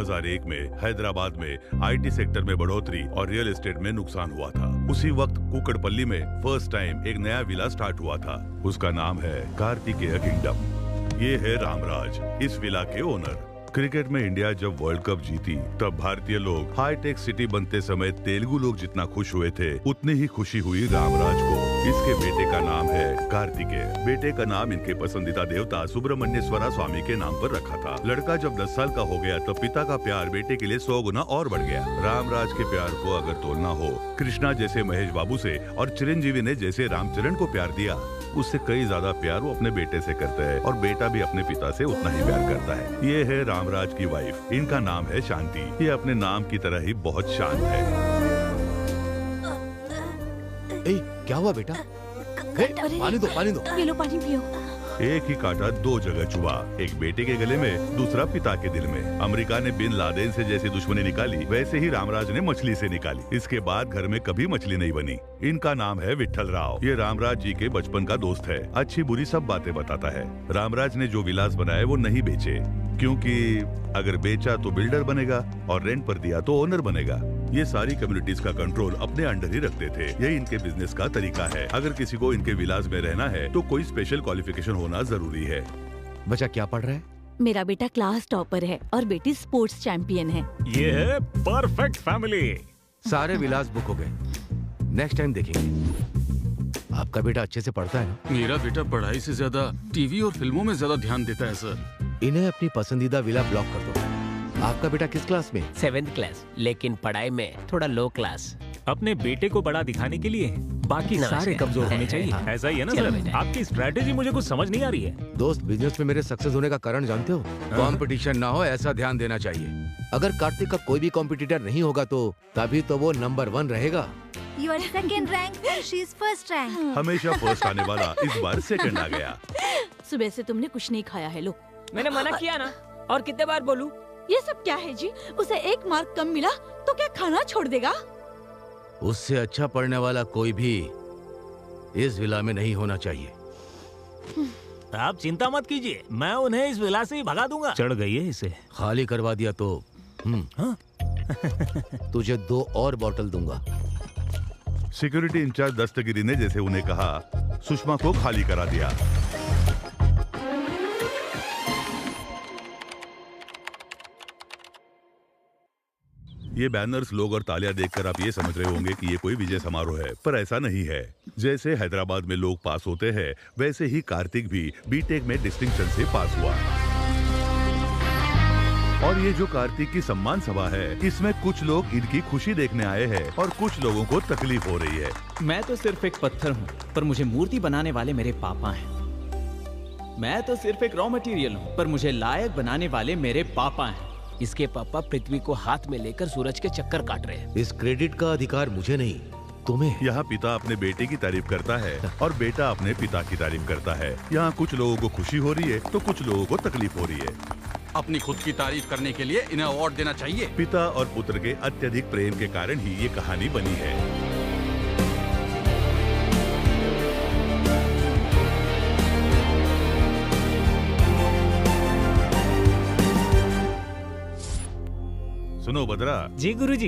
2001 में हैदराबाद में IT sector में बढ़ोतरी और रियल एस्टेट में नुकसान हुआ था। उसी वक्त कुकड़पल्ली में फर्स्ट टाइम एक नया विला स्टार्ट हुआ था। उसका नाम है कार्तिकेय किंगडम। ये है रामराज, इस विला के ओनर। क्रिकेट में इंडिया जब वर्ल्ड कप जीती तब भारतीय लोग हाईटेक सिटी बनते समय तेलुगु लोग जितना खुश हुए थे उतनी ही खुशी हुई रामराज को। इसके बेटे का नाम है कार्तिकेय। बेटे का नाम इनके पसंदीदा देवता सुब्रमण्येश्वरा स्वामी के नाम पर रखा था। लड़का जब 10 साल का हो गया तो पिता का प्यार बेटे के लिए 100 गुना और बढ़ गया। रामराज के प्यार को अगर तोलना हो, कृष्णा जैसे महेश बाबू से और चिरंजीवी ने जैसे रामचरण को प्यार दिया, उससे कई ज्यादा प्यार वो अपने बेटे से करते हैं और बेटा भी अपने पिता से उतना ही प्यार करता है। ये है रामराज की वाइफ, इनका नाम है शांति। ये अपने नाम की तरह ही बहुत शांत है। क्या हुआ बेटा? पानी दो, पानी दो। पी लो, पानी पियो। एक ही कांटा दो जगह चुभा, एक बेटे के गले में, दूसरा पिता के दिल में। अमेरिका ने बिन लादेन से जैसी दुश्मनी निकाली, वैसे ही रामराज ने मछली से निकाली। इसके बाद घर में कभी मछली नहीं बनी। इनका नाम है विट्ठल राव। ये रामराज जी के बचपन का दोस्त है, अच्छी बुरी सब बातें बताता है। रामराज ने जो विलास बनाए वो नहीं बेचे, क्योंकि अगर बेचा तो बिल्डर बनेगा और रेंट पर दिया तो ओनर बनेगा। ये सारी कम्युनिटीज का कंट्रोल अपने अंडर ही रखते थे। यही इनके बिजनेस का तरीका है। अगर किसी को इनके विलास में रहना है तो कोई स्पेशल क्वालिफिकेशन होना जरूरी है। बच्चा क्या पढ़ रहा है? मेरा बेटा क्लास टॉपर है और बेटी स्पोर्ट्स चैंपियन है। ये है परफेक्ट फैमिली। सारे विलास बुक हो गए, नेक्स्ट टाइम देखेंगे। आपका बेटा अच्छे से पढ़ता है? मेरा बेटा पढ़ाई से ज्यादा टीवी और फिल्मों में ज्यादा ध्यान देता है सर। इन्हें अपनी पसंदीदा विला ब्लॉक कर दो। आपका बेटा किस क्लास में? 7th क्लास, लेकिन पढ़ाई में थोड़ा लो क्लास। अपने बेटे को बड़ा दिखाने के लिए बाकी नमस्कार। सारे कमजोर होने चाहिए। ऐसा ही है ना चलो सर? बेटा। आपकी स्ट्रैटेजी मुझे कुछ समझ नहीं आ रही है। दोस्त, बिजनेस में मेरे सक्सेस होने का कारण जानते हो? कंपटीशन ना हो, ऐसा ध्यान देना चाहिए। अगर कार्तिक का कोई भी कॉम्पिटिटर नहीं होगा तो तभी तो वो नंबर 1 रहेगा। You are second rank, she is first rank. हमेशा फर्स्ट आने वाला इस बार सेकंड आ गया। सुबह से तुमने कुछ नहीं खाया है। लो, मैंने मना किया ना, और कितने बार बोलूं? ये सब क्या है जी? उसे 1 मार्क कम मिला तो क्या खाना छोड़ देगा? उससे अच्छा पढ़ने वाला कोई भी इस विला में नहीं होना चाहिए। आप चिंता मत कीजिए, मैं उन्हें इस विला से ही भगा दूंगा। चढ़ गई है इसे। खाली करवा दिया तो तुझे 2 और बॉटल दूंगा। सिक्योरिटी इंचार्ज दस्तगिरी ने जैसे उन्हें कहा, सुषमा को खाली करा दिया। ये बैनर्स, लोग और तालियां देखकर आप ये समझ रहे होंगे कि ये कोई विजय समारोह है, पर ऐसा नहीं है। जैसे हैदराबाद में लोग पास होते हैं, वैसे ही कार्तिक भी बीटेक में डिस्टिंक्शन से पास हुआ। और ये जो कार्तिक की सम्मान सभा है, इसमें कुछ लोग इनकी खुशी देखने आए हैं और कुछ लोगों को तकलीफ हो रही है। मैं तो सिर्फ एक पत्थर हूँ, पर मुझे मूर्ति बनाने वाले मेरे पापा हैं। मैं तो सिर्फ एक रॉ मटेरियल हूँ, पर मुझे लायक बनाने वाले मेरे पापा हैं। इसके पापा पृथ्वी को हाथ में लेकर सूरज के चक्कर काट रहे हैं। इस क्रेडिट का अधिकार मुझे नहीं, तुम्हें। यहाँ पिता अपने बेटे की तारीफ करता है और बेटा अपने पिता की तारीफ करता है। यहाँ कुछ लोगों को खुशी हो रही है तो कुछ लोगों को तकलीफ हो रही है। अपनी खुद की तारीफ करने के लिए इन्हें अवार्ड देना चाहिए। पिता और पुत्र के अत्यधिक प्रेम के कारण ही ये कहानी बनी है। सुनो बद्रा जी गुरुजी।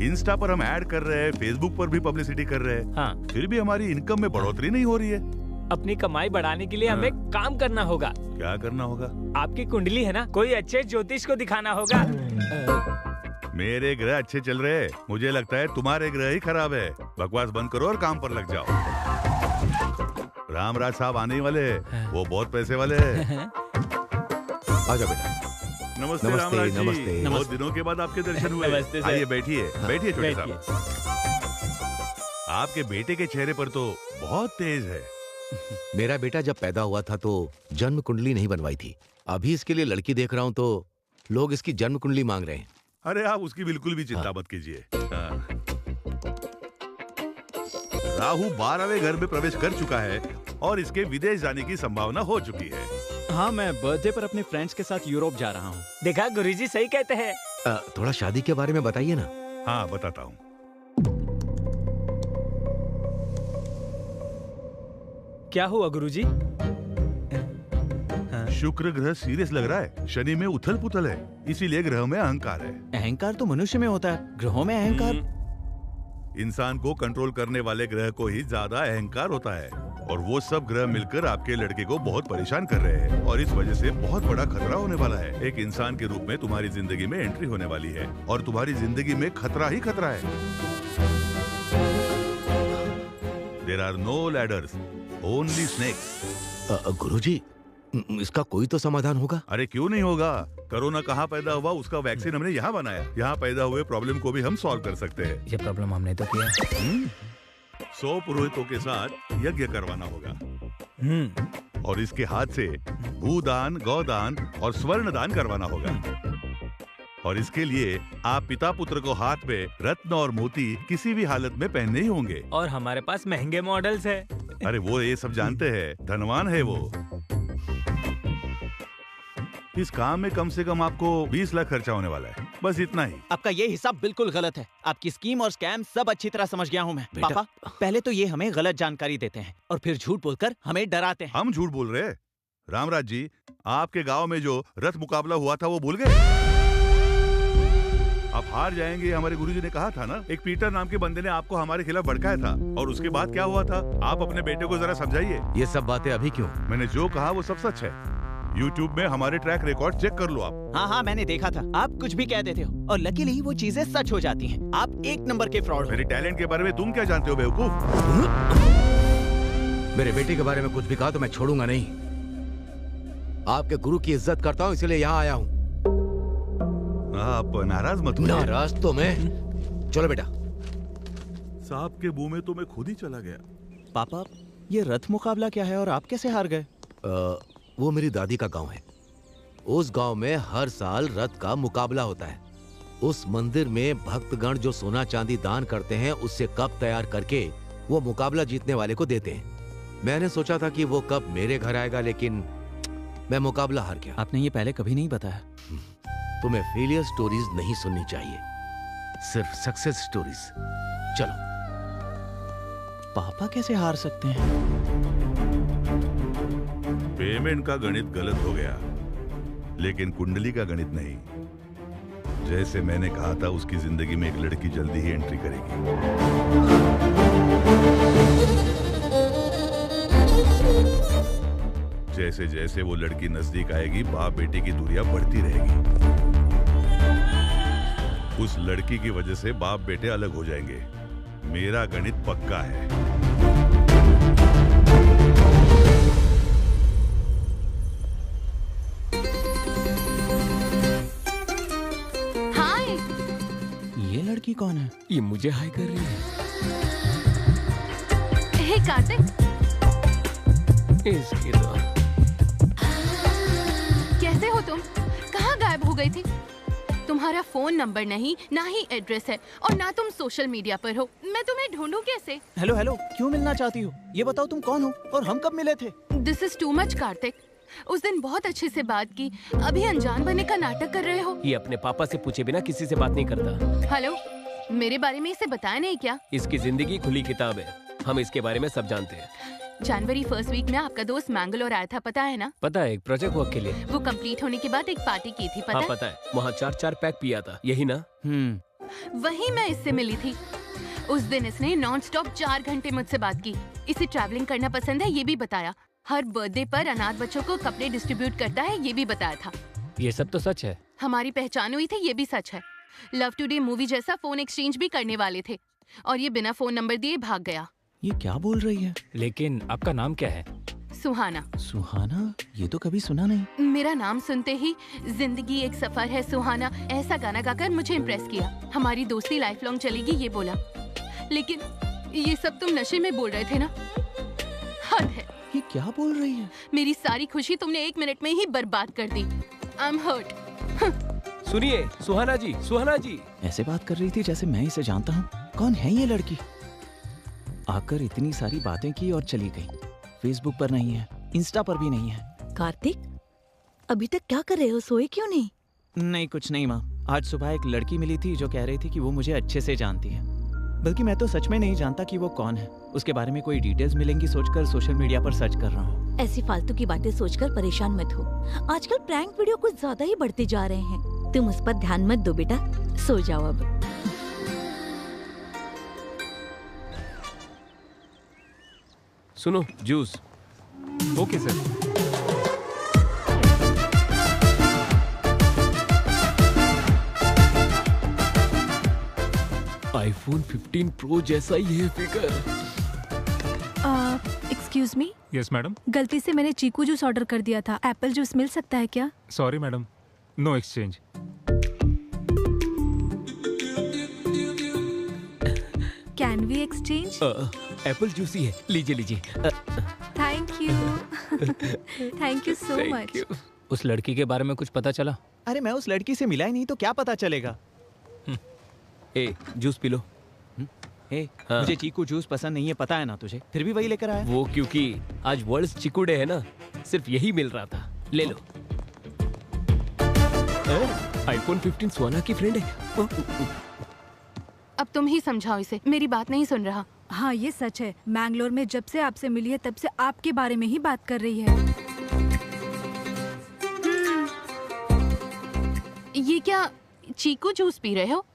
इंस्टा पर हम ऐड कर रहे हैं, फेसबुक पर भी पब्लिसिटी कर रहे हैं, हाँ। फिर भी हमारी इनकम में बढ़ोतरी नहीं हो रही है। अपनी कमाई बढ़ाने के लिए हाँ। हमें काम करना होगा। क्या करना होगा? आपकी कुंडली है ना, कोई अच्छे ज्योतिष को दिखाना होगा। मेरे ग्रह अच्छे चल रहे हैं, मुझे लगता है तुम्हारे ग्रह ही खराब है। बकवास बंद करो और काम पर लग जाओ। रामराज साहब आने ही वाले हैं, वो बहुत पैसे वाले हैं। आजा बेटा। नमस्ते नमस्ते, रामराज जी। नमस्ते। बहुत दिनों के बाद आपके दर्शन हुए। नमस्ते सर। आइए बैठिए, हाँ, बैठिए छोटे बैठिए। साहब। आपके बेटे के चेहरे पर तो बहुत तेज है। मेरा बेटा जब पैदा हुआ था तो जन्म कुंडली नहीं बनवाई थी। अभी इसके लिए लड़की देख रहा हूँ तो लोग इसकी जन्म कुंडली मांग रहे हैं। अरे आप उसकी बिल्कुल भी चिंता मत कीजिए। राहु 12वें घर में प्रवेश कर चुका है और इसके विदेश जाने की संभावना हो चुकी है। हाँ, मैं बर्थडे पर अपने फ्रेंड्स के साथ यूरोप जा रहा हूँ। देखा, गुरुजी सही कहते हैं। थोड़ा शादी के बारे में बताइए ना। हाँ बताता हूँ। क्या हुआ गुरुजी? शुक्र ग्रह सीरियस लग रहा है, शनि में उथल पुथल है, इसीलिए ग्रह में अहंकार है। अहंकार तो मनुष्य में होता है, ग्रहों में अहंकार? इंसान को कंट्रोल करने वाले ग्रह को ही ज्यादा अहंकार होता है, और वो सब ग्रह मिलकर आपके लड़के को बहुत परेशान कर रहे हैं, और इस वजह से बहुत बड़ा खतरा होने वाला है। एक इंसान के रूप में तुम्हारी जिंदगी में एंट्री होने वाली है, और तुम्हारी जिंदगी में खतरा ही खतरा है। There are no ladders, only snakes. गुरुजी, इसका कोई तो समाधान होगा? अरे क्यों नहीं होगा? कोरोना कहाँ पैदा हुआ, उसका वैक्सीन हमने यहाँ बनाया। यहाँ पैदा हुए प्रॉब्लम को भी हम सॉल्व कर सकते हैं। ये प्रॉब्लम हमने तो किया। 100 पुरोहितों के साथ यज्ञ करवाना होगा, और इसके हाथ से भूदान, गौदान और स्वर्ण दान करवाना होगा। और इसके लिए आप पिता पुत्र को हाथ में रत्न और मोती किसी भी हालत में पहनने ही होंगे। और हमारे पास महंगे मॉडल्स है। अरे वो ये सब जानते हैं, धनवान है वो। इस काम में कम से कम आपको 20 लाख खर्चा होने वाला है, बस इतना ही। आपका ये हिसाब बिल्कुल गलत है। आपकी स्कीम और स्कैम सब अच्छी तरह समझ गया हूँ मैं। पापा, पहले तो ये हमें गलत जानकारी देते हैं और फिर झूठ बोलकर हमें डराते हैं। हम झूठ बोल रहे हैं? रामराज जी, आपके गांव में जो रथ मुकाबला हुआ था वो भूल गए? आप हार जाएंगे, हमारे गुरुजी ने कहा था ना। एक पीटर नाम के बंदे ने आपको हमारे खिलाफ भड़काया था, और उसके बाद क्या हुआ था? आप अपने बेटे को जरा समझाइए। ये सब बातें अभी क्यों? मैंने जो कहा वो सब सच है। YouTube में हमारे ट्रैक रिकॉर्ड चेक कर लो आप। हाँ, मैंने देखा था। आप कुछ भी कह देते हो और लकीली वो चीजें सच हो जाती हैं। आप एक नंबर के फ्रॉड हो। मेरे टैलेंट के बारे में तुम क्या जानते हो बेवकूफ? मेरे बेटे के बारे में कुछ भी कहा तो मैं छोड़ूंगा नहीं। आपके गुरु की इज्जत करता हूँ, इसलिए यहाँ आया हूँ। आप नाराज मत होइए। नाराज तो मैं। चलो बेटा। सांप के मुंह में तो मैं खुद ही चला गया। पापा, ये रथ मुकाबला क्या है और आप कैसे हार गए? वो मेरी दादी का गांव है। उस गांव में हर साल रथ का मुकाबला होता है। उस मंदिर में भक्तगण जो सोना चांदी दान करते हैं, उससे कप तैयार करके वो मुकाबला जीतने वाले को देते हैं। मैंने सोचा था कि वो कप मेरे घर आएगा, लेकिन मैं मुकाबला हार गया। आपने ये पहले कभी नहीं बताया। तुम्हें फेलियर स्टोरीज नहीं सुननी चाहिए, सिर्फ सक्सेस स्टोरीज। चलो। पापा कैसे हार सकते हैं? पेमेंट का गणित गलत हो गया, लेकिन कुंडली का गणित नहीं। जैसे मैंने कहा था, उसकी जिंदगी में एक लड़की जल्दी ही एंट्री करेगी। जैसे जैसे वो लड़की नजदीक आएगी, बाप बेटे की दूरियां बढ़ती रहेगी। उस लड़की की वजह से बाप बेटे अलग हो जाएंगे। मेरा गणित पक्का है। हाय। ये लड़की कौन है? ये मुझे हाय कर रही है। हे कार्तिक, इसकी तो कैसे हो तुम? कहाँ गायब हो गई थी? तुम्हारा फोन नंबर नहीं, ना ही एड्रेस है, और ना तुम सोशल मीडिया पर हो। मैं तुम्हें ढूंढूं कैसे? हेलो, क्यों मिलना चाहती हो? ये बताओ तुम कौन हो और हम कब मिले थे? This is too much Kartik. उस दिन बहुत अच्छे से बात की, अभी अनजान बनने का नाटक कर रहे हो। ये अपने पापा से पूछे बिना किसी से बात नहीं करता। हेलो, मेरे बारे में इसे बताया नहीं क्या? इसकी जिंदगी खुली किताब है, हम इसके बारे में सब जानते हैं। जनवरी फर्स्ट वीक में आपका दोस्त मैंगलोर आया था, पता है ना? पता है, एक प्रोजेक्ट वर्क के लिए। वो कंप्लीट होने के बाद एक पार्टी की थी, पता हाँ है? पता है, वहाँ 4 पैक पिया था, यही ना? वहीं मैं इससे मिली थी। उस दिन इसने नॉन स्टॉप 4 घंटे मुझसे बात की। इसे ट्रैवलिंग करना पसंद है, ये भी बताया। हर बर्थडे पर अनाथ बच्चों को कपड़े डिस्ट्रीब्यूट करता है, ये भी बताया था। ये सब तो सच है। हमारी पहचान हुई थी, ये भी सच है। लव टुडे मूवी जैसा फोन एक्सचेंज भी करने वाले थे, और ये बिना फोन नंबर दिए भाग गया। ये क्या बोल रही है? लेकिन आपका नाम क्या है? सुहाना। सुहाना? ये तो कभी सुना नहीं। मेरा नाम सुनते ही जिंदगी एक सफर है सुहाना, ऐसा गाना गाकर मुझे इम्प्रेस किया। हमारी दोस्ती लाइफ लॉन्ग चलेगी, ये बोला। लेकिन ये सब तुम नशे में बोल रहे थे ना? हद है। ये क्या बोल रही है? मेरी सारी खुशी तुमने 1 मिनट में ही बर्बाद कर दी। I am hurt. सुनिए सुहाना जी। ऐसे बात कर रही थी जैसे मैं इसे जानता हूँ। कौन है ये लड़की? आकर इतनी सारी बातें की और चली गई। फेसबुक पर नहीं है, इंस्टा पर भी नहीं है। कार्तिक, अभी तक क्या कर रहे हो? सोए क्यों नहीं? नहीं, कुछ नहीं माँ। आज सुबह एक लड़की मिली थी जो कह रही थी कि वो मुझे अच्छे से जानती है। बल्कि मैं तो सच में नहीं जानता कि वो कौन है। उसके बारे में कोई डिटेल्स मिलेंगी सोचकर सोशल मीडिया पर सर्च कर रहा हूँ। ऐसी फालतू की बातें सोचकर परेशान मत हो। आजकल प्रैंक वीडियो कुछ ज्यादा ही बढ़ते जा रहे हैं। तुम उस पर ध्यान मत दो बेटा, सो जाओ अब। सुनो, juice. Okay sir. IPhone 15 pro जैसा ही है figure. Excuse me, yes madam. गलती से मैंने चीकू जूस ऑर्डर कर दिया था। एप्पल जूस मिल सकता है क्या? Sorry madam, no exchange. Can we exchange? Apple juice ही है, लीजिए लीजिए। Thank you. Thank you so much. उस लड़की के बारे में कुछ पता चला? अरे मैं उस लड़की से मिला ही नहीं तो क्या पता चलेगा। ए, जूस पी लो। हे, हाँ। मुझे चीकू जूस पसंद नहीं है, पता है ना तुझे, फिर भी वही लेकर आया। वो क्योंकि आज वर्ल्ड चीकू डे है ना, सिर्फ यही मिल रहा था। ले लो। आईफोन 15 सोना की फ्रेंड है। अब तुम ही समझाओ इसे, मेरी बात नहीं सुन रहा। हाँ ये सच है, मैंगलोर में जब से आपसे मिली है तब से आपके बारे में ही बात कर रही है। ये क्या चीकू जूस पी रहे हो?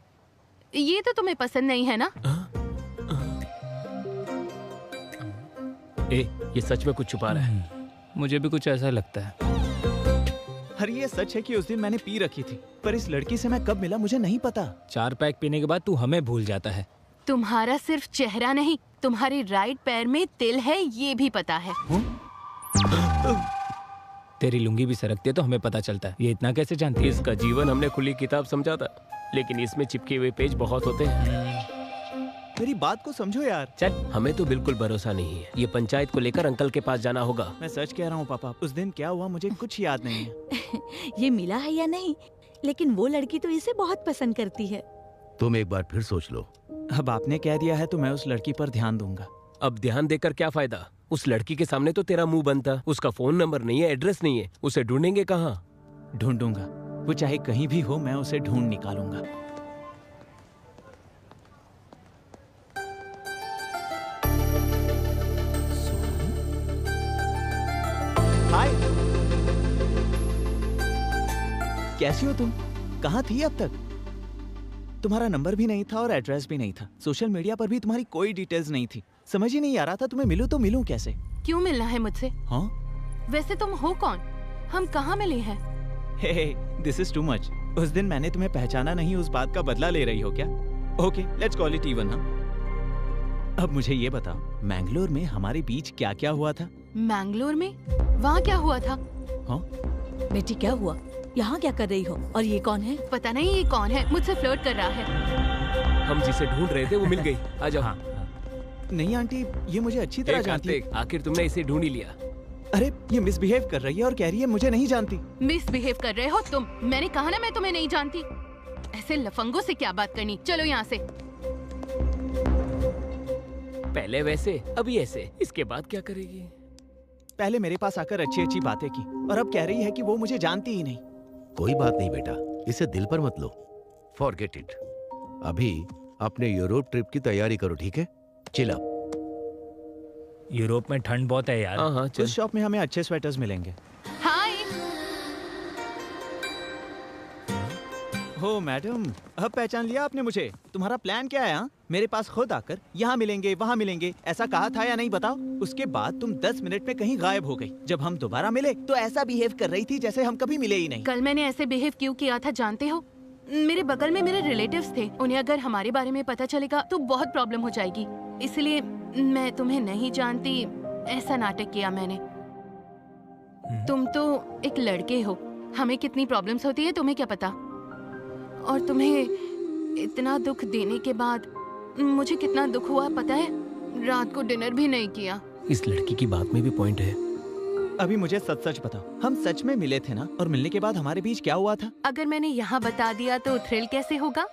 ये तो तुम्हें पसंद नहीं है ना? ए, ये सच में कुछ छुपा रहा है। मुझे भी कुछ ऐसा लगता है। अरे ये सच है कि उस दिन मैंने पी रखी थी, पर इस लड़की से मैं कब मिला मुझे नहीं पता। 4 पैक पीने के बाद तू हमें भूल जाता है। तुम्हारा सिर्फ चेहरा नहीं, तुम्हारे राइट पैर में तिल है, ये भी पता है। तेरी लुंगी भी सरकती है तो हमें पता चलता है। ये इतना कैसे जानती है? इसका जीवन हमने खुली किताब समझा था, लेकिन इसमें चिपके हुए पेज बहुत होते हैं। मेरी बात को समझो यार। चल, हमें तो बिल्कुल भरोसा नहीं है। ये पंचायत को लेकर अंकल के पास जाना होगा। मैं सच कह रहा हूँ पापा, उस दिन क्या हुआ मुझे कुछ याद नहीं है। ये मिला है या नहीं, लेकिन वो लड़की तो इसे बहुत पसंद करती है। तुम एक बार फिर सोच लो। अब आपने कह दिया है तो मैं उस लड़की पर ध्यान दूंगा। अब ध्यान देकर क्या फायदा? उस लड़की के सामने तो तेरा मुंह बंद था। उसका फोन नंबर नहीं है, एड्रेस नहीं है, उसे ढूंढेंगे कहाँ? ढूंढूंगा, वो चाहे कहीं भी हो, मैं उसे ढूंढ निकालूंगा। हाय, कैसी हो तुम? कहाँ थी अब तक? तुम्हारा नंबर भी नहीं था और एड्रेस भी नहीं था। सोशल मीडिया पर भी तुम्हारी कोई डिटेल्स नहीं थी। समझ ही नहीं आ रहा था तुम्हें मिलूं तो मिलूं कैसे। क्यों मिलना है मुझसे? हाँ? वैसे तुम हो कौन? हम कहाँ मिले हैं? हे, दिस इज टू मच। उस दिन मैंने तुम्हें पहचाना नहीं, उस बात का बदला ले रही हो क्या? Okay, let's call it even. अब मुझे ये बताओ, मैंगलोर में हमारे बीच क्या क्या हुआ था? मैंगलोर में? वहाँ क्या हुआ था? हाँ? बेटी क्या हुआ? यहाँ क्या कर रही हो? और ये कौन है? पता नहीं ये कौन है, मुझसे फ्लर्ट कर रहा है। हम जिसे ढूंढ रहे थे वो मिल गई। आ जाओ। हाँ। नहीं आंटी, ये मुझे अच्छी तरह जानती है। आखिर तुमने इसे ढूंढ ही लिया। अरे ये मिसबिहेव कर रही है और कह रही है मुझे नहीं जानती। मिसबिहेव कर रहे हो तुम? मैंने कहा ना मैं तुम्हें नहीं जानती। ऐसे लफंगों से क्या बात करनी, चलो यहाँ से। पहले वैसे, अभी ऐसे, इसके बाद क्या करेगी? पहले मेरे पास आकर अच्छी अच्छी बातें की और अब कह रही है कि वो मुझे जानती ही नहीं। कोई बात नहीं बेटा, इसे दिल पर मत लो। Forget it. अभी अपने यूरोप ट्रिप की तैयारी करो, ठीक है? Chill up. यूरोप में ठंड बहुत है यार। हाँ, उस शॉप में हमें अच्छे स्वेटर्स मिलेंगे। हाय। हो मैडम, अब पहचान लिया आपने मुझे। तुम्हारा प्लान क्या है? हाँ, मेरे पास खुद आकर यहाँ मिलेंगे वहाँ मिलेंगे ऐसा कहा था या नहीं बताओ? उसके बाद तुम 10 मिनट में कहीं गायब हो गई। जब हम दोबारा मिले तो ऐसा बिहेव कर रही थी जैसे हम कभी मिले ही नहीं। कल मैंने ऐसे बिहेव क्यों किया था जानते हो? मेरे बगल में मेरे रिलेटिव्स थे, उन्हें अगर हमारे बारे में पता चलेगा तो बहुत प्रॉब्लम हो जाएगी, इसलिए मैं तुम्हें नहीं जानती ऐसा नाटक किया मैंने। तुम तो एक लड़के हो, हमें कितनी प्रॉब्लम्स होती है तुम्हें क्या पता? और तुम्हें इतना दुख देने के बाद मुझे कितना दुख हुआ पता है? रात को डिनर भी नहीं किया। इस लड़की की बात में भी पॉइंट है। अभी मुझे सच सच बताओ, हम सच में मिले थे ना? और मिलने के बाद हमारे बीच क्या हुआ था? अगर मैंने यहाँ बता दिया तो थ्रिल कैसे होगा?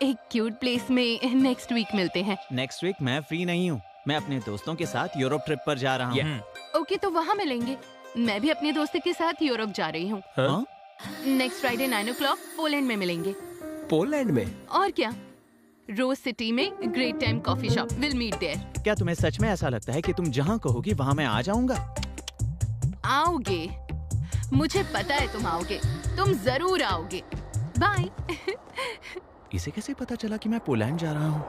एक क्यूट प्लेस में नेक्स्ट वीक मिलते हैं। नेक्स्ट वीक मैं फ्री नहीं हूँ, मैं अपने दोस्तों के साथ यूरोप ट्रिप पर जा रहा हूँ। ओके, तो वहाँ मिलेंगे। मैं भी अपने दोस्त के साथ यूरोप जा रही हूँ। हाँ? नेक्स्ट फ्राइडे 9 o'clock पोलैंड में मिलेंगे। पोलैंड में? और क्या, रोज सिटी में great time coffee shop, will meet there. क्या तुम्हें सच में ऐसा लगता है कि तुम जहाँ कहोगी वहाँ मैं आ जाऊंगा? आओगे, मुझे पता है तुम आओगे, तुम जरूर आओगे। बाय। इसे कैसे पता चला कि मैं पोलैंड जा रहा हूँ?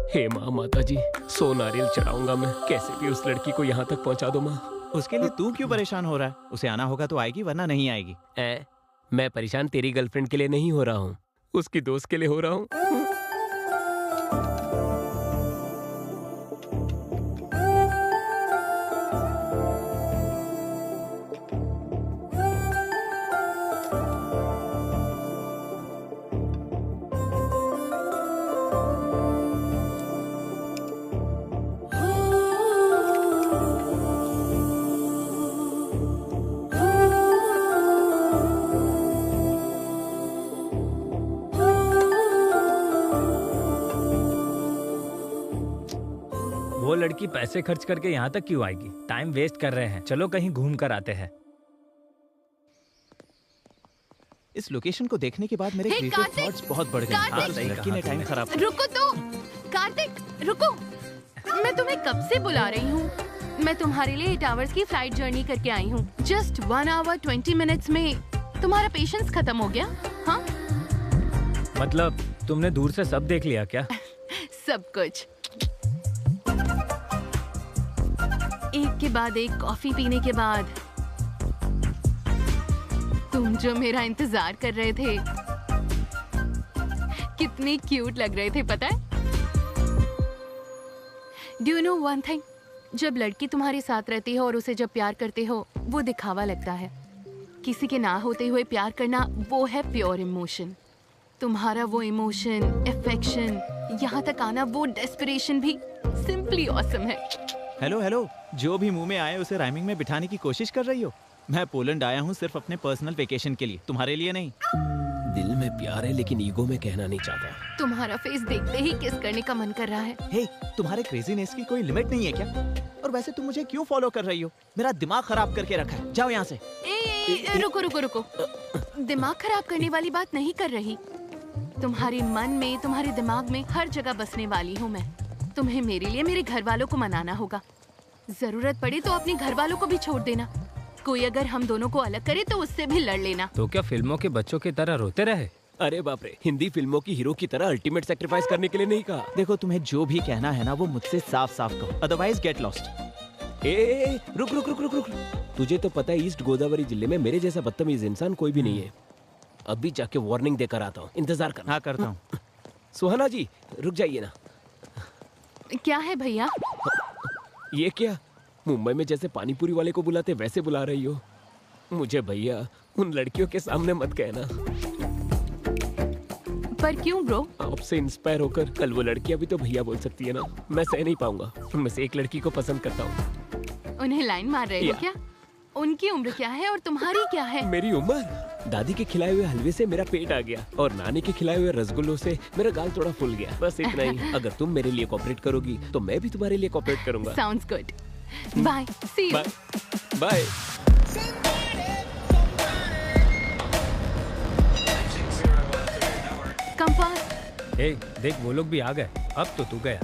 हे माँ, माता जी, 100 नारियल चढ़ाऊंगा मैं। कैसे भी उस लड़की को यहाँ तक पहुँचा दो माँ। उसके लिए तू क्यों परेशान हो रहा है? उसे आना होगा तो आएगी, वरना नहीं आएगी। मैं परेशान तेरी गर्लफ्रेंड के लिए नहीं हो रहा हूँ, उसकी दोस्त के लिए हो रहा हूँ। वो लड़की पैसे खर्च करके यहाँ तक क्यों आएगी? टाइम वेस्ट कर रहे हैं, चलो कहीं घूम कर आते हैं। इस लोकेशन को देखने के बाद मेरे हे, क्रिएटिव कार्तिक! थॉट्स बहुत बढ़ गए। कार्तिक! इस लड़की ने टाइम खराब। रुको तो, कार्तिक रुको, मैं तुम्हें कब से बुला रही हूँ। मैं तुम्हारे लिए 8 आवर्स की फ्लाइट जर्नी करके आई हूँ। जस्ट 1 आवर 20 मिनट्स में तुम्हारा पेशेंस खत्म हो गया? हाँ, मतलब तुमने दूर से सब देख लिया क्या? सब कुछ। एक के बाद एक कॉफी पीने के बाद तुम जो मेरा इंतजार कर रहे थे, कितने क्यूट लग रहे थे पता है? Do you know one thing, जब लड़की तुम्हारे साथ रहती है और उसे जब प्यार करते हो, वो दिखावा लगता है। किसी के ना होते हुए प्यार करना, वो है प्योर इमोशन। तुम्हारा वो इमोशन, अफेक्शन, यहाँ तक आना, वो डेस्परेशन भी सिंपली ऑसम है। हेलो हेलो, जो भी मुंह में आए उसे राइमिंग में बिठाने की कोशिश कर रही हो। मैं पोलैंड आया हूँ सिर्फ अपने पर्सनल वेकेशन के लिए, तुम्हारे लिए नहीं। दिल में प्यार है लेकिन ईगो में कहना नहीं चाहता। तुम्हारा फेस देखते ही किस करने का मन कर रहा है। हे, तुम्हारे क्रेजीनेस की कोई लिमिट नहीं है क्या? और वैसे तुम मुझे क्यों फॉलो कर रही हो? मेरा दिमाग खराब करके रखा है, जाओ यहाँ से। रुको रुको रुको, दिमाग खराब करने वाली बात नहीं कर रही। तुम्हारे मन में, तुम्हारे दिमाग में हर जगह बसने वाली हूँ मैं। तुम्हें मेरे लिए मेरे घर वालों को मनाना होगा। जरूरत पड़े तो अपने घर वालों को भी छोड़ देना। कोई अगर हम दोनों को अलग करे तो उससे भी लड़ लेना। तो क्या फिल्मों के बच्चों की तरह रोते रहे? अरे बाप रे, हिंदी फिल्मों की हीरो की तरह अल्टीमेट सैक्रिफाइस करने के लिए नहीं कहा। देखो, तुम्हें जो भी कहना है ना, वो मुझसे साफ साफ कहो, अदरवाइज गेट लॉस्ट। रुक रुक रुक रुक रुक। तुझे तो पता है ईस्ट गोदावरी जिले में मेरे जैसा बदतमीज इंसान कोई भी नहीं है। अभी जाके वार्निंग देकर आता हूँ, इंतजार करना। हाँ, करता हूँ। सुहाना जी, रुक जाइए ना। क्या है भैया? ये क्या, मुंबई में जैसे पानीपुरी वाले को बुलाते वैसे बुला रही हो? मुझे भैया उन लड़कियों के सामने मत कहना। पर क्यों ब्रो? आपसे इंस्पायर होकर कल वो लड़कियां भी तो भैया बोल सकती है ना। मैं सह नहीं पाऊंगा। उनमें से एक लड़की को पसंद करता हूँ। उन्हें लाइन मार रहे हो क्या? उनकी उम्र क्या है और तुम्हारी क्या है? मेरी उम्र? दादी के खिलाए हुए हलवे से मेरा पेट आ गया और नानी के खिलाए हुए रसगुल्लों से मेरा गाल थोड़ा फूल गया। बस इतना ही। अगर तुम मेरे लिए कोऑपरेट करोगी तो मैं भी तुम्हारे लिए कोऑपरेट करूंगा। Sounds good. Bye, see you. Bye. Come fast. ए, देख वो लोग भी आ गए। अब तो तू गया।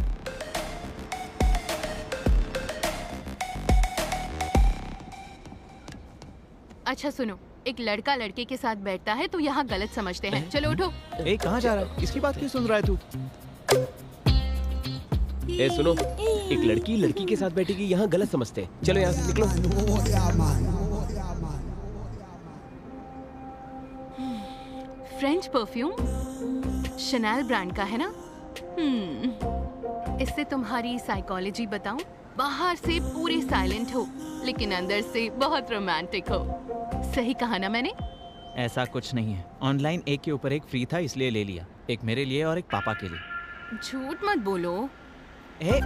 अच्छा सुनो, एक लड़का लड़के के साथ बैठता है तो यहाँ गलत समझते हैं। चलो उठो। ए, कहाँ जा रहा है? इसकी बात क्यों सुन रहा है तू? ए सुनो, एक लड़की लड़की के साथ बैठेगी यहाँ गलत समझते हैं। चलो यहाँ से निकलो। फ्रेंच परफ्यूम, शनैल ब्रांड का है ना? इससे तुम्हारी साइकोलॉजी बताऊं? बाहर से पूरे साइलेंट हो लेकिन अंदर से बहुत रोमांटिक हो। सही कहा ना मैंने? ऐसा कुछ नहीं है, ऑनलाइन एक के ऊपर एक फ्री था इसलिए ले लिया, एक मेरे लिए और एक पापा के लिए। झूठ मत बोलो। ए,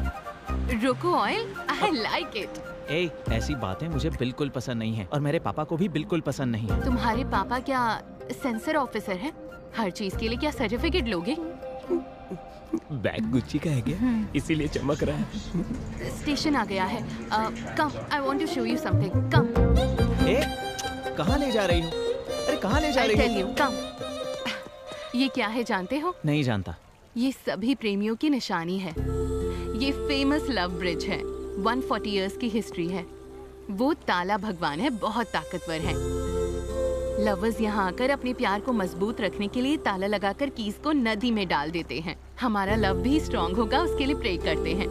रोको ऑयल, आई लाइक इट। ए, ऐसी बातें मुझे बिल्कुल पसंद नहीं है और मेरे पापा को भी बिल्कुल पसंद नहीं है। तुम्हारे पापा क्या सेंसर ऑफिसर है? हर चीज के लिए क्या सर्टिफिकेट लोगे? बैग गुच्ची का है क्या? इसीलिए चमक रहा है। स्टेशन आ गया है। Come, I want to show you something. Come. ए, कहाँ ले जा रही हो? अरे कहाँ ले जा रही हो? I'll tell you, कम। ये क्या है जानते हो? नहीं जानता। ये सभी प्रेमियों की निशानी है। ये फेमस लव ब्रिज है, 140 इयर्स की हिस्ट्री है। वो ताला भगवान है, बहुत ताकतवर है। लवर्स यहाँ आकर अपने प्यार को मजबूत रखने के लिए ताला लगाकर कीज को नदी में डाल देते हैं। हमारा लव भी स्ट्रॉन्ग होगा, उसके लिए प्रे करते हैं।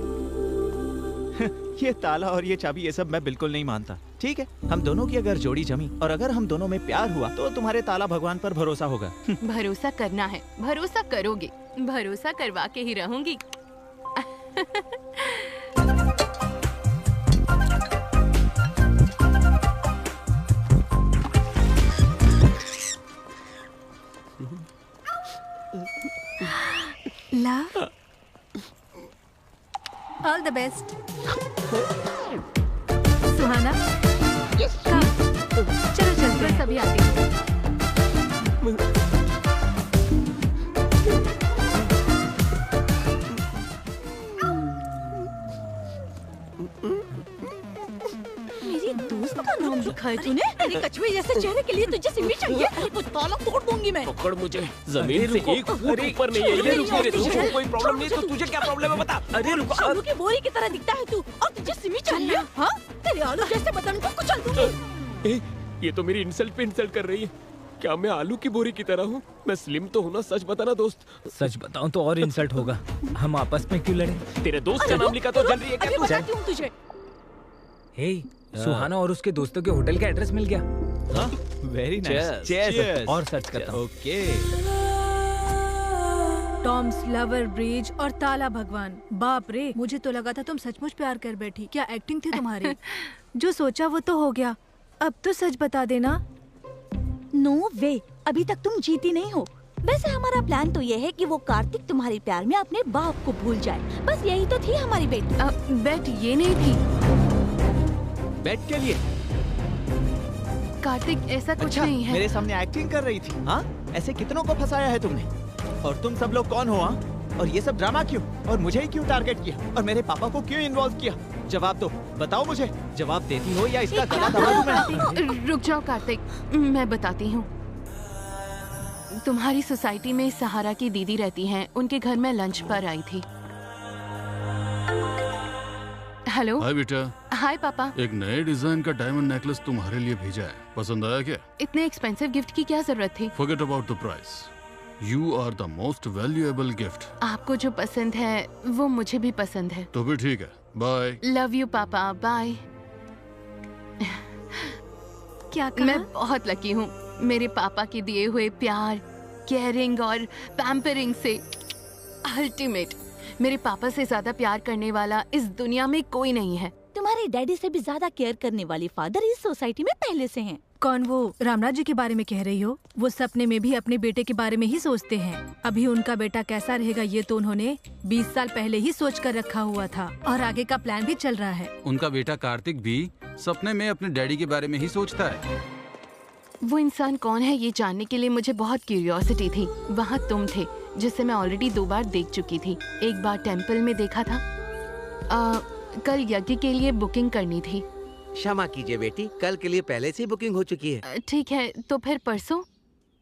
ये ताला और ये चाबी, ये सब मैं बिल्कुल नहीं मानता। ठीक है, हम दोनों की अगर जोड़ी जमी और अगर हम दोनों में प्यार हुआ तो तुम्हारे ताला भगवान पर भरोसा होगा। भरोसा करना है, भरोसा करोगे, भरोसा करवा के ही रहूंगी। Love, all the best. Suhana, चलो चलते हैं। सभी आते हैं। मेरी दोस्त का नाम लिखा है तूने? तेरे कछुए जैसे चेहरे के लिए तुझे सिमी चाहिए? वो ताला तोड़ दूंगी मैं। पकड़ मुझे, जमीन से 1 फुट ऊपर नहीं है। ये रुक मेरे दोस्त को कोई प्रॉब्लम नहीं, तो तुझे क्या प्रॉब्लम है बता। अरे रुक, आलू की बोरी की तरह दिखता है तू, और तुझे सिमी चाहिए? हाँ, तेरे आलू जैसे बदन को कुचल दूंगी। ये तो मेरी इंसल्ट पे इंसल्ट कर रही है। क्या मैं आलू की बोरी की तरह हूँ? मैं स्लिम तो हूँ ना, सच बताना दोस्त। सच बताऊं तो और इंसल्ट होगा। हम आपस में क्यों लड़े? तेरे दोस्त का नाम लिखा तो जल रही है क्या अभी तू? बताती हूँ तुझे। हे, सुहाना और उसके दोस्तों के होटल का एड्रेस मिल गया। हाँ, वेरी नाइस। Cheers। और सर्च करता हूँ। ओके। टॉम्स लवर ब्रिज और ताला भगवान। बाप रे, मुझे तो लगा था तुम सचमुच प्यार कर बैठी। क्या एक्टिंग थी तुम्हारी? जो सोचा वो तो हो गया, अब तो सच बता देना। नो वे, अभी तक तुम जीती नहीं हो। वैसे हमारा प्लान तो ये है कि वो कार्तिक तुम्हारे प्यार में अपने बाप को भूल जाए। बस यही तो थी हमारी बेट। बेट ये नहीं थी। बेट के लिए? कार्तिक ऐसा कुछ अच्छा, नहीं है। मेरे सामने एक्टिंग कर रही थी। हाँ, ऐसे कितनों को फंसाया है तुमने? और तुम सब लोग कौन हो? हाँ, और ये सब ड्रामा क्यों? और मुझे ही क्यों टारगेट किया? और मेरे पापा को क्यों इन्वॉल्व किया? जवाब दो, बताओ मुझे। जवाब देती हो या इसका गला दबा दूं मैं? रुक जाओ कार्तिक, मैं बताती हूँ। तुम्हारी सोसाइटी में सहारा की दीदी रहती हैं, उनके घर में लंच पर आई थी। हेलो। हाय बेटा। हाय पापा। एक नए डिजाइन का डायमंड नेकलेस तुम्हारे लिए भेजा है, पसंद आया क्या? इतने एक्सपेंसिव गिफ्ट की क्या जरूरत थी? Forget about the price. You are the most valuable gift. आपको जो पसंद है वो मुझे भी पसंद है। तो भी ठीक है, बाय। लव यू पापा, बाय। क्या कहा? मैं बहुत लकी हूँ, मेरे पापा के दिए हुए प्यार, केयरिंग और पैम्परिंग से अल्टीमेट। मेरे पापा से ज्यादा प्यार करने वाला इस दुनिया में कोई नहीं है। तुम्हारे डैडी से भी ज्यादा केयर करने वाली फादर इस सोसाइटी में पहले से हैं। कौन? वो रामराज जी के बारे में कह रही हो? वो सपने में भी अपने बेटे के बारे में ही सोचते हैं। अभी उनका बेटा कैसा रहेगा ये तो उन्होंने 20 साल पहले ही सोच कर रखा हुआ था, और आगे का प्लान भी चल रहा है। उनका बेटा कार्तिक भी सपने में अपने डैडी के बारे में ही सोचता है। वो इंसान कौन है ये जानने के लिए मुझे बहुत क्यूरियोसिटी थी। वहाँ तुम थे, जिसे मैं ऑलरेडी 2 बार देख चुकी थी। एक बार टेम्पल में देखा था। कल यज्ञ के लिए बुकिंग करनी थी। क्षमा कीजिए बेटी, कल के लिए पहले से ही बुकिंग हो चुकी है। ठीक है, तो फिर परसों?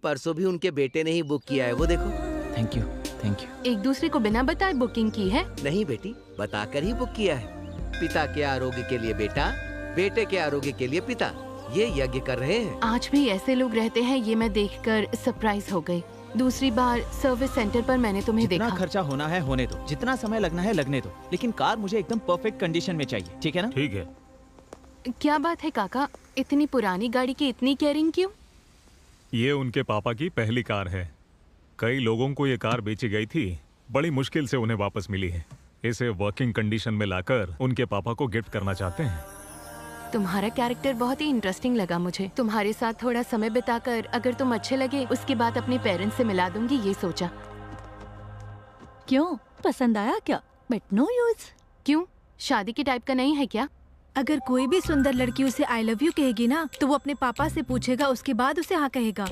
परसों भी उनके बेटे ने ही बुक किया है, वो देखो। Thank you, thank you. एक दूसरे को बिना बताए बुकिंग की है? नहीं बेटी, बताकर ही बुक किया है। पिता के आरोग्य के लिए बेटा, बेटे के आरोग्य के लिए पिता, ये यज्ञ कर रहे हैं। आज भी ऐसे लोग रहते हैं, ये मैं देखकर सरप्राइज हो गई। दूसरी बार सर्विस सेंटर पर मैंने तुम्हें देखा। जितना खर्चा होना है होने दो, जितना समय लगना है लगने दो, लेकिन कार मुझे एकदम परफेक्ट कंडीशन में चाहिए, ठीक है ना? ठीक है। क्या बात है काका, इतनी पुरानी गाड़ी की इतनी केयरिंग क्यों? ये उनके पापा की पहली कार है। कई लोगों को ये कार बेची गई थी, बड़ी मुश्किल से उन्हें वापस मिली है। इसे वर्किंग कंडीशन में लाकर उनके पापा को गिफ्ट करना चाहते हैं। तुम्हारा कैरेक्टर बहुत ही इंटरेस्टिंग लगा मुझे। तुम्हारे साथ थोड़ा समय बिताकर अगर तुम अच्छे लगे उसके बाद अपने पेरेंट्स से मिला दूंगी, ये सोचा। क्यों, पसंद आया क्या? But no use. क्यों, शादी के टाइप का नहीं है क्या? अगर कोई भी सुंदर लड़की उसे आई लव यू कहेगी ना तो वो अपने पापा से पूछेगा, उसके बाद उसे हाँ कहेगा।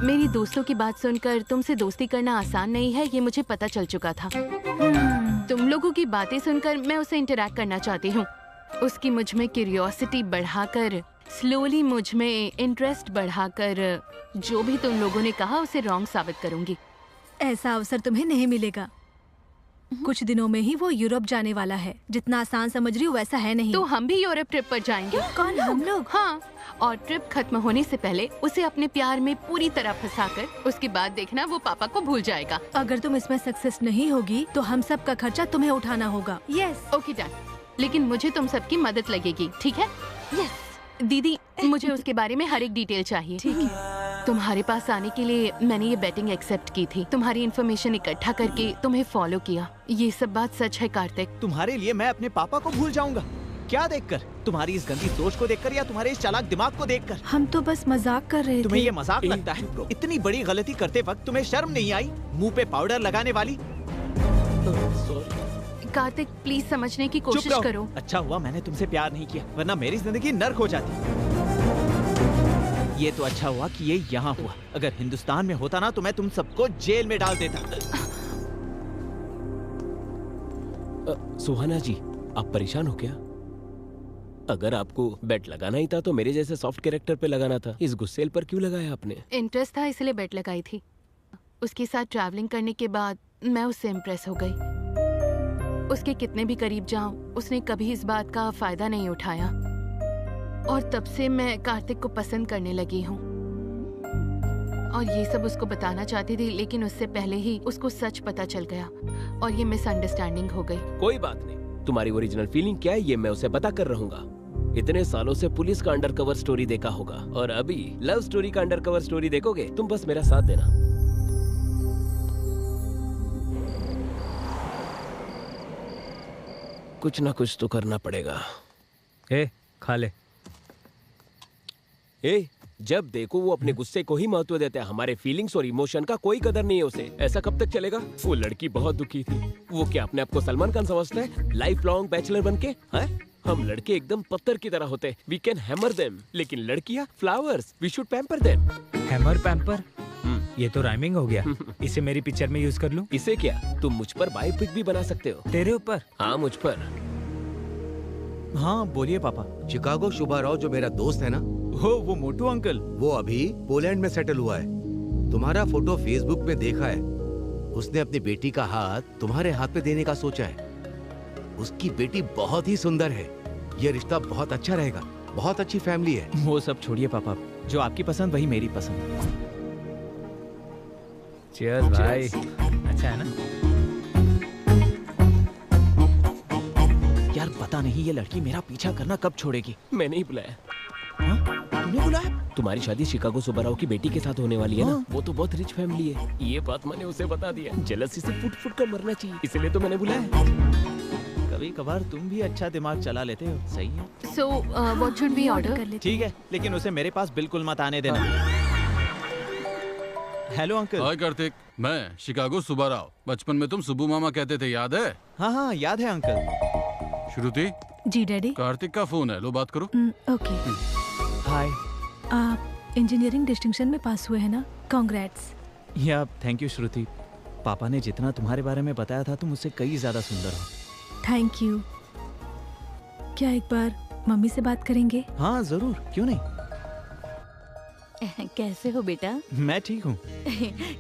मेरी दोस्तों की बात सुनकर तुमसे दोस्ती करना आसान नहीं है, ये मुझे पता चल चुका था। तुम लोगों की बातें सुनकर मैं उसे इंटरैक्ट करना चाहती हूँ। उसकी मुझ में क्यूरियोसिटी बढ़ाकर, स्लोली मुझ में इंटरेस्ट बढ़ाकर, जो भी तुम लोगों ने कहा उसे रॉन्ग साबित करूंगी। ऐसा अवसर तुम्हें नहीं मिलेगा। कुछ दिनों में ही वो यूरोप जाने वाला है। जितना आसान समझ रही हो वैसा है नहीं। तो हम भी यूरोप ट्रिप पर जाएंगे। कौन, हम लोग? हाँ, और ट्रिप खत्म होने से पहले उसे अपने प्यार में पूरी तरह फंसाकर उसके बाद देखना वो पापा को भूल जाएगा। अगर तुम इसमें सक्सेस नहीं होगी तो हम सब का खर्चा तुम्हें उठाना होगा। Yes, okay done. लेकिन मुझे तुम सबकी मदद लगेगी, ठीक है? यस दीदी, मुझे उसके बारे में हर एक डिटेल चाहिए। ठीक है। तुम्हारे पास आने के लिए मैंने ये बेटिंग एक्सेप्ट की थी। तुम्हारी इन्फॉर्मेशन इकट्ठा करके तुम्हें फॉलो किया। ये सब बात सच है कार्तिक। तुम्हारे लिए मैं अपने पापा को भूल जाऊंगा? क्या देखकर? तुम्हारी इस गंदी सोच को देखकर या तुम्हारे इस चालाक दिमाग को देखकर? हम तो बस मजाक कर रहे थे। तुम्हें ये मजाक लगता है? इतनी बड़ी गलती करते वक्त तुम्हें शर्म नहीं आई? मुंह पे पाउडर लगाने वाली। कार्तिक, प्लीज समझने की चुप कोशिश रहो। करो। अच्छा हुआ मैंने तुमसे प्यार नहीं किया, वरना मेरी जिंदगी नर्क हो जाती। ये तो अच्छा हुआ कि ये यहाँ हुआ। अगर हिंदुस्तान में होता ना तो मैं तुम सबको जेल में डाल देता। सुहाना जी, आप परेशान हो क्या? अगर आपको बेट लगाना ही था तो मेरे जैसे सॉफ्ट कैरेक्टर पे लगाना था। इस गुस्सेल पर क्यों लगाया आपने? इंटरेस्ट था इसलिए बेट लगाई थी। उसके साथ ट्रैवलिंग करने के बाद मैं उससे इम्प्रेस हो गई। उसके कितने भी करीब जाऊं, उसने कभी इस बात का फायदा नहीं उठाया। और तब से मैं कार्तिक को पसंद करने लगी हूँ। और ये सब उसको बताना चाहती थी, लेकिन उससे पहले ही उसको सच पता चल गया और ये मिसअंडरस्टैंडिंग हो गई। कोई बात नहीं, तुम्हारी ओरिजिनल फीलिंग क्या है ये मैं उसे पता कर रहूंगा। इतने सालों से पुलिस का अंडरकवर स्टोरी देखा होगा और अभी लव स्टोरी का अंडरकवर स्टोरी देखोगे। तुम बस मेरा साथ देना। कुछ ना कुछ तो करना पड़ेगा। ए, खा ले। ए, जब देखो वो अपने गुस्से को ही महत्व देता है। हमारे फीलिंग्स और इमोशन का कोई कदर नहीं है उसे। ऐसा कब तक चलेगा? वो लड़की बहुत दुखी थी। वो क्या अपने आप को सलमान खान समझता है? लाइफ लॉन्ग बैचलर बनके हैं? हम लड़के एकदम पत्थर की तरह होते हैं। वी कैन हैमर देम, लेकिन लड़कियां flowers, we should pamper them. Hammer pamper, ये तो राइमिंग हो गया। इसे मेरी पिक्चर में यूज कर लूं? इसे क्या, तुम मुझ पर बायोपिक भी बना सकते हो। तेरे ऊपर? हाँ, मुझ पर। हाँ बोलिए पापा। चिकागो शुभा राव जो मेरा दोस्त है ना, वो मोटू अंकल, वो अभी पोलैंड में सेटल हुआ है। तुम्हारा फोटो फेसबुक में देखा है। उसने अपनी बेटी का हाथ तुम्हारे हाथ पे देने का सोचा है। उसकी बेटी बहुत ही सुंदर है। ये रिश्ता बहुत अच्छा रहेगा। बहुत अच्छी फैमिली है। वो सब छोड़िए पापा, जो आपकी पसंद वही मेरी पसंद। चीयर्स भाई। अच्छा है ना? यार पता नहीं ये लड़की मेरा पीछा करना कब छोड़ेगी। मैंने ही बुलाया। तुमने बुलाया? तुम्हारी शादी शिकागो सुब्बाराव की बेटी के साथ होने वाली है ना? वो तो बहुत रिच फैमिली है। ये बात मैंने उसे बता दिया। जेलसी से फुट फुट कर मरना चाहिए, इसलिए तो मैंने बुलाया। कभी कभार तुम भी अच्छा दिमाग चला लेते हो। सही है। So, what should we order? ठीक है, लेकिन उसे मेरे पास बिल्कुल मत आने देना। Hello uncle. हाय कार्तिक, मैं शिकागो सुब्बा राव। बचपन में तुम सुब्बू मामा कहते थे, याद है? हाँ हाँ याद है अंकल। श्रुति। जी डैडी। कार्तिक का फोन है, लो बात करो। ओके। हाय। आप इंजीनियरिंग डिस्टिंक्शन में पास हुए हैं ना? कांग्रेट्स। या थैंक यू श्रुति। पापा ने जितना तुम्हारे बारे में बताया था तुम उससे कई ज्यादा सुंदर हो। Thank you. क्या एक बार मम्मी से बात करेंगे? हाँ जरूर, क्यों नहीं। कैसे हो बेटा? मैं ठीक हूँ।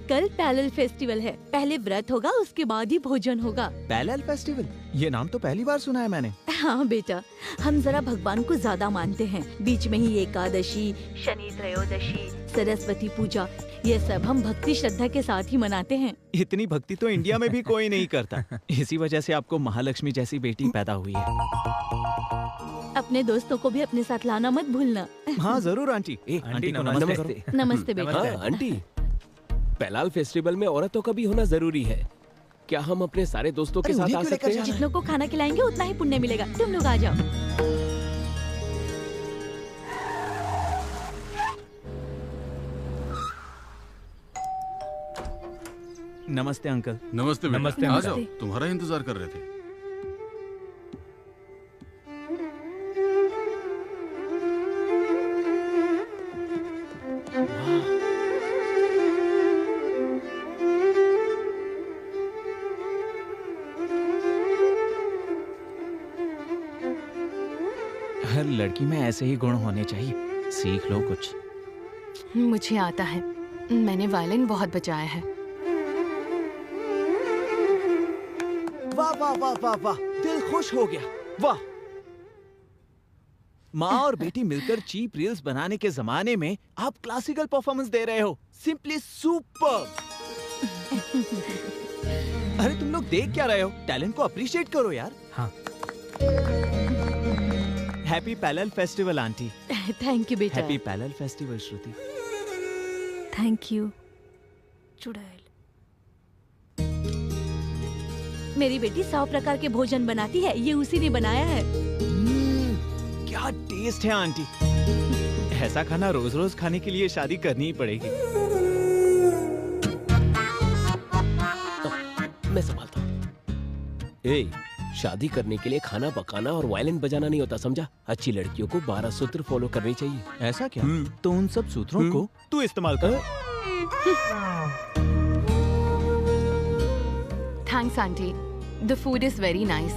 कल पैरेलल फेस्टिवल है। पहले व्रत होगा, उसके बाद ही भोजन होगा। Parallel festival? ये नाम तो पहली बार सुना है मैंने। हाँ बेटा, हम जरा भगवान को ज्यादा मानते हैं। बीच में ही एकादशी, शनि त्रयोदशी, सरस्वती पूजा, ये सब हम भक्ति श्रद्धा के साथ ही मनाते हैं। इतनी भक्ति तो इंडिया में भी कोई नहीं करता। इसी वजह से आपको महालक्ष्मी जैसी बेटी पैदा हुई है। अपने दोस्तों को भी अपने साथ लाना मत भूलना। हाँ जरूर आंटी। आंटी को नमस्ते करो। नमस्ते बेटा। हाँ आंटी, पैरेलल फेस्टिवल में औरतों का भी होना जरूरी है। क्या हम अपने सारे दोस्तों के साथ आ सकते हैं? जितनों को खाना खिलाएंगे उतना ही पुण्य मिलेगा। तुम लोग आ जाओ। नमस्ते अंकल। नमस्ते बेटा। नमस्ते, आ नमस्ते। जाओ, तुम्हारा इंतजार कर रहे थे। हर लड़की में ऐसे ही गुण होने चाहिए। सीख लो कुछ। मुझे आता है, मैंने वायलिन बहुत बजाया है। वाह वाह वाह वाह वाह, दिल खुश हो गया। वाह, माँ और बेटी मिलकर चीप रील्स बनाने के जमाने में आप क्लासिकल परफॉर्मेंस दे रहे हो। Simply super. अरे तुम लोग देख क्या रहे हो? टैलेंट को अप्रिशिएट करो यार। हाँ। Happy parallel festival aunty. Thank you बेटा। Happy parallel festival Shruti. Thank you चुड़ैल। मेरी बेटी 100 प्रकार के भोजन बनाती है, ये उसी ने बनाया है। क्या टेस्ट है आंटी। ऐसा खाना रोज रोज खाने के लिए शादी करनी ही पड़ेगी। मैं संभालता हूँ। ए, शादी करने के लिए खाना पकाना और वायलिन बजाना नहीं होता, समझा? अच्छी लड़कियों को 12 सूत्र फॉलो करनी चाहिए। ऐसा क्या? तो उन सब सूत्रों को तू इस्तेमाल कर। Thanks aunty, the food is very nice.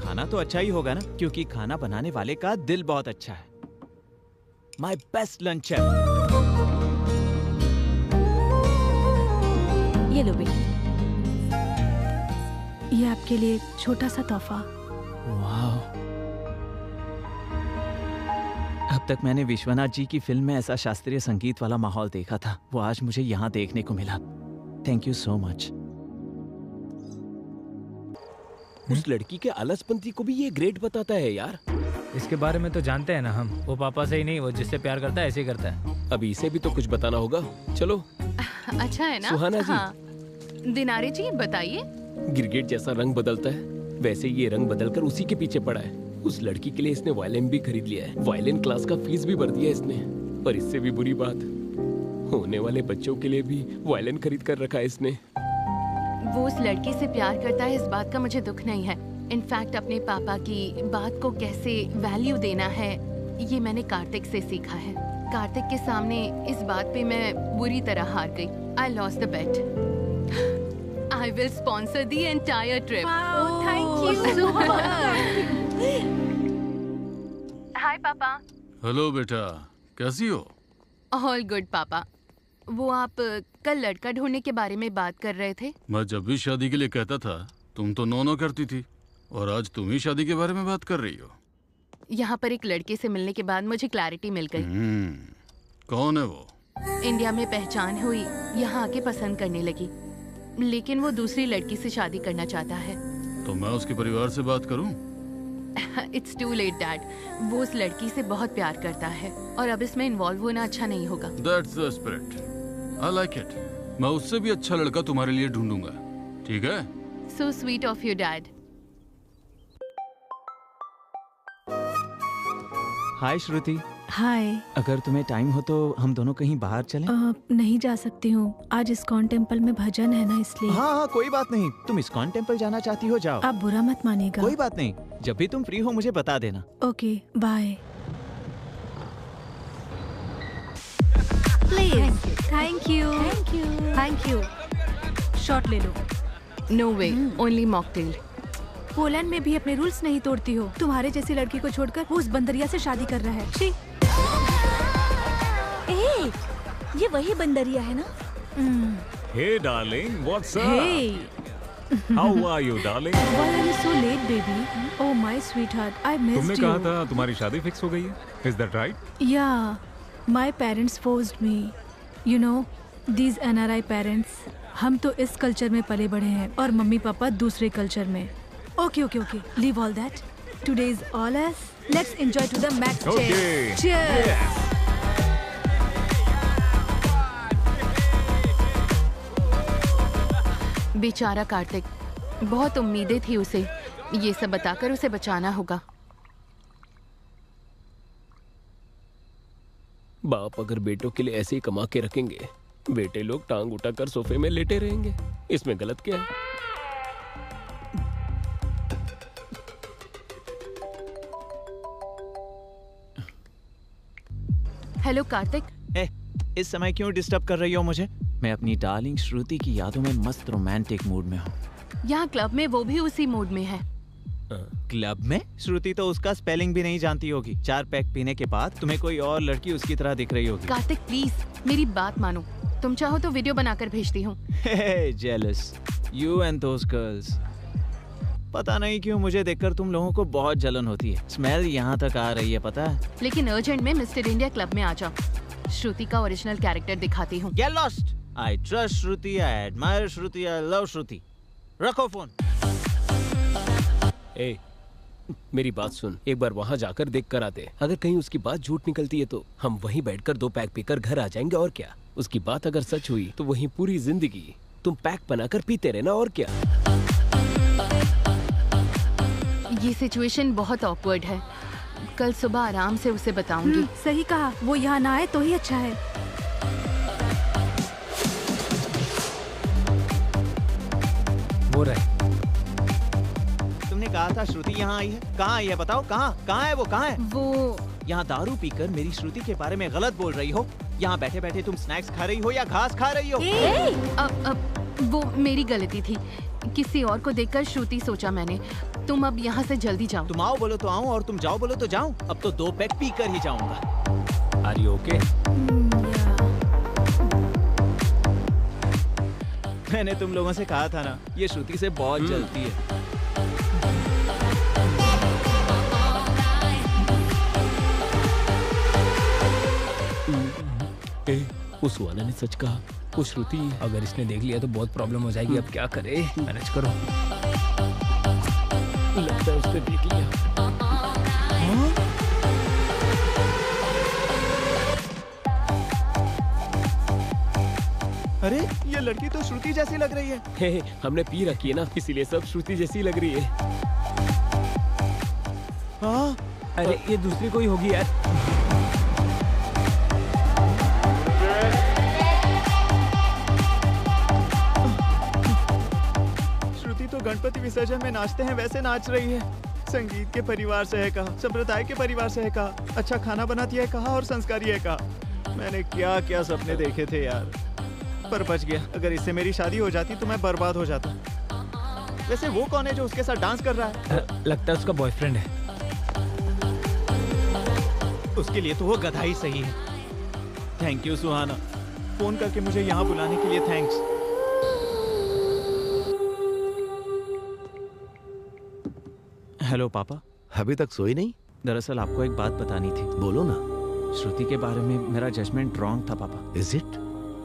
खाना तो अच्छा ही होगा ना, क्योंकि खाना बनाने वाले का दिल बहुत अच्छा है। माय बेस्ट लंच है। ये लो बेटी। ये आपके लिए एक छोटा सा तोहफा। वाह। अब तक मैंने विश्वनाथ जी की फिल्म में ऐसा शास्त्रीय संगीत वाला माहौल देखा था, वो आज मुझे यहाँ देखने को मिला। Thank you so much. उस लड़की के आलसपंती को भी ये ग्रेट बताता है यार। इसके बारे में तो जानते हैं ना हम। वो पापा से ही नहीं, वो जिससे प्यार करता है ऐसे ही करता है। अभी इसे भी तो कुछ बताना होगा। चलो। अच्छा है ना? सुहाना जी। हाँ। दिनारे जी बताइए। गिरगिट जैसा रंग बदलता है, वैसे ये रंग बदलकर उसी के पीछे पड़ा है। उस लड़की के लिए इसने वायलिन भी खरीद लिया है। वायलिन क्लास का फीस भी भर दिया इसने। और इससे भी बुरी बात, होने वाले बच्चों के लिए भी वायलिन खरीद कर रखा है इसने। वो उस लड़के से प्यार करता है, इस बात का मुझे दुख नहीं है। इनफैक्ट अपने पापा की बात को कैसे वैल्यू देना है, ये मैंने कार्तिक से सीखा है। कार्तिक के सामने इस बात पे मैं बुरी तरह हार गई। I lost the bet. I will sponsor the entire trip. Wow, thank you so much. Hi पापा। हेलो बेटा, कैसी हो? All good पापा। वो आप कल लड़का ढूंढने के बारे में बात कर रहे थे। मैं जब भी शादी के लिए कहता था तुम तो नो करती थी, और आज तुम ही शादी के बारे में बात कर रही हो। यहाँ पर एक लड़के से मिलने के बाद मुझे क्लैरिटी मिल गई। कौन है वो? इंडिया में पहचान हुई, यहाँ आके पसंद करने लगी, लेकिन वो दूसरी लड़की से शादी करना चाहता है। तो मैं उसके परिवार से बात करूं? It's too late dad. वो उस लड़की से बहुत प्यार करता है और अब इसमें इन्वॉल्व होना अच्छा नहीं होगा। That's the spirit. I like it. मैं उससे भी अच्छा लड़का तुम्हारे लिए ढूंढूंगा, ठीक है? So sweet of you, Dad. हाय श्रुति। हाय। अगर तुम्हें टाइम हो तो हम दोनों कहीं बाहर चलें? नहीं जा सकती हूँ, आज इस्कॉन टेम्पल में भजन है ना, इसलिए। हाँ हाँ कोई बात नहीं, तुम इस्कॉन टेम्पल जाना चाहती हो जाओ। आप बुरा मत मानिएगा। कोई बात नहीं, जब भी तुम फ्री हो मुझे बता देना। Okay bye. Please. Thank you thank you. Thank you. Shot ले लो। No way, only mocktail. Poland में भी अपने रूल्स नहीं तोड़ती हो। तुम्हारे जैसी लड़की को छोड़कर वो उस बंदरिया से शादी कर रहा है। शी। ए, ये वही बंदरिया है ना? Hey darling, what's up? Hey. How are you darling? Why are you so late, baby? Oh my sweetheart, I missed तुमने you. कहा था तुम्हारी शादी फिक्स हो गई है? Is that right? Yeah, my parents forced me. You know, these NRI parents. हम तो इस कल्चर में पले बढ़े हैं और मम्मी पापा दूसरे कल्चर में। Okay, okay, okay. Leave all that. Today is all us. Let's enjoy to the max. Okay. Cheers. Yes. बेचारा कार्तिक, बहुत उम्मीदें थी उसे। ये सब बताकर उसे बचाना होगा। बाप अगर बेटों के लिए ऐसे ही कमा के रखेंगे बेटे लोग टांग उठाकर सोफे में लेटे रहेंगे, इसमें गलत क्या है? हेलो कार्तिक। इस समय क्यों डिस्टर्ब कर रही हो मुझे? मैं अपनी डार्लिंग श्रुति की यादों में मस्त रोमांटिक मूड में हूँ। यहाँ क्लब में वो भी उसी मूड में है। क्लब में? श्रुति तो उसका स्पेलिंग भी नहीं जानती होगी। 4 पैक पीने के बाद तुम्हें कोई और लड़की उसकी तरह दिख रही होगी। कार्तिक प्लीज मेरी बात मानो, तुम चाहो तो वीडियो बनाकर भेजती हूँ। Jealous you and those girls. पता नहीं क्यों मुझे देखकर तुम लोगों को बहुत जलन होती है। स्मेल यहाँ तक आ रही है, पता है? लेकिन अर्जेंट में मिस्टर इंडिया क्लब में आ जाओ, श्रुति का ओरिजिनल कैरेक्टर दिखाती हूँ। Get lost. I trust Shruti, I admire Shruti, I love श्रुति। रखो फोन। ए, मेरी बात सुन, एक बार वहाँ जाकर देख कर आते। अगर कहीं उसकी बात झूठ निकलती है तो हम वहीं बैठकर 2 पैक पीकर घर आ जाएंगे, और क्या। उसकी बात अगर सच हुई तो वहीं पूरी जिंदगी तुम पैक बनाकर पीते रहना, और क्या। ये सिचुएशन बहुत ऑकवर्ड है, कल सुबह आराम से उसे बताऊंगी। सही कहा, वो यहाँ ना आए तो ही अच्छा है। वो रहे। तुमने कहा था श्रुति यहाँ आई है, कहाँ आई है बताओ? कहाँ है वो? कहाँ है वो? यहाँ दारू पीकर मेरी श्रुति के बारे में गलत बोल रही हो। यहाँ बैठे बैठे तुम स्नैक्स खा रही हो या घास खा रही हो? अब वो मेरी गलती थी, किसी और को देखकर श्रुति सोचा मैंने। तुम अब यहाँ से जल्दी जाओ। तुम आओ बोलो तो आऊँ और तुम जाओ बोलो तो जाऊँ। अब तो 2 पैक पी कर ही जाऊंगा। Are you okay? मैंने तुम लोगों से कहा था ना, ये श्रुति से बहुत जलती है। उस सुहाना ने सच कहा, वो श्रुति। अगर इसने देख लिया तो बहुत प्रॉब्लम हो जाएगी। अब क्या करे? मैनेज करो। लगता है उसने देख लिया। अरे ये लड़की तो श्रुति जैसी लग रही है। हमने पी रखी है ना, इसीलिए सब श्रुति जैसी लग रही है। हाँ? अरे ये दूसरी कोई होगी यार। श्रुति तो गणपति विसर्जन में नाचते हैं वैसे नाच रही है। संगीत के परिवार से है कहा, संप्रदाय के परिवार से है कहा, अच्छा खाना बनाती है कहा और संस्कारी है कहा। मैंने क्या क्या सपने देखे थे यार, पर बच गया। अगर इससे मेरी शादी हो जाती तो मैं बर्बाद हो जाता। वैसे वो कौन है जो उसके साथ डांस कर रहा है? लगता है उसका बॉयफ्रेंड है। उसके लिए तो वो गधा ही सही है। थैंक यू सुहाना, फोन करके मुझे यहाँ बुलाने के लिए थैंक्स। हेलो पापा। अभी तक सोई नहीं? दरअसल आपको एक बात बतानी थी। बोलो ना। श्रुति के बारे में मेरा जजमेंट रॉन्ग था पापा। Is it?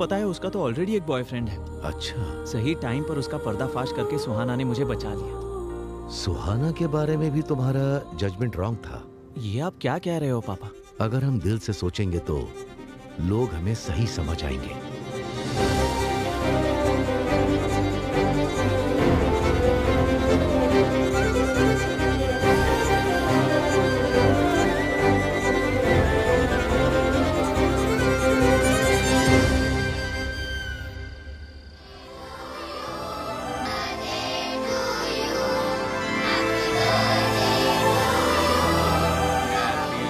पता है उसका तो ऑलरेडी एक बॉयफ्रेंड है। अच्छा। सही टाइम पर उसका पर्दाफाश करके सुहाना ने मुझे बचा लिया। सुहाना के बारे में भी तुम्हारा जजमेंट रॉन्ग था? ये आप क्या कह रहे हो पापा? अगर हम दिल से सोचेंगे तो लोग हमें सही समझ आएंगे।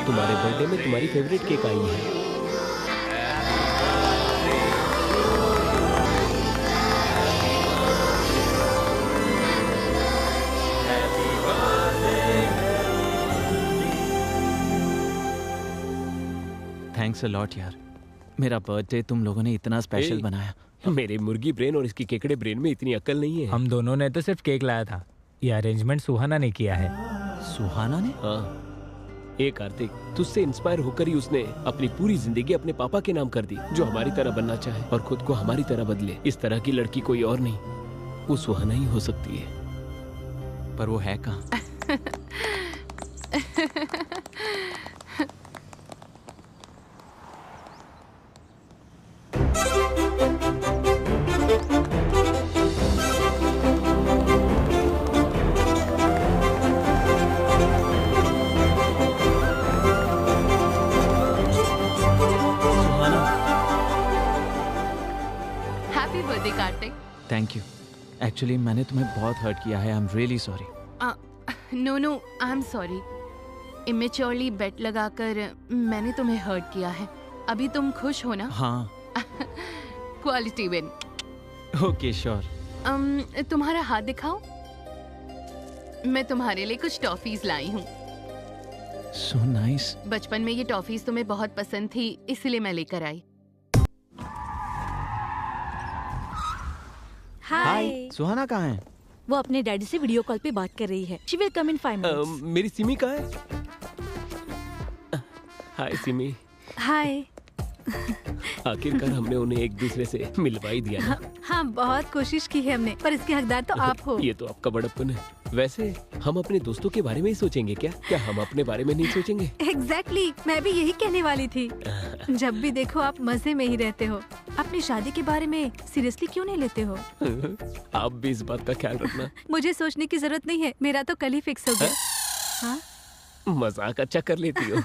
तुम्हारे बर्थडे में तुम्हारी फेवरेट केक आई है। थैंक्स अ लॉट यार, मेरा बर्थडे तुम लोगों ने इतना स्पेशल बनाया। मेरे मुर्गी ब्रेन और इसकी केकड़े ब्रेन में इतनी अक्ल नहीं है। हम दोनों ने तो सिर्फ केक लाया था, ये अरेंजमेंट सुहाना ने किया है। सुहाना ने? हाँ। कार्तिक, तुझसे इंस्पायर होकर ही उसने अपनी पूरी जिंदगी अपने पापा के नाम कर दी, जो हमारी तरह बनना चाहे और खुद को हमारी तरह बदले। इस तरह की लड़की कोई और नहीं, वो सुहाना ही हो सकती है। पर वो है कहाँ? Birthday Kartik. Thank you. Actually मैंने तुम्हें बहुत हर्ट किया है। I am really sorry. No no, I am sorry. Immaturely bet लगाकर मैंने तुम्हें हर्ट किया है। अभी तुम खुश हो ना? हाँ। Quality win. Okay sure. तुम्हारा हाथ दिखाओ। मैं तुम्हारे लिए कुछ टॉफीज लाई हूँ। So nice. बचपन में ये टॉफीज तुम्हें बहुत पसंद थी, इसलिए मैं लेकर आई। हाय। सुहाना कहाँ है? वो अपने डैडी से वीडियो कॉल पे बात कर रही है। She will come in 5 minutes. मेरी सिमी कहाँ है? हाय सिमी। हाय। आखिरकार हमने उन्हें एक दूसरे से मिलवा ही दिया ना। हाँ, बहुत कोशिश की है हमने, पर इसके हकदार तो आप हो। ये तो आपका बड़प्पन है। वैसे हम अपने दोस्तों के बारे में ही सोचेंगे क्या? क्या हम अपने बारे में नहीं सोचेंगे? एग्जैक्टली, मैं भी यही कहने वाली थी। जब भी देखो आप मजे में ही रहते हो। अपनी शादी के बारे में सीरियसली क्यों नहीं लेते हो? आप भी इस बात का ख्याल रखना। मुझे सोचने की जरूरत नहीं है, मेरा तो कल ही फिक्स हो गया। हाँ? मजाक अच्छा कर लेती हो।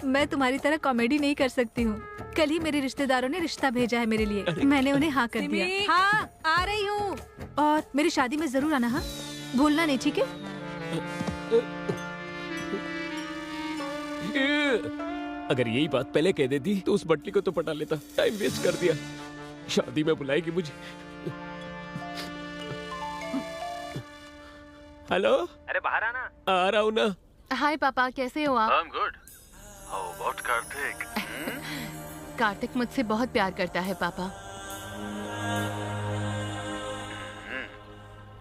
मैं तुम्हारी तरह कॉमेडी नहीं कर सकती हूँ। कल ही मेरे रिश्तेदारों ने रिश्ता भेजा है मेरे लिए। मैंने उन्हें हाँ कर दिया। हाँ, आ रही हूँ। और मेरी शादी में जरूर आना। हाँ, भूलना नहीं, ठीक है? अगर यही बात पहले कह देती तो उस बटली को तो पटा लेता। टाइम वेस्ट कर दिया। शादी में बुलाएगी मुझे। हेलो। अरे बाहर आना। आ रहा हूँ ना। हाय पापा, कैसे हो आप? I'm good. How about Kartik? Kartik मुझसे बहुत प्यार करता है पापा।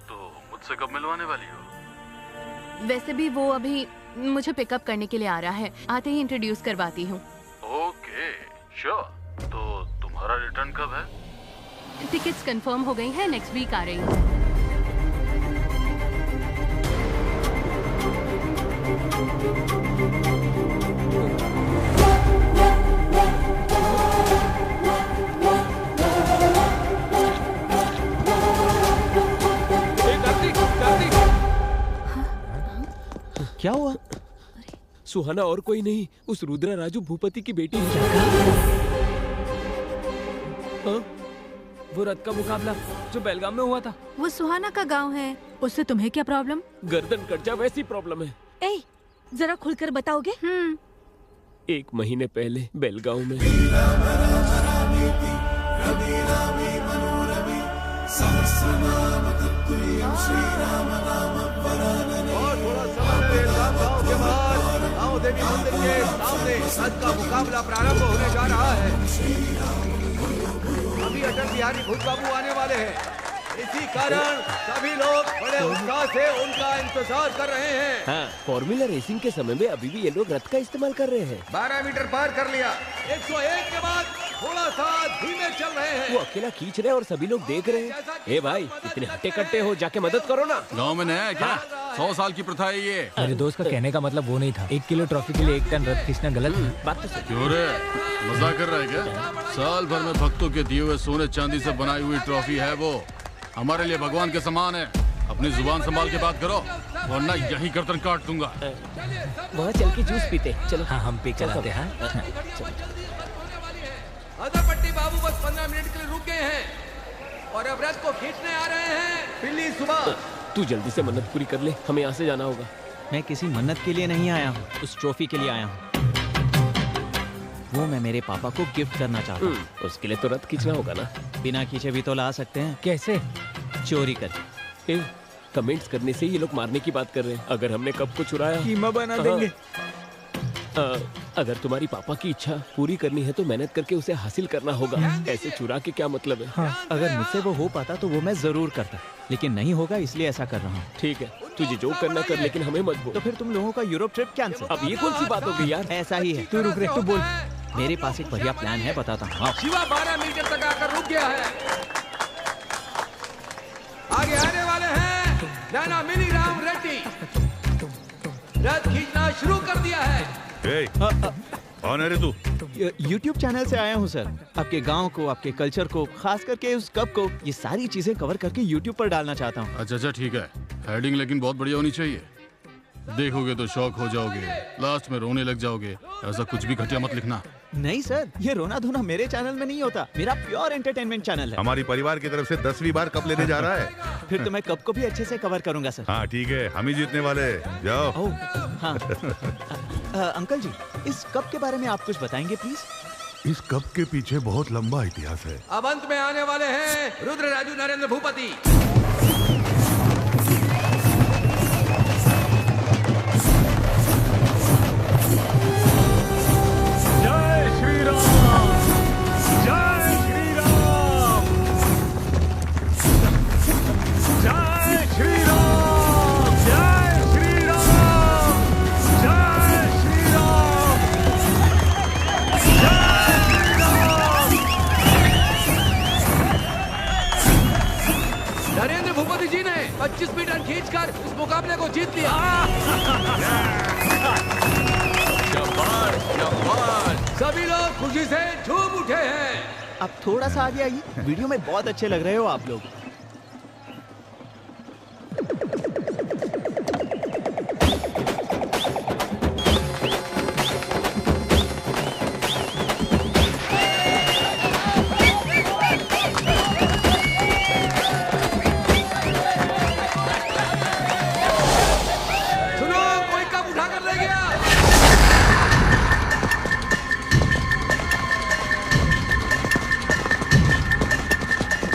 तो मुझसे कब मिलवाने वाली हो? वैसे भी वो अभी मुझे पिकअप करने के लिए आ रहा है। आते ही इंट्रोड्यूस करवाती हूँ। Okay, sure. तो तुम्हारा रिटर्न कब है? टिकट्स कंफर्म हो गई हैं, नेक्स्ट वीक आ रही हूँ। क्या हुआ? सुहाना और कोई नहीं, उस रुद्रा राजू भूपति की बेटी है। हाँ? वो रथ का मुकाबला जो बेलगाम में हुआ था। वो सुहाना का गांव है, उससे तुम्हें क्या प्रॉब्लम? गर्दन कट जा वैसी प्रॉब्लम है। ए, जरा खुलकर बताओगे? 1 महीने पहले बेलगांव में। देवी मंदिर के सामने रथ का मुकाबला प्रारंभ होने जा रहा है। अभी अटल बिहारी भूत बाबू आने वाले हैं। इसी कारण सभी लोग बड़े उत्साह से उनका इंतजार कर रहे हैं। हाँ, फॉर्मूला रेसिंग के समय में अभी भी ये लोग रथ का इस्तेमाल कर रहे हैं। 12 मीटर पार कर लिया। 101 के बाद थोड़ा सा धीमे चल रहे हैं। वो अकेला खींच रहे हैं और सभी लोग देख रहे हैं। ए भाई, इतने हट्टे कट्टे हो, जाके मदद करो ना। गांव में नया है क्या? 100 साल की प्रथा है ये। मेरे दोस्त का कहने का मतलब वो नहीं था। 1 किलो ट्रॉफी के लिए 1 टन रथ खींचना गलत है। बात तो सही। क्यों रे, मजाक कर रहा है क्या? साल भर में भक्तों के दिए हुए सोने चांदी से बनाई हुई ट्रॉफी है वो। हमारे लिए भगवान के समान है। अपनी जुबान संभाल के बात करो, वरना यही गर्दन काट दूंगा। वहाँ चल के जूस पीते। चलो। हाँ, हम पे चलाते हैं। अदरपट्टी बाबू बस 15 मिनट के लिए रुक गए हैं और अब रथ को खींचने आ रहे हैं। पिल्ली सुबह, तू जल्दी से मन्नत पूरी कर ले, हमें यहाँ से जाना होगा। मैं किसी मन्नत के लिए नहीं आया हूँ, उस ट्रॉफी के लिए आया हूँ। वो मैं मेरे पापा को गिफ्ट करना चाहता हूँ। उसके लिए तो रथ खींचना होगा ना। बिना खींचे भी तो ला सकते हैं। कैसे? चोरी करके। कमेंट्स करने से ये लोग मारने की बात कर रहे हैं। अगर हमने कब को चुराया, कीमा बना देंगे। अगर तुम्हारी पापा की इच्छा पूरी करनी है तो मेहनत करके उसे हासिल करना होगा। ऐसे चुरा के क्या मतलब है? हाँ। अगर मुझसे वो हो पाता तो वो मैं जरूर करता, लेकिन नहीं होगा इसलिए ऐसा कर रहा हूँ। ठीक है, तुझे जो करना कर, लेकिन हमें मत बोल। तो फिर तुम लोगों का यूरोप ट्रिप कैंसिल। अब ये कौन सी बात हो गई यार? ऐसा ही है। तू रुक रे, तू बोल। मेरे पास एक बढ़िया प्लान है, बताता हूँ। शिवा 12 मीटर तक आकर रुक गया है। आगे आने वाले हैं नाना मिनी राम रेड्डी। रथ खींचना शुरू कर दिया है। कौन है रे तू? YouTube चैनल से आया हूँ सर। आपके गांव को, आपके कल्चर को, खास करके उस कप को, ये सारी चीजें कवर करके YouTube पर डालना चाहता हूँ। अच्छा ठीक है, हेडिंग लेकिन बहुत बढ़िया होनी चाहिए। देखोगे तो शौक हो जाओगे, लास्ट में रोने लग जाओगे। ऐसा कुछ भी घटिया मत लिखना। नहीं सर, ये रोना धोना मेरे चैनल में नहीं होता, मेरा प्योर एंटरटेनमेंट चैनल है। हमारी परिवार की तरफ से 10वीं बार कप लेने जा रहा है। फिर तो मैं कप को भी अच्छे से कवर करूंगा सर। हाँ ठीक है, हम ही जीतने वाले। जाओ। हाँ। अंकल जी, इस कप के बारे में आप कुछ बताएंगे प्लीज? इस कप के पीछे बहुत लंबा इतिहास है। अब अंत में आने वाले हैं रुद्र राजू नरेंद्र भूपति। जय श्री राम, जय श्री राम, जय श्री राम, जय श्री राम, जय श्री राम, नरेंद्र भूपति जी ने 25 मीटर खींचकर इस मुकाबले को जीत लिया। शाबाश, शाबाश। सभी लोग खुशी से झूम उठे हैं। अब थोड़ा सा आगे आइए, वीडियो में बहुत अच्छे लग रहे हो आप लोग। सुनो, कोई कप उठा कर ले गया।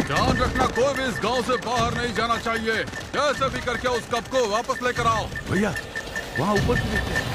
ध्यान रखना, कोई भी इस गांव से बाहर नहीं जाना चाहिए। कैसे भी करके उस कप को वापस लेकर आओ। भैया वहाँ ऊपर से देखते हैं।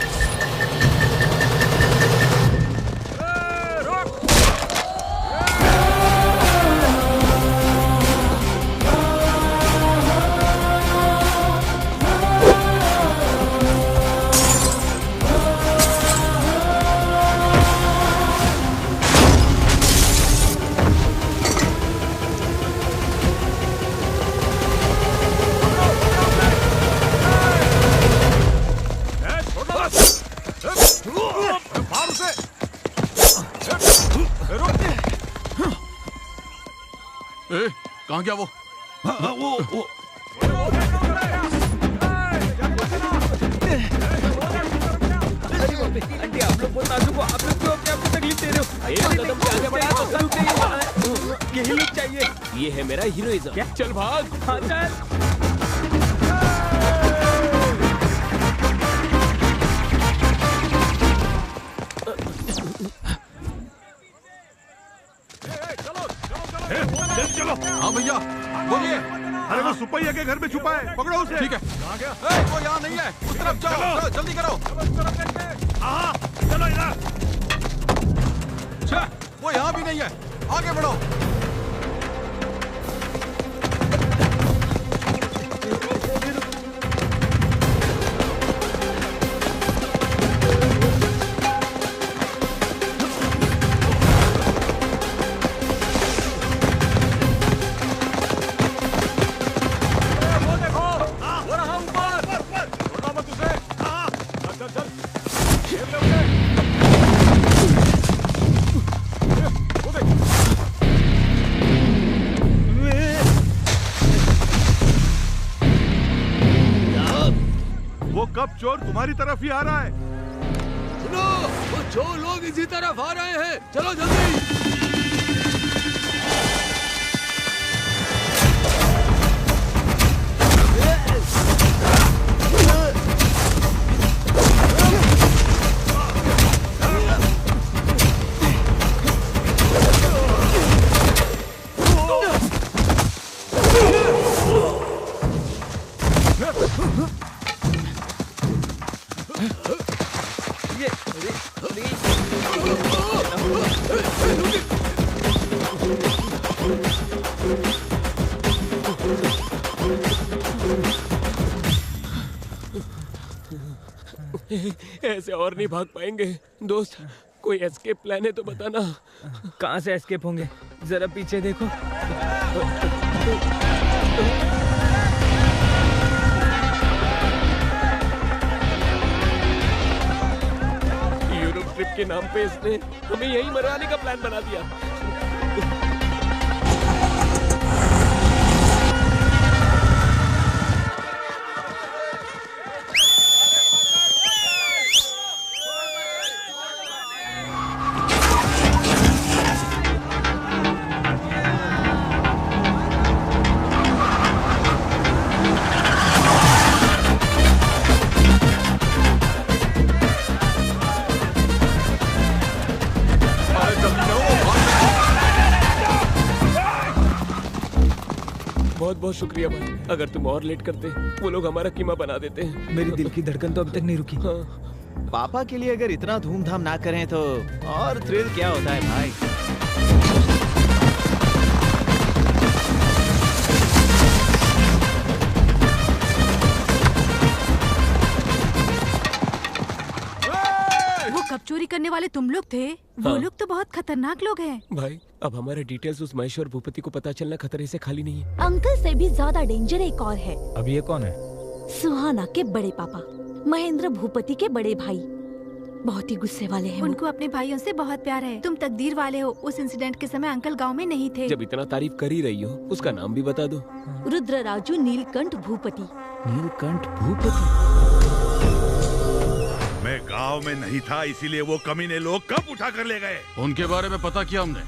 ए, कहाँ गया वो? वो आंटी, आप लोग बहुत नाजुक हो, आप लोग क्यों अपने आप को तकलीफ दे रहे हो? एक कदम से आगे बढ़ा तो रुक जाइए। यही लुक चाहिए। ये है मेरा हीरोइज्म। चल भाग। हाँ चल। चलो। हाँ भैया, बोलिए। अरे वो सुपैया के घर में छुपा है, पकड़ो उसे। ठीक है। कहाँ गया? वो यहाँ नहीं है, उस तरफ जाओ, जल्दी करो। हाँ, चलो इधर। वो यहाँ भी नहीं है, आगे बढ़ो। वो कब चोर तुम्हारी तरफ ही आ रहा है। सुनो, वो चोर लोग इसी तरफ आ रहे हैं। चलो जल्दी। ऐसे और नहीं भाग पाएंगे। दोस्त, कोई एस्केप प्लान है तो बताना। कहाँ से एस्केप होंगे? जरा पीछे देखो। यूरोप ट्रिप के नाम पे इसने हमें यहीं मरवाने का प्लान बना दिया। बहुत बहुत शुक्रिया भाई। अगर तुम और लेट करते वो लोग हमारा कीमा बना देते हैं। मेरी दिल की धड़कन तो अभी तक नहीं रुकी। हाँ। पापा के लिए अगर इतना धूमधाम ना करें तो और थ्रिल क्या होता है भाई। वो कब चोरी करने वाले तुम लोग थे? वो हाँ। लोग तो बहुत खतरनाक लोग हैं। भाई अब हमारे डिटेल्स उस महेश्वर भूपति को पता चलना खतरे से खाली नहीं है। अंकल से भी ज्यादा डेंजर एक और है। अब ये कौन है? सुहाना के बड़े पापा, महेंद्र भूपति के बड़े भाई। बहुत ही गुस्से वाले हैं। उनको अपने भाइयों से बहुत प्यार है। तुम तकदीर वाले हो। उस इंसिडेंट के समय अंकल गांव में नहीं थे। जब इतना तारीफ कर ही रही हो उसका नाम भी बता दो। रुद्रराजू नीलकंठ भूपति। नीलकंठ भूपति? मैं गांव में नहीं था, इसीलिए वो कमीने लोग कब उठा कर ले गए? उनके बारे में पता किया हमने,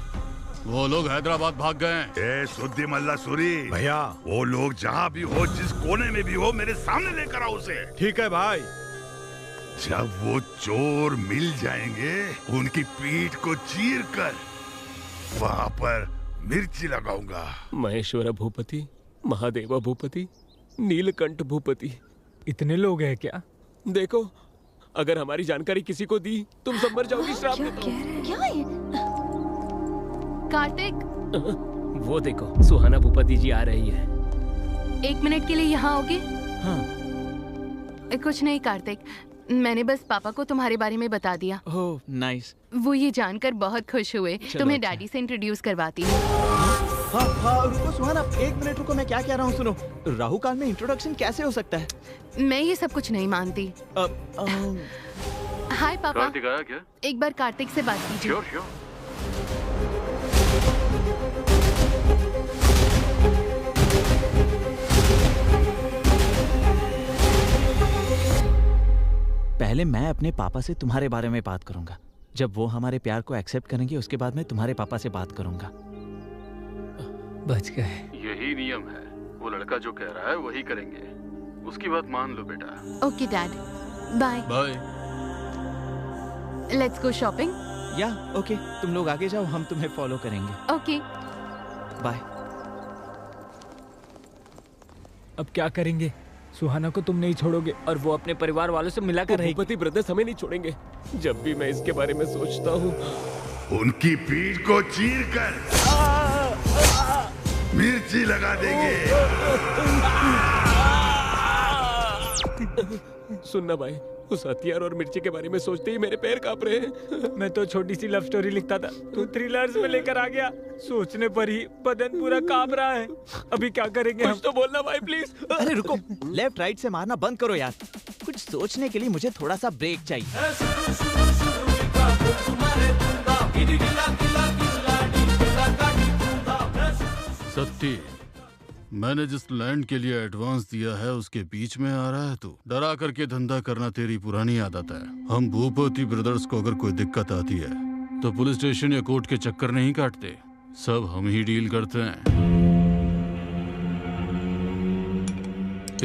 वो लोग हैदराबाद भाग गए हैं। ए सुद्दी मल्ला सूरी भैया, वो लोग जहाँ भी हो, जिस कोने में भी हो, मेरे सामने लेकर आओ उसे। ठीक है भाई। जब वो चोर मिल जाएंगे, उनकी पीठ को चीर कर वहाँ पर मिर्ची लगाऊंगा। महेश्वर भूपति, महादेवा भूपति, नीलकंठ भूपति, इतने लोग हैं क्या? देखो अगर हमारी जानकारी किसी को दी तुम सब मर जाओगी। श्राप देता हूं। क्या है? कार्तिक, वो देखो सुहाना भूपति जी आ रही है। 1 मिनट के लिए यहाँ आओगे? हाँ। कुछ नहीं कार्तिक, मैंने बस पापा को तुम्हारे बारे में बता दिया। Oh nice. वो ये जानकर बहुत खुश हुए। तुम्हें डैडी से इंट्रोड्यूस करवाती हूँ। हाँ, रुको सुहाना, 1 मिनट रुको, मैं क्या कह रहा हूँ सुनो। राहु काल में इंट्रोडक्शन कैसे हो सकता है? मैं ये सब कुछ नहीं मानती। हाय पापा। कार्तिक आया क्या? एक बार कार्तिक से बात कीजिए। Sure sure. पहले मैं अपने पापा से तुम्हारे बारे में बात करूंगा। जब वो हमारे प्यार को एक्सेप्ट करेंगे उसके बाद मैं तुम्हारे पापा से बात करूंगा। बच गए। यही नियम है, वो लड़का जो कह रहा है वही करेंगे। उसकी बात मान लो बेटा। Okay dad, bye. Bye. Let's go shopping. Ya okay, तुम लोग आगे जाओ, हम तुम्हें फॉलो करेंगे। Okay bye. अब क्या करेंगे? सुहाना को तुम नहीं छोड़ोगे और वो अपने परिवार वालों से मिला कर रहेगी। भूपति ब्रदर्स हमें नहीं छोड़ेंगे। जब भी मैं इसके बारे में सोचता हूँ उनकी पीठ को चीर कर मिर्ची लगा देंगे। सुनना भाई, उस हथियार और मिर्ची के बारे में सोचते ही मेरे पैर कांप रहे हैं। मैं तो छोटी सी लव स्टोरी लिखता था, तू थ्रिलर्स में लेकर आ गया। सोचने पर ही बदन पूरा कांप रहा है। अभी क्या करेंगे हम? कुछ तो बोलना भाई प्लीज। अरे रुको, लेफ्ट राइट से मारना बंद करो यार। कुछ सोचने के लिए मुझे थोड़ा सा ब्रेक चाहिए। सत्ती, मैंने जिस लैंड के लिए एडवांस दिया है उसके बीच में आ रहा है तू। डरा करके धंधा करना तेरी पुरानी आदत है। हम भूपति ब्रदर्स को अगर कोई दिक्कत आती है तो पुलिस स्टेशन या कोर्ट के चक्कर नहीं काटते, सब हम ही डील करते हैं।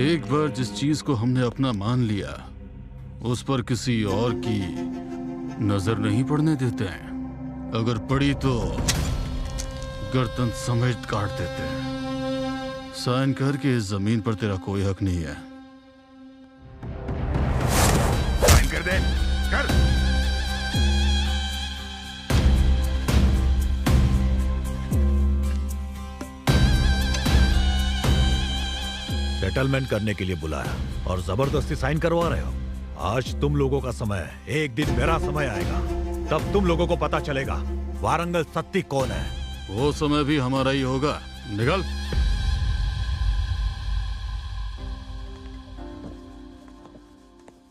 एक बार जिस चीज को हमने अपना मान लिया उस पर किसी और की नजर नहीं पड़ने देते हैं। अगर पड़ी तो गर्दन समेत काट देते हैं। साइन कर के इस जमीन पर तेरा कोई हक नहीं है। साइन कर दे, कर। सेटलमेंट करने के लिए बुलाया और जबरदस्ती साइन करवा रहे हो। आज तुम लोगों का समय है, एक दिन मेरा समय आएगा, तब तुम लोगों को पता चलेगा वारंगल सत्ती कौन है। वो समय भी हमारा ही होगा। निकल।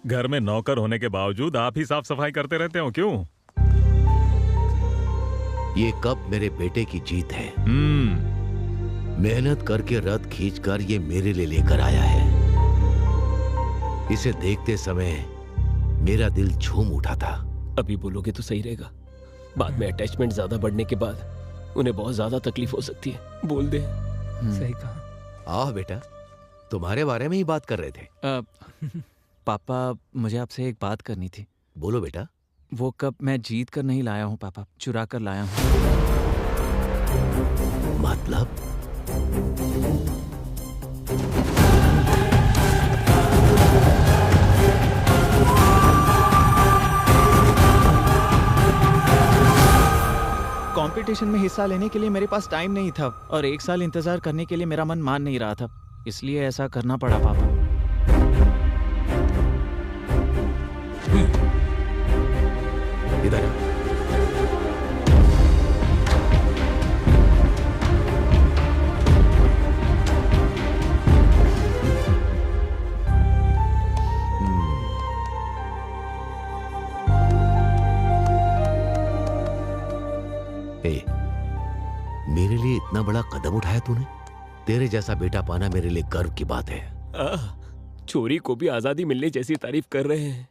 घर में नौकर होने के बावजूद आप ही साफ सफाई करते रहते हो, क्यों? ये कप मेरे बेटे की जीत है। मेहनत करके रथ खींचकर ये मेरे लिए लेकर आया है। इसे देखते समय मेरा दिल झूम उठा था। अभी बोलोगे तो सही रहेगा, बाद में अटैचमेंट ज्यादा बढ़ने के बाद उन्हें बहुत ज्यादा तकलीफ हो सकती है। बोल दे। सही कहा। आओ बेटा, तुम्हारे बारे में ही बात कर रहे थे। पापा, मुझे आपसे एक बात करनी थी। बोलो बेटा। वो कप मैं जीत कर नहीं लाया हूँ पापा, चुरा कर लाया हूँ। मतलब? कंपटीशन में हिस्सा लेने के लिए मेरे पास टाइम नहीं था और 1 साल इंतजार करने के लिए मेरा मन मान नहीं रहा था, इसलिए ऐसा करना पड़ा पापा। इधर मेरे लिए इतना बड़ा कदम उठाया तूने। तेरे जैसा बेटा पाना मेरे लिए गर्व की बात है। चोरी को भी आजादी मिलने जैसी तारीफ कर रहे हैं।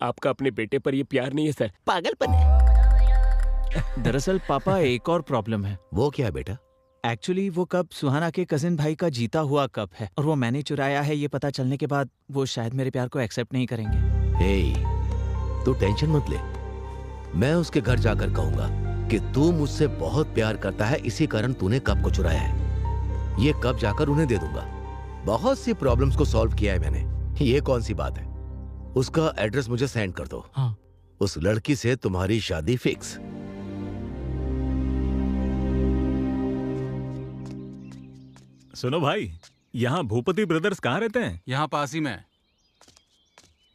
आपका अपने बेटे पर ये प्यार नहीं है सर, पागलपन है। दरअसल पापा एक और प्रॉब्लम है। वो क्या है बेटा? एक्चुअली वो कप सुहाना के कजिन भाई का जीता हुआ कप है और वो मैंने चुराया है। ये पता चलने के बाद वो शायद मेरे प्यार को एक्सेप्ट नहीं करेंगे। हे, तू टेंशन मत ले। मैं उसके घर जाकर कहूंगा कि तू मुझसे बहुत प्यार करता है, इसी कारण तूने कप को चुराया है। ये कप जाकर उन्हें दे दूंगा। बहुत सी प्रॉब्लम्स को सॉल्व किया है मैंने। ये कौन सी बात है? उसका एड्रेस मुझे सेंड कर दो। हाँ। उस लड़की से तुम्हारी शादी फिक्स। सुनो भाई, यहाँ भूपति ब्रदर्स कहाँ रहते हैं? यहाँ पास ही में।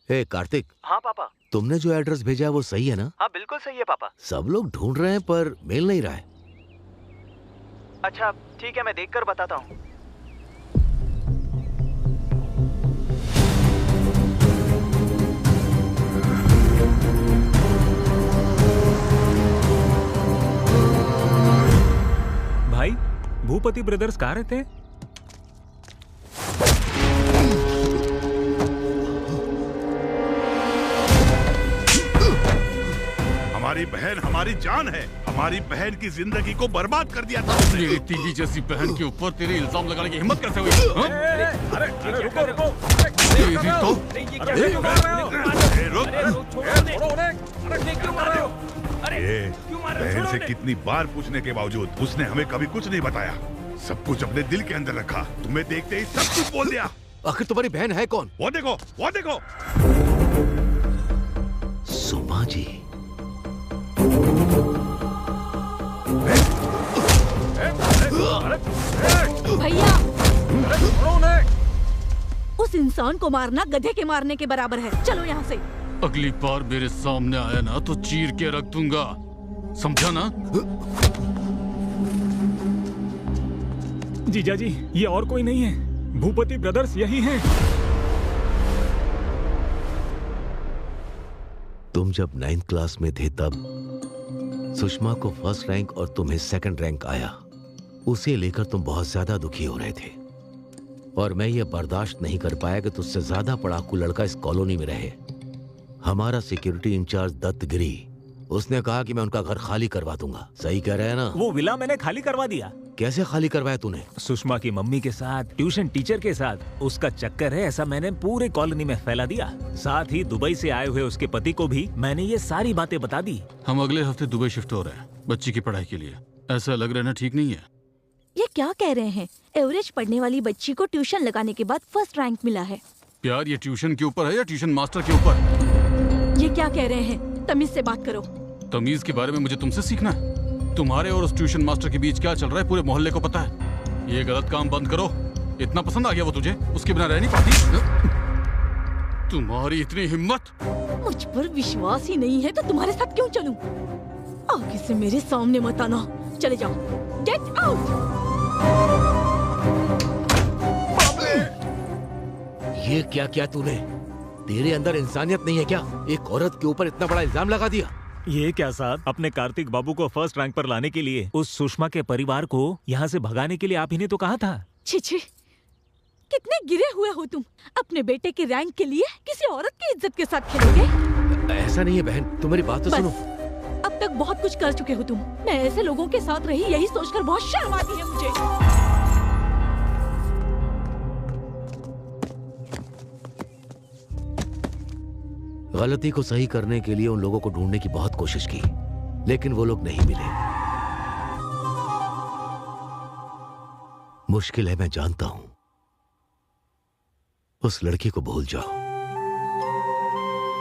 हे कार्तिक। हाँ पापा। तुमने जो एड्रेस भेजा है वो सही है ना? हाँ बिल्कुल सही है पापा। सब लोग ढूंढ रहे हैं पर मिल नहीं रहा है। अच्छा ठीक है, मैं देखकर बताता हूँ। भाई, भूपति ब्रदर्स कहाँ रहते हैं? हमारी बहन हमारी जान है। हमारी बहन की जिंदगी को बर्बाद कर दिया था। मेरी तीली जैसी बहन के ऊपर तेरे इल्जाम लगाने की हिम्मत कैसे हुई? अरे रुको रुको। तेरी तो बहन से कितनी बार पूछने के बावजूद उसने हमें कभी कुछ नहीं बताया। सब कुछ अपने दिल के अंदर रखा। तुम्हें देखते ही सब कुछ बोल दिया। आखिर तुम्हारी बहन है कौन? वो देखो, वो देखो। सुमा जी। भैया, उस इंसान को मारना गधे के मारने के बराबर है। चलो यहाँ से। अगली बार मेरे सामने आया ना तो चीर के रख दूंगा, समझा ना? जीजा जी, ये और कोई नहीं है। भूपति ब्रदर्स यही हैं। तुम जब 9th क्लास में थे तब सुषमा को फर्स्ट रैंक और तुम्हें सेकंड रैंक आया। उसे लेकर तुम बहुत ज्यादा दुखी हो रहे थे और मैं ये बर्दाश्त नहीं कर पाया कि तुझसे ज्यादा पढ़ाकू लड़का इस कॉलोनी में रहे। हमारा सिक्योरिटी इंचार्ज दत्तगिरी, उसने कहा कि मैं उनका घर खाली करवा दूंगा। सही कह रहे हैं ना? वो विला मैंने खाली करवा दिया। कैसे खाली करवाया तूने? सुषमा की मम्मी के साथ, ट्यूशन टीचर के साथ उसका चक्कर है, ऐसा मैंने पूरे कॉलोनी में फैला दिया। साथ ही दुबई से आए हुए उसके पति को भी मैंने ये सारी बातें बता दी। हम अगले हफ्ते दुबई शिफ्ट हो रहे हैं बच्ची की पढ़ाई के लिए। ऐसा लग रहा है ठीक नहीं है? ये क्या कह रहे हैं? एवरेज पढ़ने वाली बच्ची को ट्यूशन लगाने के बाद फर्स्ट रैंक मिला है। प्यार ये ट्यूशन के ऊपर है या ट्यूशन मास्टर के ऊपर? ये क्या कह रहे हैं? तमीज से बात करो। तमीज के बारे में मुझे तुमसे सीखना है। तुम्हारे और उस ट्यूशन मास्टर के बीच क्या चल रहा है पूरे मोहल्ले को पता है। ये गलत काम बंद करो। इतना पसंद आ गया वो तुझे, उसके बिना रह नहीं पाती? तुम्हारी इतनी हिम्मत! मुझ पर विश्वास ही नहीं है तो तुम्हारे साथ क्यों चलूं? आगे से मेरे सामने मत आना। चले जाओ। Get out. ये क्या किया तूने? तेरे अंदर इंसानियत नहीं है क्या? एक औरत के ऊपर इतना बड़ा इल्जाम लगा दिया। ये क्या साहब, अपने कार्तिक बाबू को फर्स्ट रैंक पर लाने के लिए उस सुषमा के परिवार को यहाँ से भगाने के लिए आप ही ने तो कहा था। छी छी, कितने गिरे हुए हो तुम। अपने बेटे के रैंक के लिए किसी औरत की इज्जत के साथ खेलोगे? ऐसा नहीं है बहन, तुम मेरी बात तो सुनो। अब तक बहुत कुछ कर चुके हो तुम। मैं ऐसे लोगों के साथ रही, यही सोचकर बहुत शर्म आती है मुझे। गलती को सही करने के लिए उन लोगों को ढूंढने की बहुत कोशिश की, लेकिन वो लोग नहीं मिले। मुश्किल है, मैं जानता हूं, उस लड़की को भूल जाओ।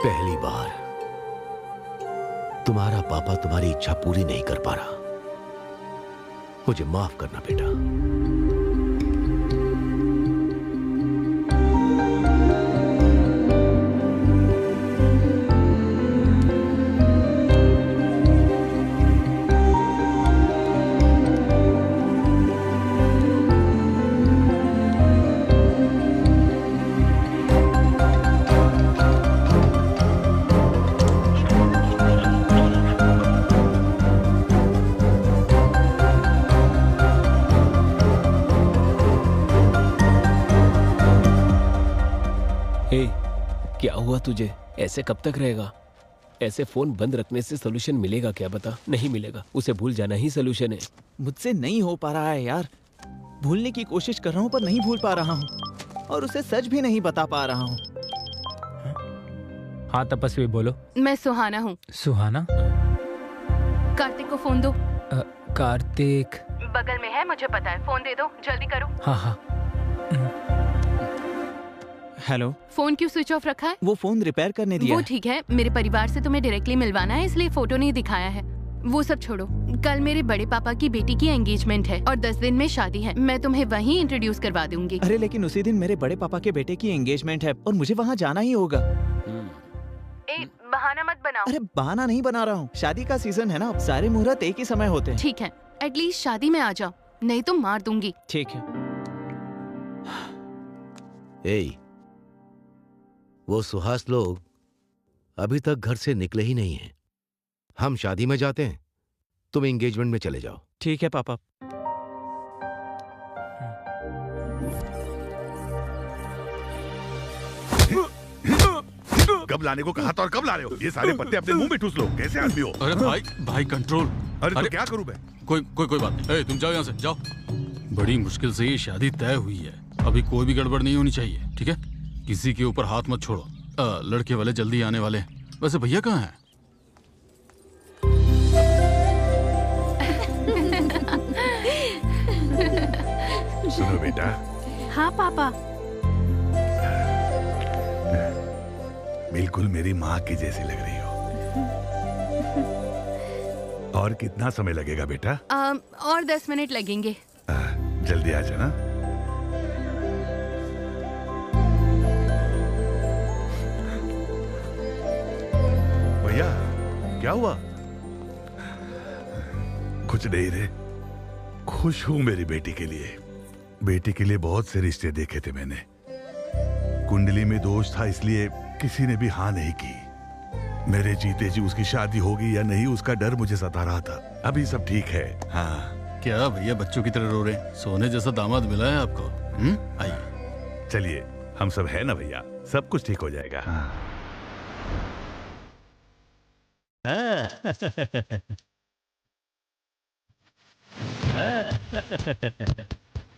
पहली बार तुम्हारा पापा तुम्हारी इच्छा पूरी नहीं कर पा रहा। मुझे माफ करना बेटा। क्या हुआ तुझे? ऐसे कब तक रहेगा? ऐसे फोन बंद रखने से सोल्यूशन मिलेगा क्या? बता। नहीं मिलेगा, उसे भूल जाना ही सोल्यूशन है। मुझसे नहीं हो पा रहा है यार। भूलने की कोशिश कर रहा हूँ पर नहीं भूल पा रहा हूँ, और उसे सच भी नहीं बता पा रहा हूँ। हाँ तपस्वी बोलो। मैं सुहाना हूँ। सुहाना? कार्तिक को फोन दो। कार्तिक बगल में है, मुझे पता है। फोन दे दो, जल्दी करो। हाँ हाँ। हेलो। फोन क्यों स्विच ऑफ रखा है? वो फोन रिपेयर करने दिया वो ठीक है, मेरे परिवार से तुम्हें डायरेक्टली मिलवाना है, इसलिए फोटो नहीं दिखाया है। वो सब छोड़ो, कल मेरे बड़े पापा की बेटी की एंगेजमेंट है और 10 दिन में शादी है। मैं तुम्हें वहीं इंट्रोड्यूस करवा दूंगी। अरे लेकिन उसी दिन मेरे बड़े पापा के बेटे की एंगेजमेंट है और मुझे वहाँ जाना ही होगा। बहाना मत बनाओ। अरे बहाना नहीं बना रहा हूँ, शादी का सीजन है ना, सारे मुहूर्त एक ही समय होते हैं। ठीक है, एटलीस्ट शादी में आ जाओ, नहीं तो मार दूंगी। ठीक है। वो सुहास लोग अभी तक घर से निकले ही नहीं हैं। हम शादी में जाते हैं, तुम एंगेजमेंट में चले जाओ। ठीक है पापा। कब लाने को कहा था और कब ला रहे हो? ये सारे पत्ते अपने मुंह में ठूस लो। कैसे आदमी हो? अरे भाई कंट्रोल। अरे तो क्या करूं मैं? कोई बात नहीं। तुम जाओ यहाँ से, जाओ। बड़ी मुश्किल से ये शादी तय हुई है, अभी कोई भी गड़बड़ नहीं होनी चाहिए, ठीक है? किसी के ऊपर हाथ मत छोड़ो। लड़के वाले जल्दी आने वाले हैं। वैसे भैया कहाँ हैं? सुनो बेटा। हाँ पापा। बिल्कुल मेरी माँ की जैसी लग रही हो। और कितना समय लगेगा बेटा? और 10 मिनट लगेंगे। जल्दी आ जाना। भैया क्या हुआ? कुछ नहीं रे, खुश हूं मेरी बेटी के लिए। बेटी के लिए बहुत से रिश्ते देखे थे मैंने। कुंडली में दोष था, इसलिए किसी ने भी हाँ नहीं की। मेरे जीते जी उसकी शादी होगी या नहीं, उसका डर मुझे सता रहा था। अभी सब ठीक है। हाँ। क्या भैया बच्चों की तरह रो रहे हैं? सोने जैसा दामाद मिला है आपको। आइए चलिए, हम सब है ना भैया, सब कुछ ठीक हो जाएगा।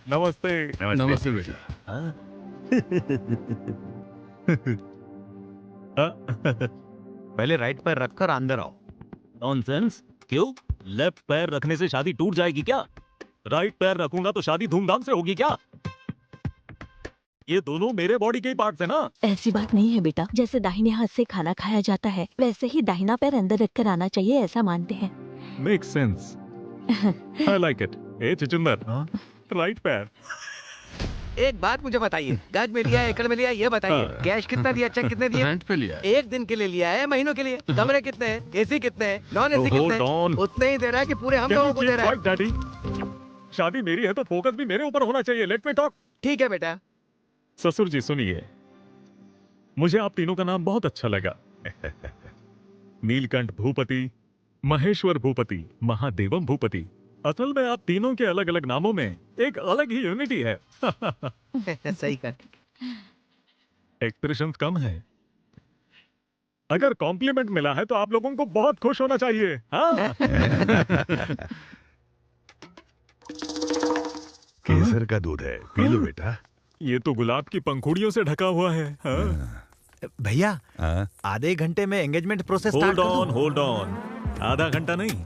नमस्ते। नमस्ते बेटा। पहले राइट पैर रखकर अंदर आओ। नॉनसेंस। क्यों? लेफ्ट पैर रखने से शादी टूट जाएगी क्या? राइट पैर रखूंगा तो शादी धूमधाम से होगी क्या? ये दोनों मेरे बॉडी के ही पार्ट्स है ना। ऐसी बात नहीं है बेटा, जैसे दाहिने हाथ से खाना खाया जाता है वैसे ही दाहिना पैर अंदर रखकर आना चाहिए, ऐसा मानते हैं। Make sense. I like it. ए चिचुंदर, राइट पैर। एक बात मुझे बताइए, गज में लिया, एकड़ में लिया, ये बताइए। कैश कितना दिया, चेक कितने दिए? रेंट पे लिया। एक दिन के लिए लिया है, महीनों के लिए? कमरे कितने हैं, एसी कितने हैं, नॉन एसी कितने हैं? उतने ही दे रहा है कि पूरे हम लोगों को दे रहा है? डैडी, शादी मेरी है तो फोकस भी मेरे ऊपर होना चाहिए। Let me talk. ठीक है बेटा। ससुर जी सुनिए, मुझे आप तीनों का नाम बहुत अच्छा लगा। नीलकंठ भूपति, महेश्वर भूपति, महादेवम भूपति। असल में आप तीनों के अलग अलग नामों में एक अलग ही यूनिटी है। सही कर। एक्सप्रेशंस कम है। अगर कॉम्प्लीमेंट मिला है तो आप लोगों को बहुत खुश होना चाहिए। हाँ? केसर का दूध है, पी लो बेटा। ये तो गुलाब की पंखुड़ियों से ढका हुआ है। हाँ? भैया, आधे घंटे में एंगेजमेंट प्रोसेस स्टार्ट कर दो। Hold on. आधा घंटा नहीं,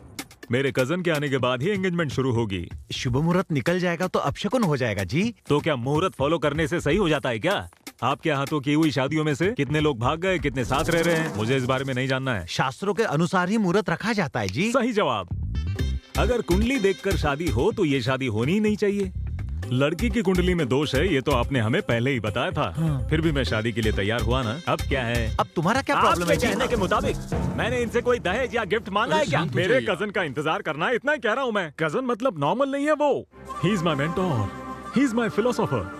मेरे कजन के आने के बाद ही एंगेजमेंट शुरू होगी। शुभ मुहूर्त निकल जाएगा तो अपशकुन हो जाएगा जी। तो क्या मुहूर्त फॉलो करने से सही हो जाता है क्या? आपके हाथों की हुई शादियों में से कितने लोग भाग गए, कितने साथ रह रहे हैं, मुझे इस बारे में नहीं जानना है। शास्त्रों के अनुसार ही मुहूर्त रखा जाता है जी। सही जवाब। अगर कुंडली देखकर शादी हो तो ये शादी होनी ही नहीं चाहिए। लड़की की कुंडली में दोष है, ये तो आपने हमें पहले ही बताया था। हाँ। फिर भी मैं शादी के लिए तैयार हुआ ना। अब क्या है? अब तुम्हारा क्या प्रॉब्लम है? कहने के मुताबिक मैंने इनसे कोई दहेज या गिफ्ट मांगा है क्या? मेरे कजन का इंतजार करना है, इतना ही कह रहा हूँ मैं। कजन मतलब नॉर्मल नहीं है वो। He is my mentor, he is my philosopher,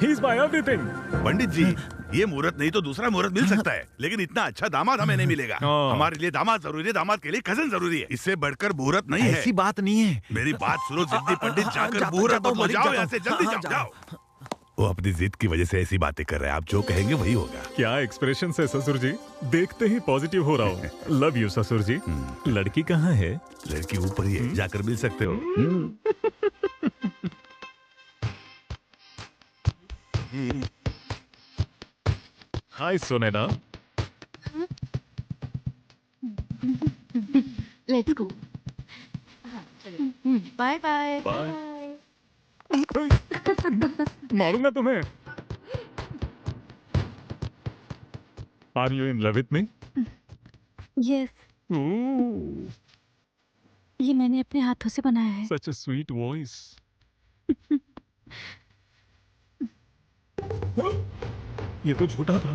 he is my everything. Pandit ji, ये मुहूर्त नहीं तो दूसरा मुहूर्त मिल सकता है, लेकिन इतना अच्छा दामाद हमें नहीं मिलेगा। हमारे लिए दामाद जरूरी है, दामाद के लिए कजन जरूरी है। इससे बढ़कर मुहूर्त नहीं है। ऐसी बात नहीं है। मेरी बात सुनो जिद्दी पंडित, जाकर मुहूर्त बदलो, जाओ यहाँ से, जल्दी जाओ, जाओ। वो अपनी जिद की वजह से ऐसी बातें कर रहे हैं, आप जो कहेंगे वही होगा। क्या एक्सप्रेशन है ससुर जी, देखते ही पॉजिटिव हो रहा हूँ। लव यू ससुर जी। लड़की कहाँ है? लड़की ऊपर ही है, जाकर मिल सकते हो। Hi Sonena. Let's go. Bye bye. मारूंगा तुम्हें। Are you in love with me? Yes. ये मैंने अपने हाथों से बनाया है। Such a sweet voice. ये तो झूठा था।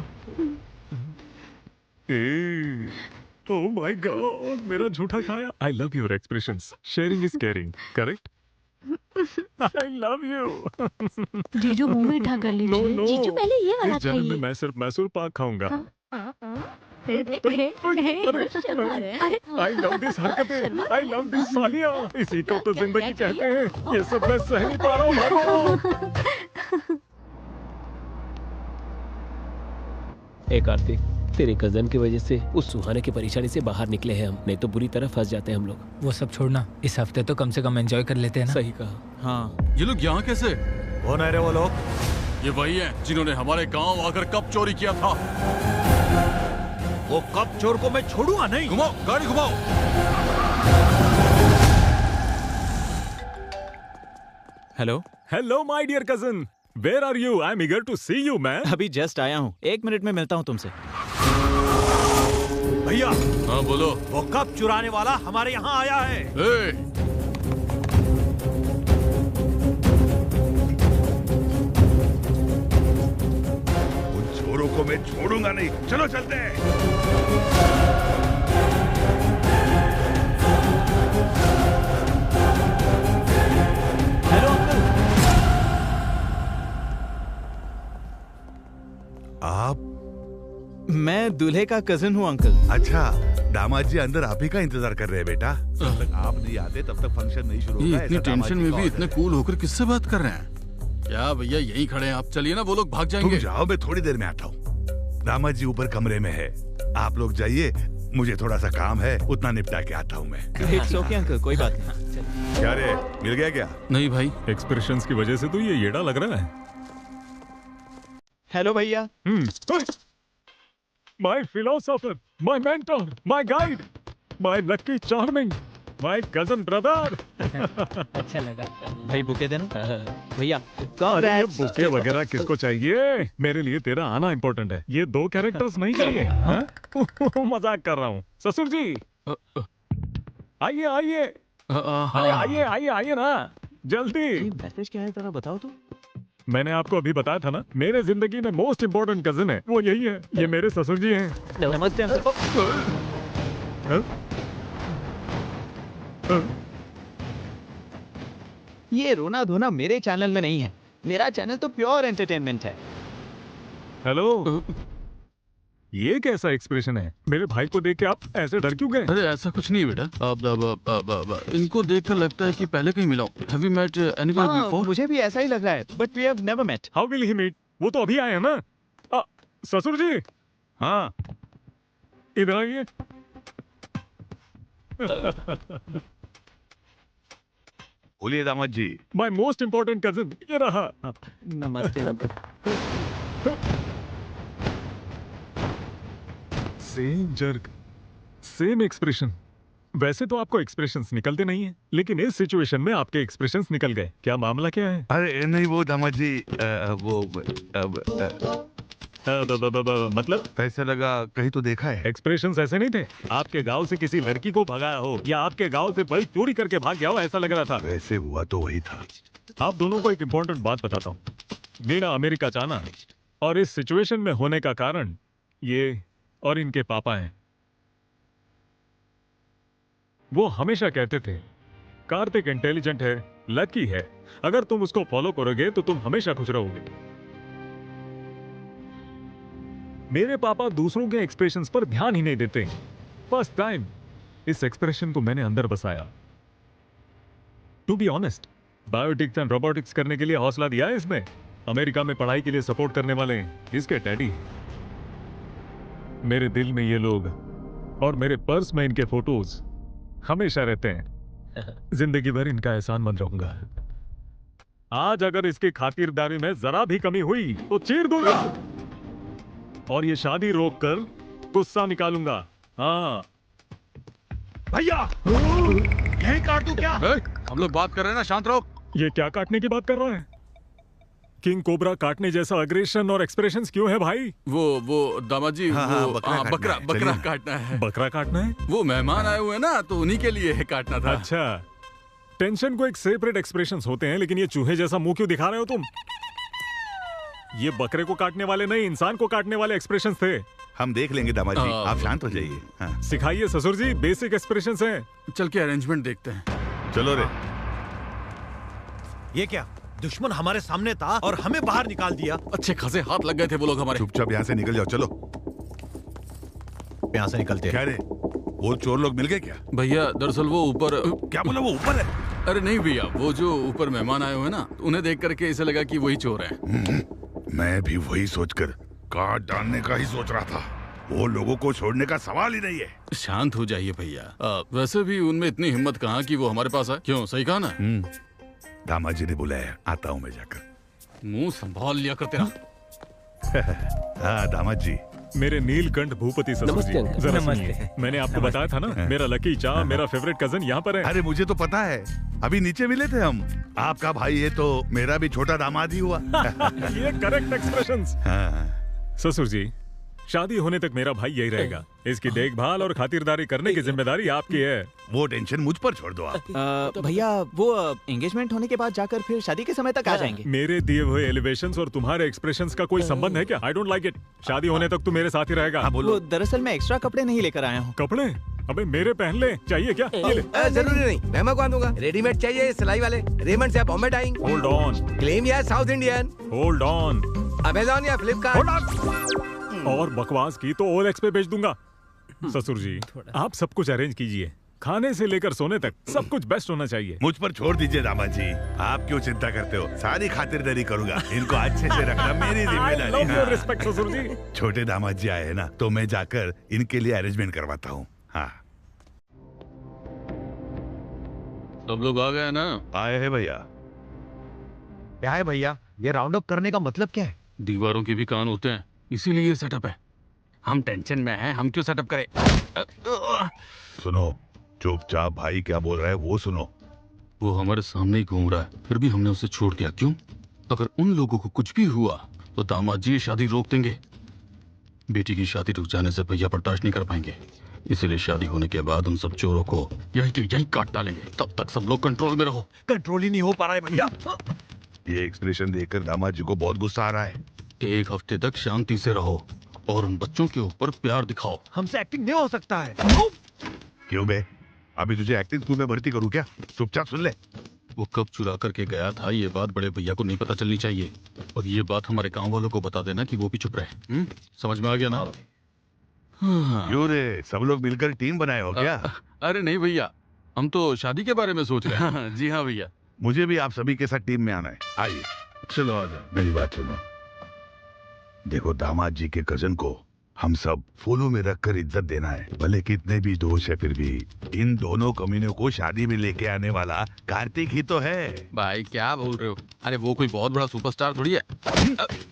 Oh my God, मेरा झूठा खाया। I love your expressions. Sharing is caring. Correct? I love you. जीजू मुंह में उठा कर लीजिए। No, no. जीजू पहले ये वाला इस जन्म में खाइए। मैं सिर्फ मैसूर पाक खाऊंगा। I love this हरकतें। I love this सालियाँ। इसी को तो जिंदगी कहते हैं। ये सब मैं सह नहीं पा रहा हूँ। ए कार्तिक, तेरे कजन की वजह से उस सुहाने की परेशानी से बाहर निकले हैं हम, नहीं तो बुरी तरह फंस जाते हैं हम लोग। वो सब छोड़ना, इस हफ्ते तो कम से कम एंजॉय कर लेते हैं ना। सही कहा। हाँ, ये लोग यहाँ कैसे? कौन है रे वो लोग? ये वही हैं जिन्होंने हमारे गांव आकर कप चोरी किया था। वो कप चोर को मैं छोड़ूंगा नहीं। घुमाओ, गाड़ी घुमाओ। Hello hello my dear cousin, where are you? I am eager to see you man. अभी जस्ट आया हूँ, 1 मिनट में मिलता हूँ तुमसे। भैया। हाँ बोलो। वो कप चुराने वाला हमारे यहाँ आया है। उन चोरों को मैं छोड़ूंगा नहीं, चलो चलते हैं। Hello uncle. आप? मैं दूल्हे का कजिन हूँ अंकल। अच्छा, दामाद जी अंदर आप ही का इंतजार कर रहे हैं बेटा। जब तक आप नहीं आते तब तक फंक्शन नहीं शुरू होगा। इतनी टेंशन में भी इतने कूल होकर किससे बात कर रहे हैं? क्या भैया यहीं खड़े हैं आप? चलिए ना, वो लोग भाग जाएंगे। तुम जाओ, मैं थोड़ी देर में आता हूँ। दामाद जी ऊपर कमरे में है, आप लोग जाइए, मुझे थोड़ा सा काम है, उतना निपटा के आता हूँ मैं। इट्स ओके अंकल, कोई बात नहीं। क्या रे, मिल गया क्या? नहीं भाई, एक्सप्रेशंस की वजह से तो ये येड़ा लग रहा है। हेलो भैया। My philosopher, my mentor, my guide, my lucky charming, my cousin brother. अच्छा लगा भाई, बुके देना भैया। अरे ये बुके वगैरह किसको चाहिए? मेरे लिए तेरा आना इम्पोर्टेंट है, ये 2 कैरेक्टर्स नहीं चाहिए। हाँ? मजाक कर रहा हूँ ससुर जी। आइए आइए, अरे आइए आइए आइए ना, जल्दी। मैसेज क्या है जरा बताओ तो। मैंने आपको अभी बताया था ना, मेरे जिंदगी में मोस्ट इम्पोर्टेंट कजिन है, वो यही है। ये मेरे ससुर जी हैं। नमस्ते अंकल। ये रोना धोना मेरे चैनल में नहीं है, मेरा चैनल तो प्योर एंटरटेनमेंट है। हेलो, ये कैसा एक्सप्रेशन है? मेरे भाई को देख के आप ऐसे डर क्यों गए? अरे ऐसा कुछ नहीं बेटा, अब इनको देखकर लगता है कि पहले कहीं मिला हूं। Have you met anyone before? मुझे भी ऐसा ही लग रहा है, but we have never met. How will he meet? वो तो अभी आए हैं ना। ससुर जी, हाँ इधर आइए। बोलिए दामाद जी। माय मोस्ट इम्पोर्टेंट कजिन ये रहा। नमस्ते। Same jerk, same expression. वैसे तो आपको एक्सप्रेशंस निकलते नहीं हैं, लेकिन इस सिचुएशन में आपके एक्सप्रेशंस निकल गए। क्या मामला क्या है? अरे नहीं वो दामाद जी, वो मतलब पैसे लगा कहीं तो देखा है। एक्सप्रेशंस ऐसे नहीं थे। आपके गांव से किसी लड़की को भगाया हो या आपके गांव से बल्ब चोरी करके भाग गया हो, ऐसा लग रहा था। वैसे हुआ तो वही था। आप दोनों को एक इम्पोर्टेंट बात बताता हूँ। मेरा अमेरिका जाना और इस सिचुएशन में होने का कारण ये और इनके पापा हैं। वो हमेशा कहते थे कार्तिक इंटेलिजेंट है, लकी है, अगर तुम उसको फॉलो करोगे तो तुम हमेशा खुश रहोगे। मेरे पापा दूसरों के एक्सप्रेशंस पर ध्यान ही नहीं देते। फर्स्ट टाइम इस एक्सप्रेशन को मैंने अंदर बसाया। To be honest, biotics and robotics करने के लिए हौसला दिया है इसने। अमेरिका में पढ़ाई के लिए सपोर्ट करने वाले इसके डैडी। मेरे दिल में ये लोग और मेरे पर्स में इनके फोटोज हमेशा रहते हैं। जिंदगी भर इनका एहसान मंद रहूंगा। आज अगर इसकी खातिरदारी में जरा भी कमी हुई तो चीर दूंगा और ये शादी रोककर गुस्सा निकालूंगा। हाँ भैया, यही काट दूं क्या? हम लोग बात कर रहे हैं ना, शांत रहो। ये क्या काटने की बात कर रहा है? किंग कोबरा काटने जैसा अग्रेशन और एक्सप्रेशंस क्यों है भाई? वो दामाद जी, बकरा काटना है। बकरा काटना है? वो मेहमान आए हुए हैं ना, तो उन्हीं के लिए काटना था। अच्छा, टेंशन को एक सेपरेट एक्सप्रेशंस होते हैं, लेकिन ये चूहे जैसा मुंह क्यों दिखा रहे हो तुम? ये बकरे को काटने वाले नहीं, इंसान को काटने वाले एक्सप्रेशंस थे। हम देख लेंगे दामाद जी, आप शांत हो जाइए। हाँ। सिखाइए ससुर जी, बेसिक एक्सप्रेशंस हैं। चल के अरेंजमेंट देखते हैं। चलो रे। ये क्या, दुश्मन हमारे सामने था और हमें बाहर निकाल दिया। अच्छे खासे हाथ लग गए थे वो लोग हमारे। चुपचाप यहाँ से निकल जाओ। चलो यहाँ से निकलते। क्या रे, वो चोर लोग मिल गए क्या? भैया दरअसल वो ऊपर। क्या बोला, वो ऊपर है? अरे नहीं भैया, वो जो ऊपर मेहमान आए हुए हैं ना, उन्हें देख करके ऐसा लगा कि वही चोर है। मैं भी वही सोचकर काट डालने का ही सोच रहा था। वो लोगों को छोड़ने का सवाल ही नहीं है। शांत हो जाइए भैया। वैसे भी उनमें इतनी हिम्मत कहाँ कि वो हमारे पास आए। क्यों, सही कहा ना? दामाद जी ने बुलाया, आता हूँ मैं जाकर। मुंह संभाल लिया कर तेरा। हाँ दामाद जी। मेरे नीलकंठ भूपति ससुर जी, जरा सुनिए। मैंने आपको बताया था ना, मेरा लकी चा, मेरा फेवरेट कजन यहाँ पर है। अरे मुझे तो पता है, अभी नीचे मिले थे हम। आपका भाई है तो मेरा भी छोटा दामाद ही हुआ। ये करेक्ट एक्सप्रेशंस। ससुर जी, शादी होने तक मेरा भाई यही रहेगा। इसकी देखभाल और खातिरदारी करने की जिम्मेदारी आपकी है। वो टेंशन मुझ पर छोड़ दो आप। भैया वो एंगेजमेंट होने के बाद जाकर फिर शादी के समय तक आ जाएंगे। मेरे दिए हुए एलिवेशंस और तुम्हारे एक्सप्रेशंस का कोई संबंध है क्या? I don't like it. शादी होने तक तू मेरे साथ ही रहेगा। वो दरअसल मैं एक्स्ट्रा कपड़े नहीं लेकर आया हूँ। कपड़े? अबे मेरे पहन ले, चाहिए क्या? ये ले। जरूरी नहीं, मैं मंगवा दूंगा। रेडीमेड चाहिए सिलाई वाले? रेमंड से Bombay dyeing. Hold on. Claim या South Indian? Hold on. Amazon या फ्लिपकार्ट? और बकवास की तो OLX पे भेज दूंगा। ससुर जी, आप सब कुछ अरेंज कीजिए, खाने से लेकर सोने तक सब कुछ बेस्ट होना चाहिए। मुझ पर छोड़ दीजिए दामाद जी, आप क्यों चिंता करते हो? सारी खातिरदारी करूंगा। इनको अच्छे से रखना मेरी जिम्मेदारी। रिस्पेक्ट ससुर जी। छोटे दामाद जी आए हैं ना, तो मैं जाकर इनके लिए अरेंजमेंट करवाता हूँ। हाँ, सब लोग आ गए ना? आए हैं भैया। क्या है भैया, ये राउंड अप करने का मतलब क्या है? दीवारों के भी कान होते हैं, इसीलिए ये सेटअप है। हम टेंशन में हैं, हम क्यों सेटअप करें? सुनो, चुपचाप भाई क्या बोल रहा है वो सुनो। वो हमारे सामने ही घूम रहा है, फिर भी हमने उसे छोड़ दिया। क्यों? अगर उन लोगों को कुछ भी हुआ तो दामाद जी शादी रोक देंगे। बेटी की शादी रुक जाने से भैया बर्दाश्त नहीं कर पाएंगे, इसीलिए शादी होने के बाद उन सब चोरों को यहीं काट डालेंगे। तब तक सब लोग कंट्रोल में रहो। कंट्रोल ही नहीं हो पा रहा है भैया। ये एक्सप्रेशन देखकर दामाद जी को बहुत गुस्सा आ रहा है। एक हफ्ते तक शांति से रहो और उन बच्चों के ऊपर प्यार दिखाओ। हमसे एक्टिंग नहीं हो सकता है। क्यों बे, अभी तुझे एक्टिंग स्कूल में भर्ती करूं क्या? चुपचाप सुन ले। वो कब चुरा करके गया था, ये बात बड़े भैया को नहीं पता चलनी चाहिए। और ये बात हमारे गांव वालों को बता देना कि वो भी चुप रहे। समझ में आ गया ना? क्यों रे, सब लोग मिलकर टीम बनाए हो क्या? अरे नहीं भैया, हम तो शादी के बारे में सोच रहे हैं। जी हाँ भैया। मुझे भी आप सभी के साथ टीम में आना है। आइए। चलो आ जाओ। मेरी बात सुनो, देखो दामाद जी के कजन को हम सब फूलों में रखकर इज्जत देना है। भले कितने भी दोष है, फिर भी इन दोनों कमीनों को शादी में लेके आने वाला कार्तिक ही तो है। भाई क्या बोल रहे हो? अरे वो कोई बहुत बड़ा सुपरस्टार थोड़ी है।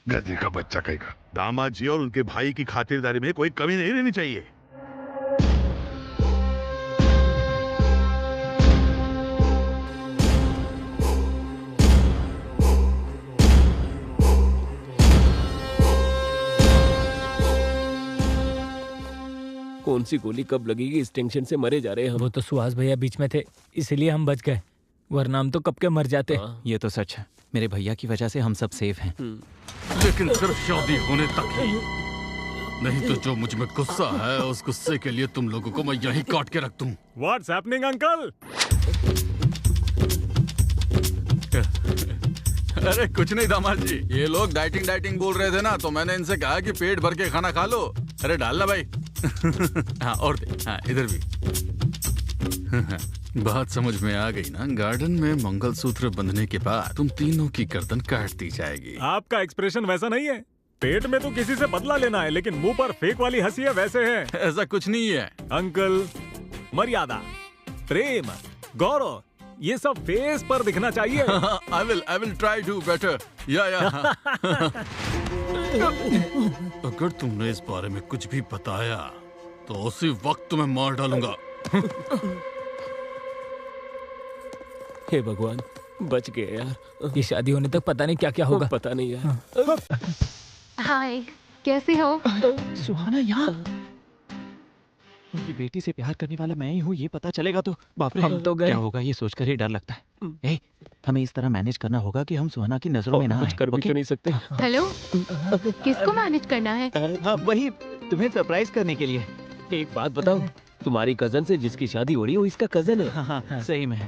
गधे का बच्चा कहेगा। दामाद जी और उनके भाई की खातिरदारी में कोई कमी नहीं रहनी चाहिए। कौन सी गोली कब लगेगी इस टेंशन से मरे जा रहे हैं हम। वो तो सुहास भैया बीच में थे, इसलिए हम बच गए, वरना हम तो कब के मर जाते। ये तो सच है, मेरे भैया की वजह से हम सब सेफ हैं। लेकिन सिर्फ शादी होने तक ही, नहीं तो जो मुझ में गुस्सा है उस गुस्से के लिए तुम लोगों को मैं यहीं काट के रख दूं। What's happening, uncle? अरे कुछ नहीं दामाद जी, ये लोग डाइटिंग बोल रहे थे ना, तो मैंने इनसे कहा कि पेट भर के खाना खा लो। अरे डालना भाई। हाँ और दे, हाँ इधर भी। बात समझ में आ गई ना? गार्डन में मंगलसूत्र बंधने के बाद तुम तीनों की गर्दन काट दी जाएगी। आपका एक्सप्रेशन वैसा नहीं है। पेट में तो किसी से बदला लेना है, लेकिन मुंह पर फेक वाली हंसी है वैसे है। ऐसा कुछ नहीं है अंकल। मर्यादा, प्रेम, गौरव, ये सब फेस पर दिखना चाहिए। I will try to better. या। अगर तुमने इस बारे में कुछ भी बताया तो उसी वक्त तुम्हें मार डालूंगा। हे भगवान, बच गए यार। ये शादी होने तक पता नहीं क्या क्या होगा। पता नहीं यार। हाय, कैसे हो? सुहाना यहाँ? उनकी बेटी से प्यार करने वाला मैं ही हूँ, ये पता चलेगा तो बाप रे, हम तो गए। क्या होगा ये सोचकर ही डर लगता है। ए, हमें इस तरह मैनेज करना होगा कि हम सुहाना की नजरों में ना कुछ कर भी तो नहीं सकते। हेलो, किसको मैनेज करना है? हाँ वही, तुम्हें सरप्राइज करने के लिए। एक बात बताओ, तुम्हारी कजन से जिसकी शादी हो रही है वो इसका कजन है? हाँ, सही में।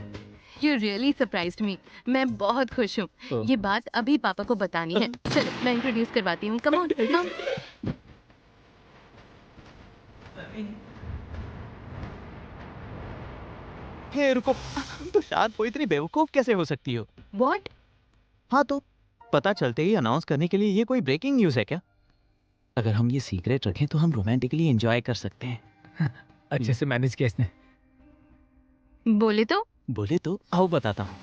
You really surprised me. मैं बहुत खुश हूँ। ये बात अभी पापा को बतानी है। चलो मैं इंट्रोड्यूस करवाती हूँ। Come on, come. हे रुको, तो शायद वो इतनी बेवकूफ कैसे हो सकती हो? What? हाँ तो पता चलते ही अनाउंस करने के लिए ये कोई ब्रेकिंग न्यूज़ है क्या? अगर हम ये सीक्रेट रखें तो हम रोमांटिकली एंजॉय कर सकते हैं। अच्छे से मैनेज किया इसने। बोले तो आओ बताता हूँ।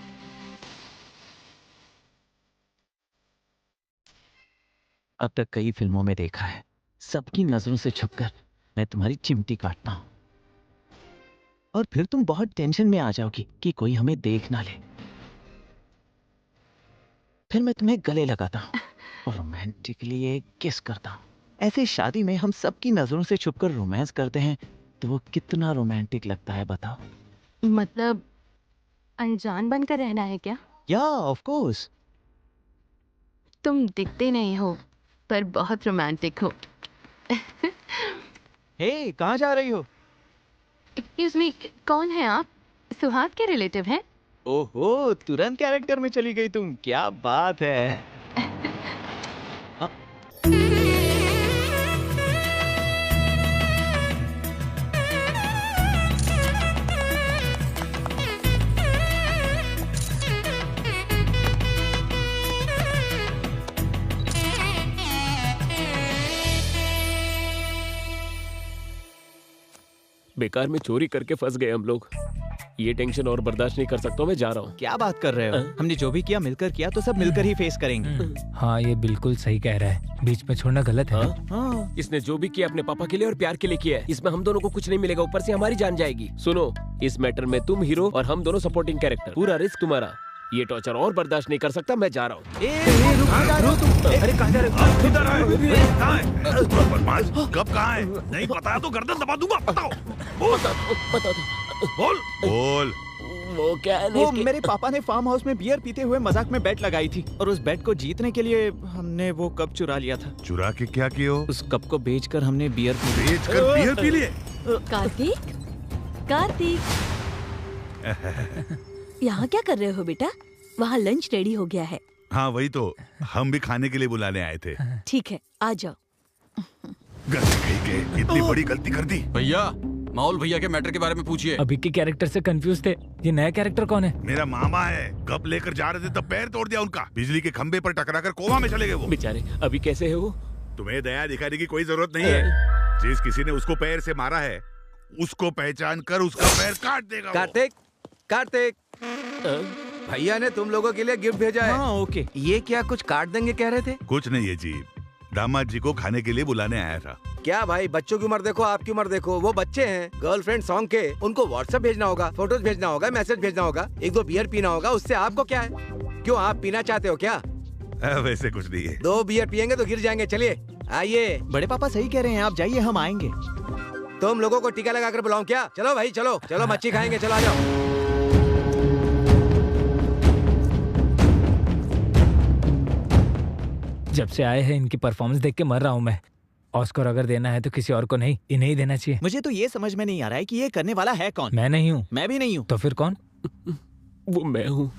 अब तक कई फिल्मों में देखा है, सबकी नजरों से छुपकर मैं तुम्हारी चिमटी काटता हूँ और फिर तुम बहुत टेंशन में आ जाओगी कि कोई हमें देख ना ले। फिर मैं तुम्हें गले लगाता हूँ और रोमांटिकली एक किस करता हूँ। ऐसे शादी में हम सबकी नजरों से छुपकर रोमांस करते हैं तो वो कितना रोमांटिक लगता है बताओ। मतलब अनजान बनकर रहना है क्या? या ऑफ कोर्स। तुम दिखते नहीं हो पर बहुत रोमांटिक हो। हे, कहाँ जा रही हो? एक्सक्यूज मी, कौन है आप? सुहास के रिलेटिव हैं? ओहो, तुरंत कैरेक्टर में चली गई तुम, क्या बात है। बेकार में चोरी करके फंस गए हम लोग। ये टेंशन और बर्दाश्त नहीं कर सकता, मैं जा रहा हूँ। क्या बात कर रहे हो? हमने जो भी किया मिलकर किया तो सब मिलकर ही फेस करेंगे। हाँ ये बिल्कुल सही कह रहा है, बीच में छोड़ना गलत है। हाँ, इसने जो भी किया अपने पापा के लिए और प्यार के लिए किया है। इसमें हम दोनों को कुछ नहीं मिलेगा, ऊपर से हमारी जान जाएगी। सुनो, इस मैटर में तुम हीरो और हम दोनों सपोर्टिंग कैरेक्टर, पूरा रिस्क तुम्हारा। ये टॉर्चर और बर्दाश्त नहीं कर सकता, मैं जा रहा हूँ। अरे कहाँ जा रहे हो? कब कहाँ है? नहीं बताया तो गर्दन दबा दूंगा। बताओ। बोल। वो क्या है? वो मेरे पापा ने फार्म हाउस में बियर पीते हुए मजाक में बेट लगाई थी और उस बेट को जीतने के लिए हमने वो कप चुरा लिया था। चुरा के क्या किया? उस कप को बेचकर हमने बियर पी लिए। कार्तिक यहाँ क्या कर रहे हो बेटा? वहाँ लंच रेडी हो गया है। हाँ वही तो, हम भी खाने के लिए बुलाने आए थे। ठीक है, आ जाओ। गलती कही के इतनी बड़ी गलती कर दी। भैया, माहौल भैया के मैटर के बारे में पूछिए। अभी के कैरेक्टर से कंफ्यूज थे, ये नया कैरेक्टर कौन है? मेरा मामा है। कब लेकर जा रहे थे तब पैर तोड़ दिया उनका, बिजली के खंबे पर टकराकर कोमा में चले गए वो बेचारे। अभी कैसे है वो? तुम्हें दया दिखाने की कोई जरूरत नहीं है। जिस किसी ने उसको पैर से मारा है उसको पहचान कर उसका पैर काट देगा। कार्तिक, भैया ने तुम लोगों के लिए गिफ्ट भेजा है। हाँ, ओके। ये क्या कुछ काट देंगे कह रहे थे? कुछ नहीं है जी, दामाद जी को खाने के लिए बुलाने आया था। क्या भाई, बच्चों की उम्र देखो, आपकी उम्र देखो। वो बच्चे हैं, गर्लफ्रेंड सॉन्ग के, उनको व्हाट्सएप भेजना होगा, फोटोज भेजना होगा, मैसेज भेजना होगा, एक दो बियर पीना होगा। उससे आपको क्या है? क्यों, आप पीना चाहते हो क्या? वैसे कुछ नहीं है। 2 बियर पियेंगे तो गिर जाएंगे। चलिए आइए। बड़े पापा सही कह रहे हैं, आप जाइए, हम आएंगे। तुम लोगों को टीका लगाकर बुलाऊं क्या? चलो भाई चलो चलो, मच्छी खाएंगे, चलो आ जाओ। जब से आए हैं इनकी परफॉर्मेंस देख के मर रहा हूँ मैं। ऑस्कर अगर देना है तो किसी और को नहीं, इन्हें ही देना चाहिए। मुझे तो ये समझ में नहीं आ रहा है कि ये करने वाला है कौन। मैं नहीं हूँ। मैं भी नहीं हूँ। तो फिर कौन? वो मैं हूँ।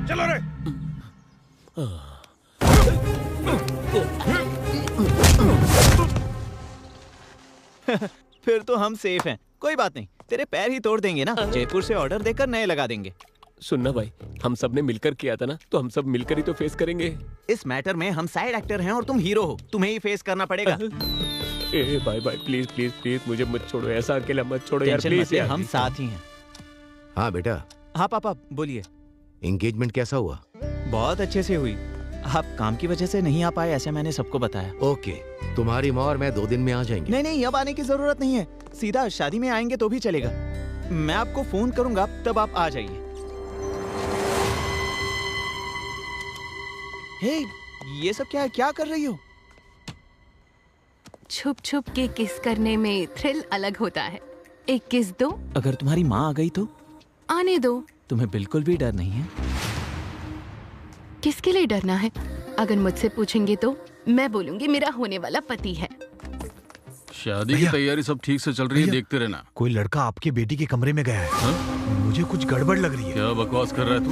चलो रे। फिर तो हम सेफ हैं। कोई बात नहीं, तेरे पैर ही तोड़ देंगे ना। जयपुर से ऑर्डर देकर नए लगा देंगे। सुनना भाई, हम सब ने मिलकर किया था ना, तो हम सब मिलकर ही तो फेस करेंगे। इस मैटर में हम साइड एक्टर हैं और तुम हीरो हो, तुम्हें ही फेस करना पड़ेगा। ए भाई भाई प्लीज प्लीज प्लीज मुझे मत छोड़ो, ऐसा अकेला मत छोड़ो यार प्लीज यार। हम साथ ही हैं। हाँ बेटा। हाँ पापा बोलिए। एंगेजमेंट कैसा हुआ? बहुत अच्छे से हुई। आप काम की वजह से नहीं आ पाए ऐसे मैंने सबको बताया। ओके, तुम्हारी माँ और मैं 2 दिन में आ जाएंगे। नहीं नहीं, अब आने की जरूरत नहीं है, सीधा शादी में आएंगे तो भी चलेगा। मैं आपको फोन करूंगा, तब आप आ जाइए। हे, ये सब क्या है? क्या कर रही हो? छुप छुप के किस करने में थ्रिल अलग होता है। एक किस दो। अगर तुम्हारी माँ आ गई तो? आने दो। तुम्हें बिल्कुल भी डर नहीं है? किसके लिए डरना है? अगर मुझसे पूछेंगे तो मैं बोलूंगी मेरा होने वाला पति है। शादी की तैयारी सब ठीक से चल रही है, देखते रहना। कोई लड़का आपकी बेटी के कमरे में गया है। हा? मुझे कुछ गड़बड़ लग रही है। क्या बकवास कर रहा है तू?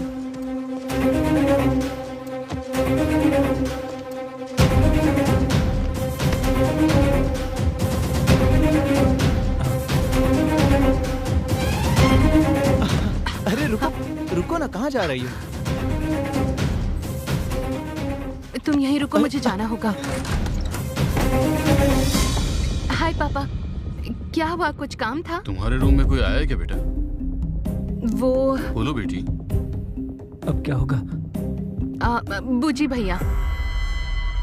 अरे रुको रुको ना, कहाँ जा रही हो? तुम यहीं रुको, मुझे जाना होगा। हाय पापा, क्या हुआ? कुछ काम था? तुम्हारे रूम में कोई आया है क्या बेटा? वो बोलो बेटी। अब क्या होगा? बूजी भैया।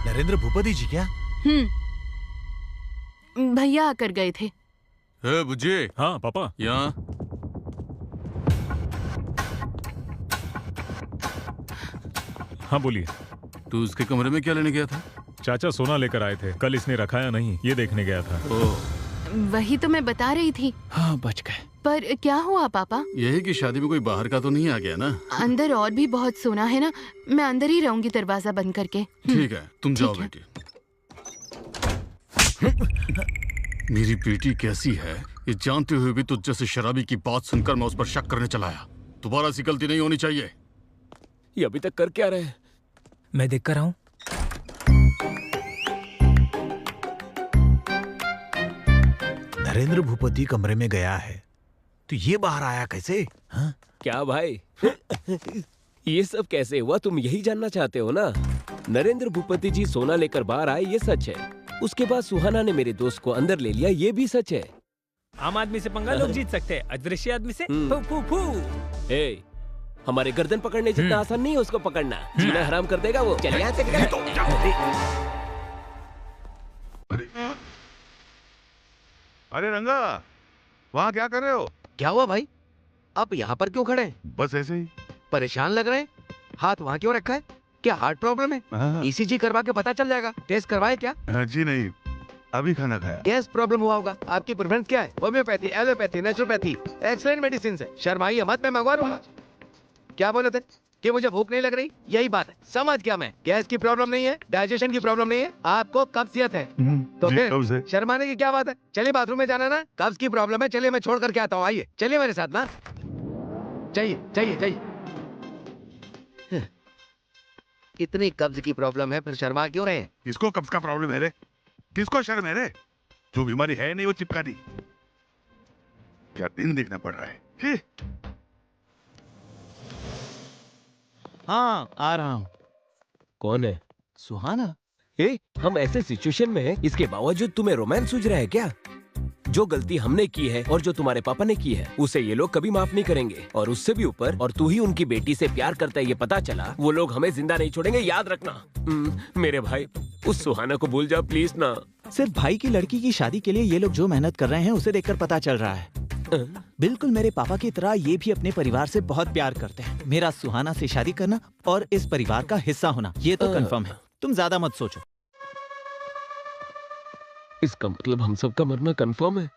नरेंद्र भूपति जी क्या? भैया आकर गए थे। बुज्जी। हाँ पापा। यहाँ। हाँ बोलिए। तू उसके कमरे में क्या लेने गया था? चाचा सोना लेकर आए थे, कल इसने रखा या नहीं ये देखने गया था। वही तो मैं बता रही थी। हाँ बच गए। पर क्या हुआ पापा? यही कि शादी में कोई बाहर का तो नहीं आ गया ना? अंदर और भी बहुत सोना है ना, मैं अंदर ही रहूंगी दरवाजा बंद करके। ठीक है, तुम जाओ बेटी। मेरी बेटी कैसी है ये जानते हुए भी तुझ जैसे शराबी की बात सुनकर मैं उस पर शक करने चला आया। दोबारा ऐसी गलती नहीं होनी चाहिए। ये अभी तक कर क्या रहे हैं? मैं देख कर आऊं। नरेंद्र भूपति कमरे में गया है तो ये बाहर आया कैसे? हाँ? क्या भाई ये सब कैसे हुआ? तुम यही जानना चाहते हो ना? नरेंद्र भूपति जी सोना लेकर बाहर आए ये सच है। उसके बाद सुहाना ने मेरे दोस्त को अंदर ले लिया ये भी सच है। आम आदमी से पंगा लोग जीत सकते हैं, अदृश्य आदमी से फू फू फू। ए, हमारे गर्दन पकड़ने जितना आसान नहीं है उसको पकड़ना। जीना हराम कर देगा वो। चल यहाँ से निकल। अरे रंगा, वहाँ क्या कर रहे हो? क्या हुआ भाई? आप यहाँ पर क्यों खड़े हैं? बस ऐसे ही। परेशान लग रहे हैं? हाथ वहाँ क्यों रखा है? क्या हार्ट प्रॉब्लम है? ECG करवा के पता चल जाएगा। टेस्ट करवाए क्या? जी नहीं, अभी खाना खाया। गैस प्रॉब्लम हुआ होगा। आपकी प्रेफरेंस क्या है? Homeopathy, allopathy, naturopathy? Excellent medicine है। शर्माइए मत, मैं मंगवा दूंगा। क्या बोले थे कि मुझे भूख नहीं लग रही? यही बात है। समझ गया मैं। गैस की प्रॉब्लम नहीं है, डाइजेशन की प्रॉब्लम नहीं है, आपको कब्जियत है। तो फिर शर्माने की क्या बात है? चलिए बाथरूम में जाना ना। कब्ज की प्रॉब्लम है, चलिए मैं छोड़ करके आता हूँ। आइए चलिए मेरे साथ ना। चाहिए चाहिए चाहिए। इतनी कब्ज की प्रॉब्लम है फिर शर्मा क्यों रहे हैं? किसको कब्ज का प्रॉब्लम है रे? किसको शर्म है रे? जो बीमारी है नहीं वो चिपका दी। क्या दिन देखना पड़ रहा है। हाँ आ रहा हूँ। कौन है? सुहाना। हम ऐसे सिचुएशन में हैं, इसके बावजूद तुम्हें रोमांस सूझ रहा है क्या? जो गलती हमने की है और जो तुम्हारे पापा ने की है उसे ये लोग कभी माफ नहीं करेंगे। और उससे भी ऊपर, और तू ही उनकी बेटी से प्यार करता है ये पता चला, वो लोग हमें जिंदा नहीं छोड़ेंगे, याद रखना। मेरे भाई उस सुहाना को भूल जाओ प्लीज ना। सिर्फ भाई की लड़की की शादी के लिए ये लोग जो मेहनत कर रहे हैं उसे देखकर पता चल रहा है। बिल्कुल मेरे पापा की तरह ये भी अपने परिवार से बहुत प्यार करते हैं। मेरा सुहाना से शादी करना और इस परिवार का हिस्सा होना, ये तो कंफर्म है। तुम ज्यादा मत सोचो। इसका मतलब हम सबका मरना कंफर्म है।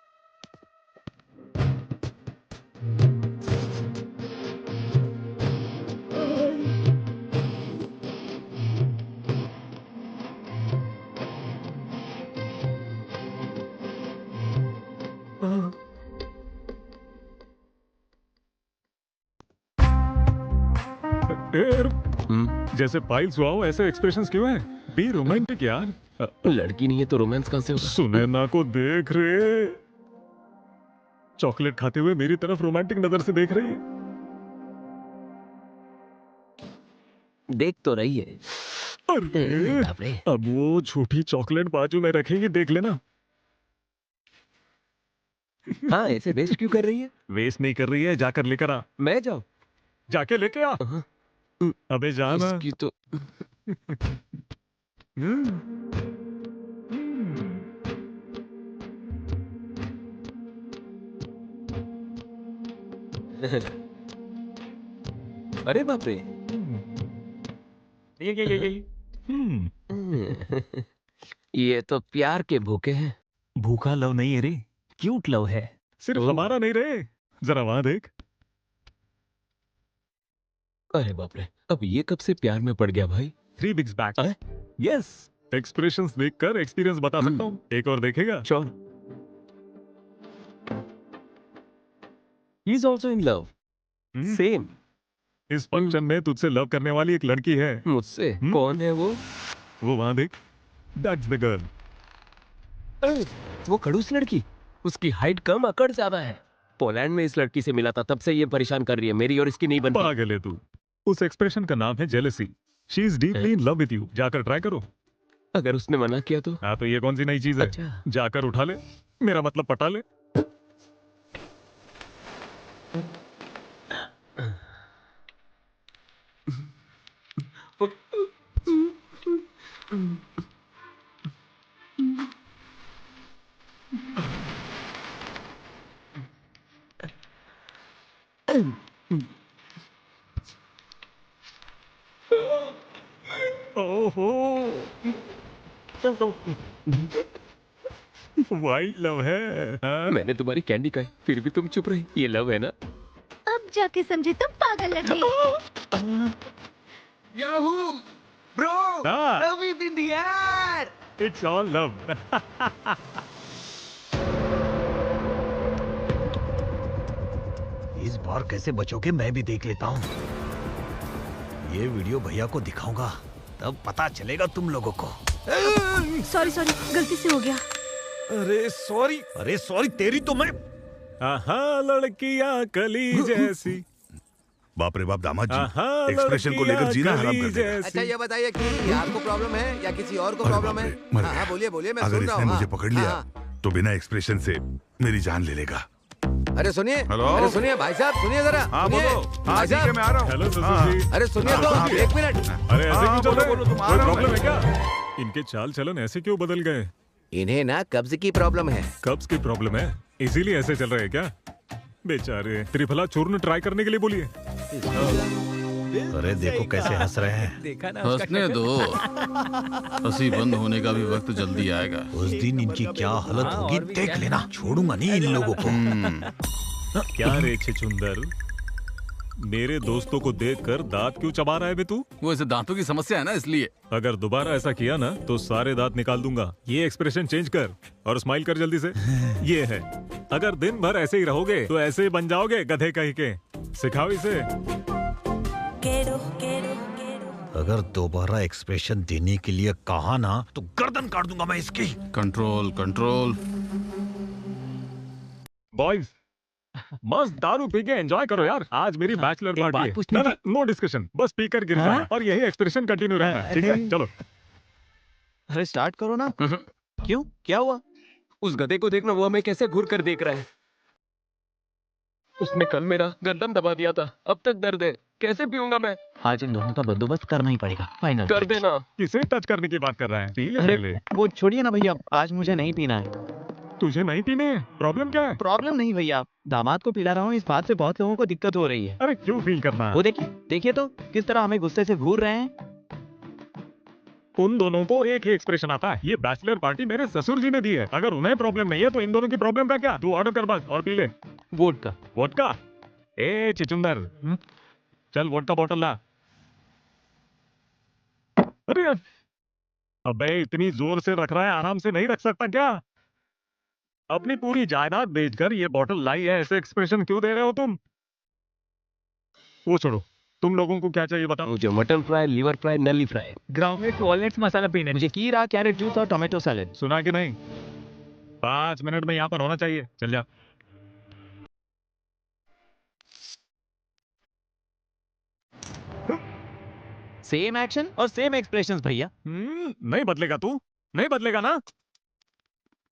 जैसे पाइल्स हुआ हो ऐसे एक्सप्रेशंस क्यों हैं? बी रोमांटिक यार। लड़की नहीं है तो रोमांस कहां से होगा? सुनैना को देख रहे, चॉकलेट खाते हुए मेरी तरफ रोमांटिक नजर से देख रही है। देख तो रही है। अरे अब वो छोटी चॉकलेट बाजू में रखेगी, देख लेना। हाँ, ऐसे वेस्ट क्यों कर रही है? वेस्ट नहीं कर रही है, जाकर लेकर आ। मैं जाऊं? जाके लेके आ। अबे जाना। उसकी तो अरे बाप रे। ये तो प्यार के भूखे हैं। भूखा लव नहीं है रे, क्यूट लव है। सिर्फ हमारा नहीं रे, जरा वहां देख। अरे बाप रे, अब ये कब से प्यार में पड़ गया भाई? 3 weeks back। यस, एक्सप्रेशंस देखकर एक्सपीरियंस बता सकता हूँ। एक और देखेगा? Sure. He is also in love. Same. इस फंक्शन में तुझसे लव करने वाली एक लड़की है। मुझसे? कौन है वो? वो वहां देख, दैट्स द गर्ल। वो खड़ूस लड़की, उसकी हाइट कम, अकड़ ज्यादा है। पोलैंड में इस लड़की से मिला था, तब से ये परेशान कर रही है। मेरी और इसकी नहीं बनती। पागल है तू। उस एक्सप्रेशन का नाम है jealousy. She is deeply in love with you. जाकर ट्राई करो। अगर उसने मना किया तो? हाँ, तो ये कौन सी नई चीज है? अच्छा। जाकर उठा ले, मेरा मतलब पटा ले। ओहो, वाइट लव है। हाँ? मैंने तुम्हारी कैंडी खाई, फिर भी तुम चुप रही। ये लव है ना? अब जाके समझे तुम पागल लगे। याहू ब्रो, हाँ। love is in the air. It's all love। इस बार कैसे बचोगे मैं भी देख लेता हूँ। ये वीडियो भैया को दिखाऊंगा, तब पता चलेगा तुम लोगों को। सॉरी सॉरी, गलती से हो गया। अरे सॉरी तेरी तो मैं। आहा लड़कियां कली जैसी। बाप रे बाप दामाद जी, एक्सप्रेशन को लेकर जीना हराम कर देगा। अच्छा ये बताइए कि आपको प्रॉब्लम है या किसी और को प्रॉब्लम है? हाँ बोलिए बोलिए, मैं अगर सुन रहा इसने हूँ। मुझे पकड़ लिया तो बिना एक्सप्रेशन से मेरी जान ले लेगा। अरे सुनिए, हेलो? अरे सुनिए भाई साहब, सुनिए जरा। हाँ सुनिए। बोलो। हाँ भाई ठीक है, साहब। मैं आ रहा हूँ। हेलो ससुर जी। अरे सुनिए तो, एक मिनट। अरे ऐसे क्यों चल रहे? बोलो, तुम आ कोई रहा हूँ प्रॉब्लम मैं। है क्या? इनके चाल चलन ऐसे क्यों बदल गए? इन्हें ना कब्ज की प्रॉब्लम है। कब्ज की प्रॉब्लम है, इसीलिए ऐसे चल रहे हैं क्या? बेचारे। त्रिफला चूर्ण ट्राई करने के लिए बोलिए। अरे देखो कैसे हंस रहे हैं। देखा ना? हंसने दो, हंसी बंद होने का भी वक्त जल्दी आएगा। उस दिन इनकी क्या हालत होगी देख लेना। छोड़ूंगा नहीं इन लोगों को। क्या रे छुंदर, मेरे दोस्तों को देखकर दांत क्यों चबा रहा है बे तू? वो इसे दांतों की समस्या है ना, इसलिए। अगर दोबारा ऐसा किया ना तो सारे दांत निकाल दूंगा। ये एक्सप्रेशन चेंज कर और स्माइल कर जल्दी से। ये है, अगर दिन भर ऐसे ही रहोगे तो ऐसे ही बन जाओगे गधे कहीं के। सिखाओ इसे। अगर दोबारा एक्सप्रेशन देने के लिए कहा ना तो गर्दन काट दूंगा मैं इसकी। Control control. बॉयज मस्त दारू पी के एंजॉय करो यार। आज मेरी बैचलर पार्टी है। ना ना, नो डिस्कशन, बस पीकर गिर जाना और यही एक्सप्रेशन कंटिन्यू रहना है, ठीक है? चलो। अरे स्टार्ट करो ना। क्यों, क्या हुआ? उस गधे को देखना, वो हमें कैसे घूर कर देख रहा है। उसने कल मेरा गर्दन दबा दिया था, अब तक दर्द है। कैसे पीऊंगा मैं? आज इन दोनों का बंदोबस्त करना ही पड़ेगा। फाइनल कर देना। किसे टच करने की बात कर रहा है? अरे वो छोड़िए ना भैया, आज मुझे नहीं पीना है। तुझे नहीं पीने हैं? प्रॉब्लम क्या है? प्रॉब्लम नहीं भैया, दामाद को पिला रहा हूँ, इस बात से बहुत लोगों को दिक्कत हो रही है। अरे क्यों फील करना? वो देखिए तो किस तरह हमें गुस्से से घूर रहे हैं। उन दोनों को एक ही एक्सप्रेशन आता है। ये बैचलर पार्टी मेरे ससुर जी ने दी है। अगर उन्हें प्रॉब्लम नहीं है तो इन दोनों की प्रॉब्लम का क्या? तू ऑर्डर कर बस और पी ले। वोडका। वोडका? ए चिचुंदर, चल वोडका बॉटल ला। अरे अबे इतनी जोर से रख रहा है, आराम से नहीं रख सकता क्या? अपनी पूरी जायदाद बेचकर ये बॉटल लाई है, ऐसे एक्सप्रेशन क्यों दे रहे हो तुम? वो छोड़ो, तुम लोगों को क्या चाहिए बताओ? मुझे मटन फ्राई, लीवर फ्राई, नली फ्राई, ग्राउंड वॉलनट्स मसाला पीने। मुझे कीरा, कैरेट जूस और टोमेटो सैलेड। सुना कि नहीं? 5 मिनट में यहाँ पर होना चाहिए। चल जा। सेम एक्शन और सेम एक्सप्रेशंस भैया। नहीं बदलेगा तू? नहीं बदलेगा ना?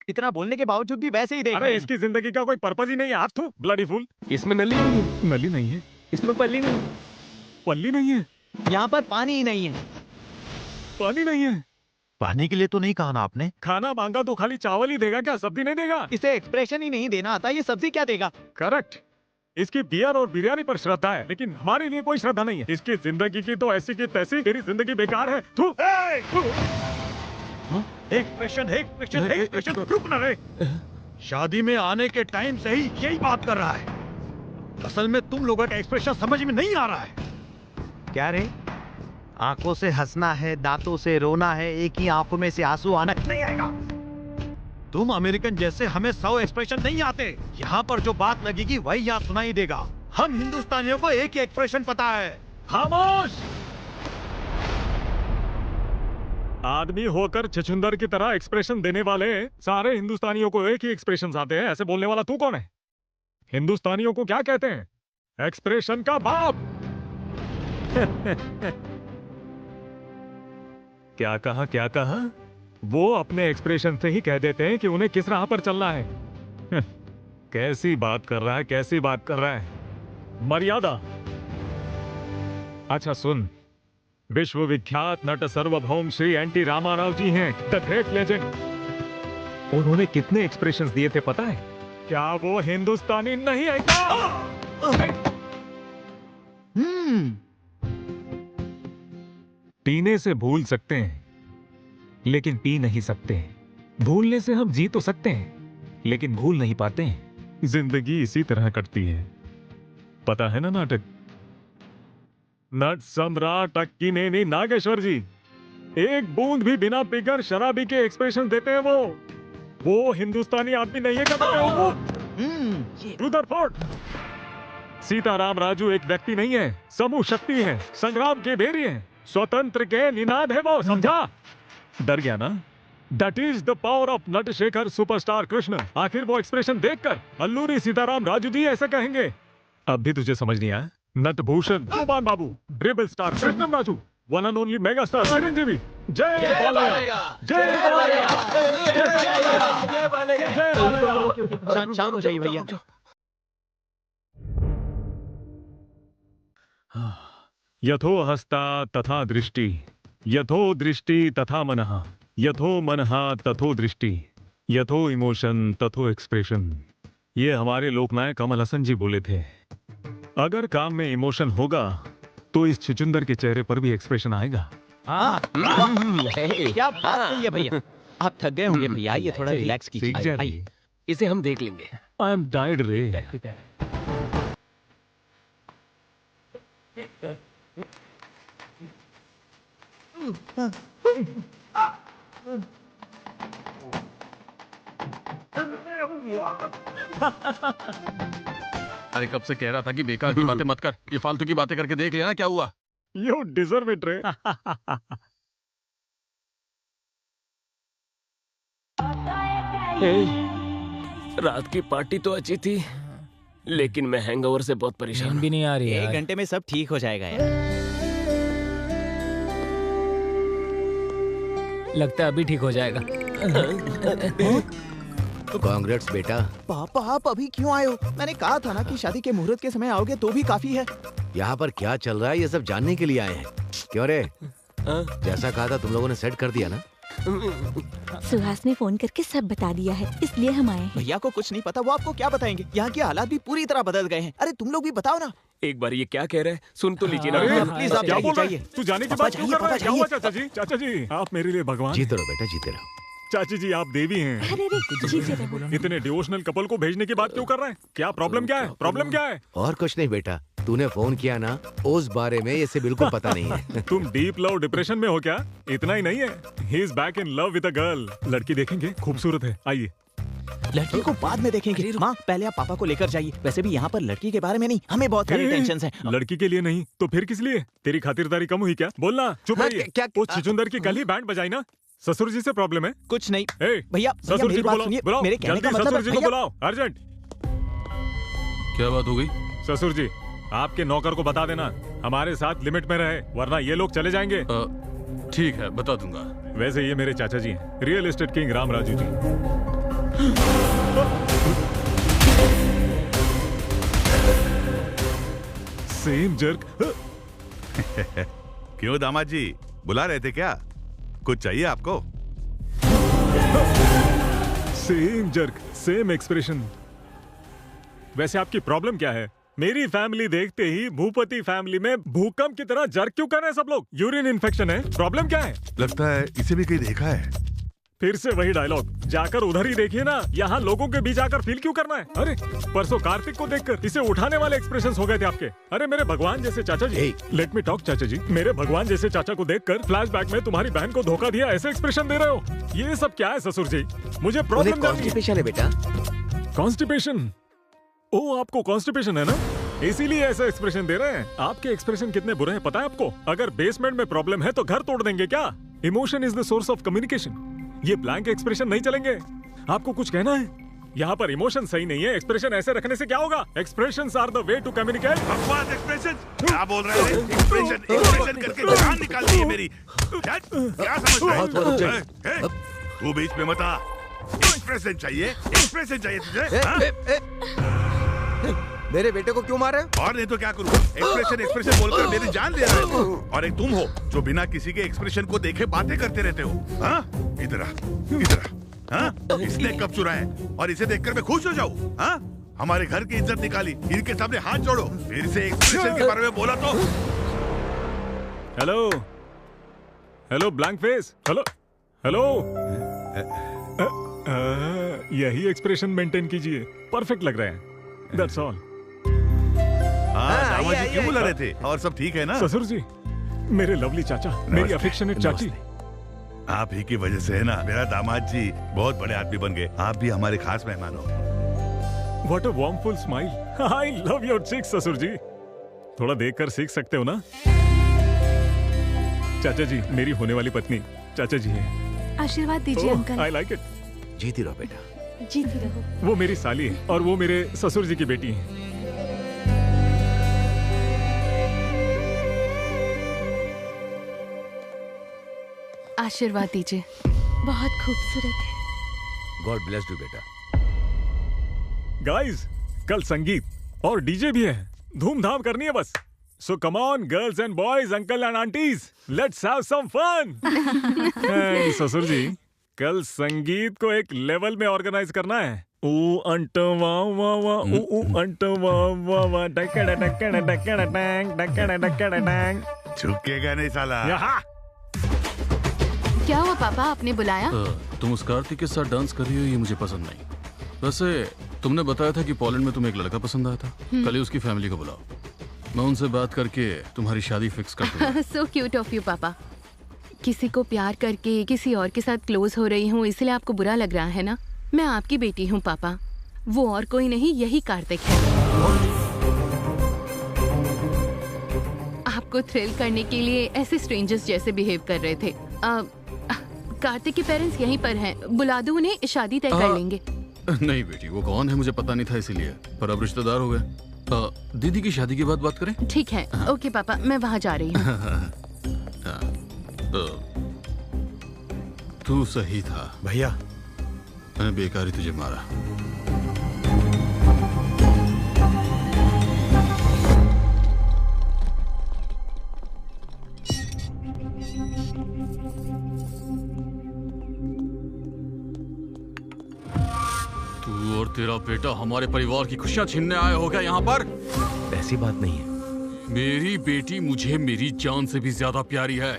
इतना बोलने के बावजूद भी वैसे ही देख रहे अरे हैं। इसकी जिंदगी का कोई पर्पस ही नहीं है। आप तो ब्लडी फूल। इसमें नली नहीं है। नली नहीं है, इसमें पल्ली नहीं, पल्ली नहीं है, यहाँ पर पानी ही नहीं है। पानी नहीं है। पानी के लिए तो नहीं कहा ना आपने? खाना मांगा तो खाली चावल ही देगा क्या? सब्जी नहीं देगा? इसे एक्सप्रेशन ही नहीं देना आता, ये सब्जी क्या देगा? करेक्ट। इसकी बियर और बिरयानी पर श्रद्धा है, लेकिन हमारे लिए कोई श्रद्धा नहीं है। इसकी जिंदगी की तो ऐसी की तैसी, तेरी जिंदगी बेकार है। थू। एक्सप्रेशन रुक ना रे। शादी में आने के टाइम से ही यही बात कर रहा है। असल में तुम लोगों का एक्सप्रेशन समझ में नहीं आ रहा है। क्या रे? आंखों से हंसना है, दांतों से रोना है, एक ही आंखों में से आंसू आना नहीं आएगा। तुम अमेरिकन जैसे हमें 100 एक्सप्रेशन नहीं आते। यहाँ पर जो बात लगेगी वही यहाँ सुनाई देगा। हम हिंदुस्तानियों को एक ही एक्सप्रेशन पता है। खामोश! आदमी होकर छछुंदर की तरह एक्सप्रेशन देने वाले सारे हिंदुस्तानियों को एक ही एक्सप्रेशन आते हैं। ऐसे बोलने वाला तू कौन है? हिंदुस्तानियों को क्या कहते हैं? एक्सप्रेशन का बाप। क्या कहा, क्या कहा? वो अपने एक्सप्रेशन से ही कह देते हैं कि उन्हें किस राह पर चलना है। कैसी बात कर रहा है, कैसी बात कर रहा है? मर्यादा। अच्छा सुन, विश्व विख्यात नट सार्वभौम श्री एनटी रामाराव जी हैं, द ग्रेट लेजेंड। उन्होंने कितने एक्सप्रेशंस दिए थे पता है? क्या वो हिंदुस्तानी नहीं है क्या? पीने से भूल सकते हैं लेकिन पी नहीं सकते। भूलने से हम जी तो सकते हैं लेकिन भूल नहीं पाते हैं। जिंदगी इसी तरह कटती है, पता है ना नाटक? नट सम्राट अक्कीनेनी नागेश्वर जी एक बूंद भी बिना पीकर शराबी के एक्सप्रेशन देते हैं। वो हिंदुस्तानी आदमी नहीं है क्या? रुदरफोर्ड। सीताराम राजू एक व्यक्ति नहीं है, समूह शक्ति है, संग्राम के बेरी है, स्वतंत्र के निनाद है वो, समझा? डर गया ना? That is the power of Natashekhar superstar Krishna. आखिर वो एक्सप्रेशन देखकर अल्लूरी सीताराम राजू जी ऐसा कहेंगे। अब भी तुझे समझ नहीं आया? Natabhushan Bhagwan Babu, rebel star Krishnam Raju, one and only mega star Chiranjeevi. जय बालैया, जय बालैया, जय बालैया। शांत हो जाइए भैया। यथो हस्ता तथा दृष्टि, यथो दृष्टि तथा मनः, यथो मनः तथो दृष्टि, यथो इमोशन तथो एक्सप्रेशन। ये हमारे लोकनायक कमल हसन जी बोले थे। अगर काम में इमोशन होगा तो इस छुचुंदर के चेहरे पर भी एक्सप्रेशन आएगा। क्या बात है भैया? आप थक गए होंगे भैया, ये थोड़ा रिलैक्स कीजिए। आइए, इसे हम देख लेंगे। आई एम टायर्ड रे। अरे कब से कह रहा था कि बेकार की बातें मत कर। ये फालतू की बातें करके देख लिया ना क्या हुआ। यू डिजर्व इट रे। रात की पार्टी तो अच्छी थी लेकिन मैं हैंगओवर से बहुत परेशान भी नहीं आ रही है। 1 घंटे में सब ठीक हो जाएगा यार। लगता है अभी ठीक हो जाएगा। कांग्रेट्स बेटा। पापा आप अभी क्यों आए हो? मैंने कहा था ना कि शादी के मुहूर्त के समय आओगे तो भी काफी है। यहाँ पर क्या चल रहा है ये सब जानने के लिए आए हैं। क्यों रे? जैसा कहा था तुम लोगों ने सेट कर दिया ना? सुहास ने फोन करके सब बता दिया है, इसलिए हम आए हैं। भैया को कुछ नहीं पता, वो आपको क्या बताएंगे। यहाँ के हालात भी पूरी तरह बदल गए हैं। अरे तुम लोग भी बताओ ना। एक बार ये क्या कह रहे हैं सुन तो लीजिए ना। प्लीज आप क्या बोल रहे जाइए। हैं? तू जाने की बात क्यों कर रहा है? क्या हुआ चाचा जी? चाचा जी आप मेरे लिए भगवान। जीते रहो बेटा, जीते रहो। चाची जी आप देवी हैं। अरे रे जीते रहो। इतने डिवोशनल कपल को भेजने की बात क्यों कर रहे हैं? क्या प्रॉब्लम क्या है? प्रॉब्लम क्या है? और कुछ नहीं बेटा, तूने फोन किया ना, उस बारे में इसे बिल्कुल पता नहीं है। तुम डीप लव डिप्रेशन में हो क्या? इतना ही नहीं है, he is back in love with a girl. लड़की देखेंगे, खूबसूरत है। आइए। लड़की को बाद में देखेंगे। माँ पहले आप पापा को लेकर जाइए। वैसे भी यहाँ पर लड़की के बारे में नहीं, हमें बहुत सारी टेंशन है। लड़की के लिए नहीं तो फिर किस लिए? तेरी खातिरदारी कम हुई क्या? बोलना। चुप रहिए। वो छुचुंदर की कल ही बैंड बजाई ना। ससुर जी से प्रॉब्लम है? कुछ नहीं भैया, ससुर जी को बुलाओ। मेरे कहने का जल्दी मतलब ससुर जी को बुलाओ, अर्जेंट। क्या बात हो गई? ससुर जी आपके नौकर को बता देना हमारे साथ लिमिट में रहे, वरना ये लोग चले जाएंगे। ठीक है, बता दूंगा। वैसे ये मेरे चाचा जी हैं, real estate king Ram Raju ji. Same jerk. क्यों दामाद जी, बुला रहे थे क्या? कुछ चाहिए आपको? Same jerk, same expression. वैसे आपकी प्रॉब्लम क्या है? मेरी फैमिली देखते ही भूपति फैमिली में भूकंप की तरह जर्क क्यों कर रहे हैं सब लोग? यूरिन इन्फेक्शन है? प्रॉब्लम क्या है? लगता है इसे भी कहीं देखा है। फिर से वही डायलॉग, जाकर उधर ही देखिए ना। यहाँ लोगों के बीच आकर फील क्यों करना है? अरे परसों कार्तिक को देखकर इसे उठाने वाले एक्सप्रेशंस हो गए थे आपके। अरे मेरे भगवान जैसे चाचा जी, लेट मी टॉक चाचा जी, मेरे भगवान जैसे चाचा को देखकर फ्लैशबैक में तुम्हारी बहन को धोखा दिया ऐसे एक्सप्रेशन दे रहे हो। ये सब क्या है ससुर जी? मुझे प्रॉब्लम कॉन्स्टिपेशन है बेटा। कॉन्स्टिपेशन? ओ आपको कॉन्स्टिपेशन है ना, इसीलिए ऐसा एक्सप्रेशन दे रहे हैं। आपके एक्सप्रेशन कितने बुरे हैं पता है आपको? अगर बेसमेंट में प्रॉब्लम है तो घर तोड़ देंगे क्या? Emotion is the source of communication. ये ब्लैंक एक्सप्रेशन नहीं चलेंगे। आपको कुछ कहना है? यहाँ पर इमोशन सही नहीं है, एक्सप्रेशन ऐसे रखने से क्या होगा? Expressions are the way to communicate. बकवास एक्सप्रेशन क्या बोल रहे हैं? एक्सप्रेशन करके जान निकाल दी है मेरी। क्या समझ रहे हैं? तू बीच में मत आ। एक्सप्रेशन चाहिए, एक्सप्रेशन चाहिए तुझे। मेरे बेटे को क्यों मारे? और नहीं तो क्या करूँ? एक्सप्रेशन बोलकर मेरी जान ले रहे हो। और एक तुम हो जो बिना किसी के एक्सप्रेशन को देखे बातें करते रहते हो। हाँ? इधर आ। हाँ? इसने कब चुराए और इसे देखकर मैं खुश हो जाऊँ? हाँ? हमारे घर की इज्जत निकाली, इनके सामने हाथ जोड़ो। फिर से एक्सप्रेशन के बारे में बोला तो। Hello hello blank face. Hello hello. यही एक्सप्रेशन मेंटेन कीजिए, परफेक्ट लग रहा है। That's all. दामाद जी क्यों बुला रहे थे? और सब ठीक है ना? ससुर जी, मेरे लवली चाचा, मेरी अफेक्शनेट चाची। आप ही की वजह से है ना मेरा दामाद जी बहुत बड़े आदमी बन गए। आप भी हमारे खास मेहमान हो। What a warmful smile. I love your cheeks, ससुर जी। थोड़ा देखकर सीख सकते हो ना? चाचा जी, मेरी होने वाली पत्नी चाचा जी है। आशीर्वाद दीजिए अंकल। I like it. जीती रहो बेटा। जीती रहो। वो मेरी साली है और वो मेरे ससुर जी की बेटी है। आशीर्वाद दीजिए। बहुत खूबसूरत है। गॉड ब्लेस यू बेटा। गाइस, कल संगीत और डीजे भी है, धूमधाम करनी है बस। So come on girls and boys, uncle and aunties, let's have some fun. ससुर जी, कल संगीत को एक लेवल में ऑर्गेनाइज करना है। ऊ अंट वा वा वा, ऊ अंट वा वा वा, डकड़ डकड़ डकड़ डैंग, डकड़ डकड़ डैंग। झुकेगा नहीं साला। यहाँ क्या हुआ पापा, आपने बुलाया? तुम उस कार्तिक के साथ डांस कर रही हो, ये मुझे पसंद नहीं। वैसे तुमने बताया था कि पोलैंड में तुम्हें एक लड़का पसंद आया था। कल ही उसकी फैमिली को बुलाओ, मैं उनसे बात करके तुम्हारी शादी फिक्स कर दूंगा। सो क्यूट ऑफ यू पापा। किसी को प्यार करके किसी और के साथ क्लोज हो रही हूँ, इसलिए आपको बुरा लग रहा है ना? मैं आपकी बेटी हूँ पापा, वो और कोई नहीं, यही कार्तिक है। आपको थ्रिल करने के लिए ऐसे स्ट्रेंजर्स जैसे बिहेव कर रहे थे। कार्तिक के पेरेंट्स यहीं पर हैं, बुला दो उन्हें, शादी तय कर लेंगे। नहीं बेटी, वो कौन है मुझे पता नहीं था, इसीलिए, पर अब रिश्तेदार हो गए। दीदी की शादी के बाद बात करें? ठीक है। ओके पापा, मैं वहाँ जा रही हूँ। तू सही था भैया, मैंने बेकार ही तुझे मारा। तू और तेरा बेटा हमारे परिवार की खुशियां छीनने आए हो क्या यहाँ पर? ऐसी बात नहीं है। मेरी बेटी मुझे मेरी जान से भी ज्यादा प्यारी है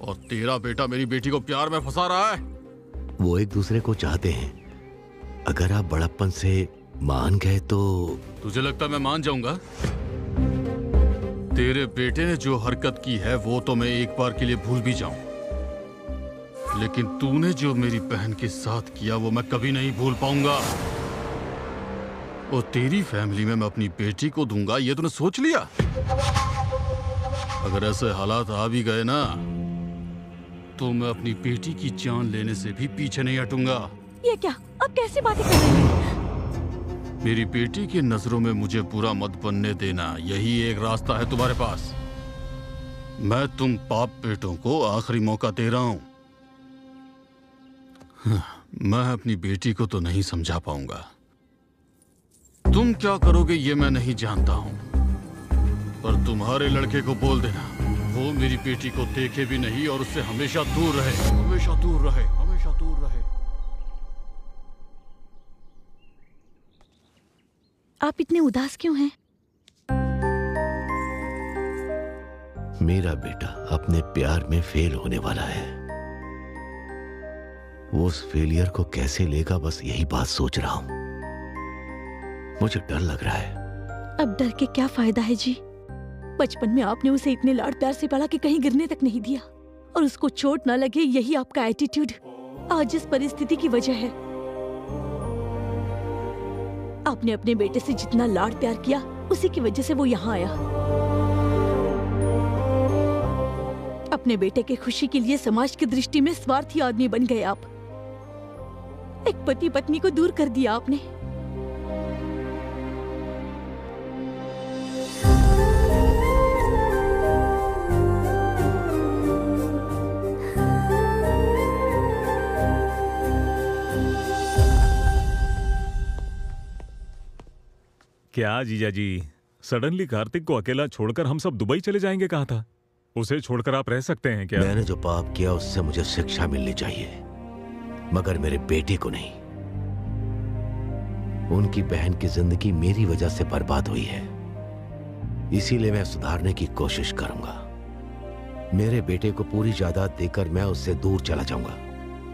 और तेरा बेटा मेरी बेटी को प्यार में फंसा रहा है। वो एक दूसरे को चाहते हैं। अगर आप बड़प्पन से मान गए तो तुझे लगता है मैं मान जाऊंगा? तेरे बेटे ने जो हरकत की है वो तो मैं एक बार के लिए भूल भी जाऊं, लेकिन तूने जो मेरी बहन के साथ किया वो मैं कभी नहीं भूल पाऊंगा। और तेरी फैमिली में मैं अपनी बेटी को दूंगा ये तूने सोच लिया? अगर ऐसे हालात आ भी गए ना तो मैं अपनी बेटी की जान लेने से भी पीछे नहीं हटूंगा। ये क्या? अब कैसी बातें कर रहे हैं? मेरी बेटी की नजरों में मुझे बुरा मत बनने देना, यही एक रास्ता है तुम्हारे पास। मैं तुम बाप बेटों को आखिरी मौका दे रहा हूं। मैं अपनी बेटी को तो नहीं समझा पाऊंगा, तुम क्या करोगे ये मैं नहीं जानता हूं, पर तुम्हारे लड़के को बोल देना वो मेरी बेटी को देखे भी नहीं और उससे हमेशा दूर रहे, हमेशा दूर रहे, हमेशा दूर रहे। आप इतने उदास क्यों हैं? मेरा बेटा अपने प्यार में फेल होने वाला है। वो उस फेलियर को कैसे लेगा, बस यही बात सोच रहा हूं। मुझे डर लग रहा है। अब डर के क्या फायदा है जी? बचपन में आपने उसे इतने लाड प्यार से पाला कि कहीं गिरने तक नहीं दिया, और उसको चोट ना लगे यही आपका एटीट्यूड आज इस परिस्थिति की वजह है। आपने अपने बेटे से जितना लाड प्यार किया उसी की वजह से वो यहाँ आया। अपने बेटे के खुशी के लिए समाज की दृष्टि में स्वार्थी आदमी बन गए आप। एक पति पत्नी को दूर कर दिया आपने। क्या जीजा जी, सडनली कार्तिक को अकेला छोड़कर हम सब दुबई चले जाएंगे कहा था? उसे छोड़कर आप रह सकते हैं क्या? मैंने जो पाप किया उससे मुझे शिक्षा मिलनी चाहिए, मगर मेरे बेटे को नहीं। उनकी बहन की जिंदगी मेरी वजह से बर्बाद हुई है, इसीलिए मैं सुधारने की कोशिश करूंगा। मेरे बेटे को पूरी जायदाद देकर मैं उससे दूर चला जाऊंगा।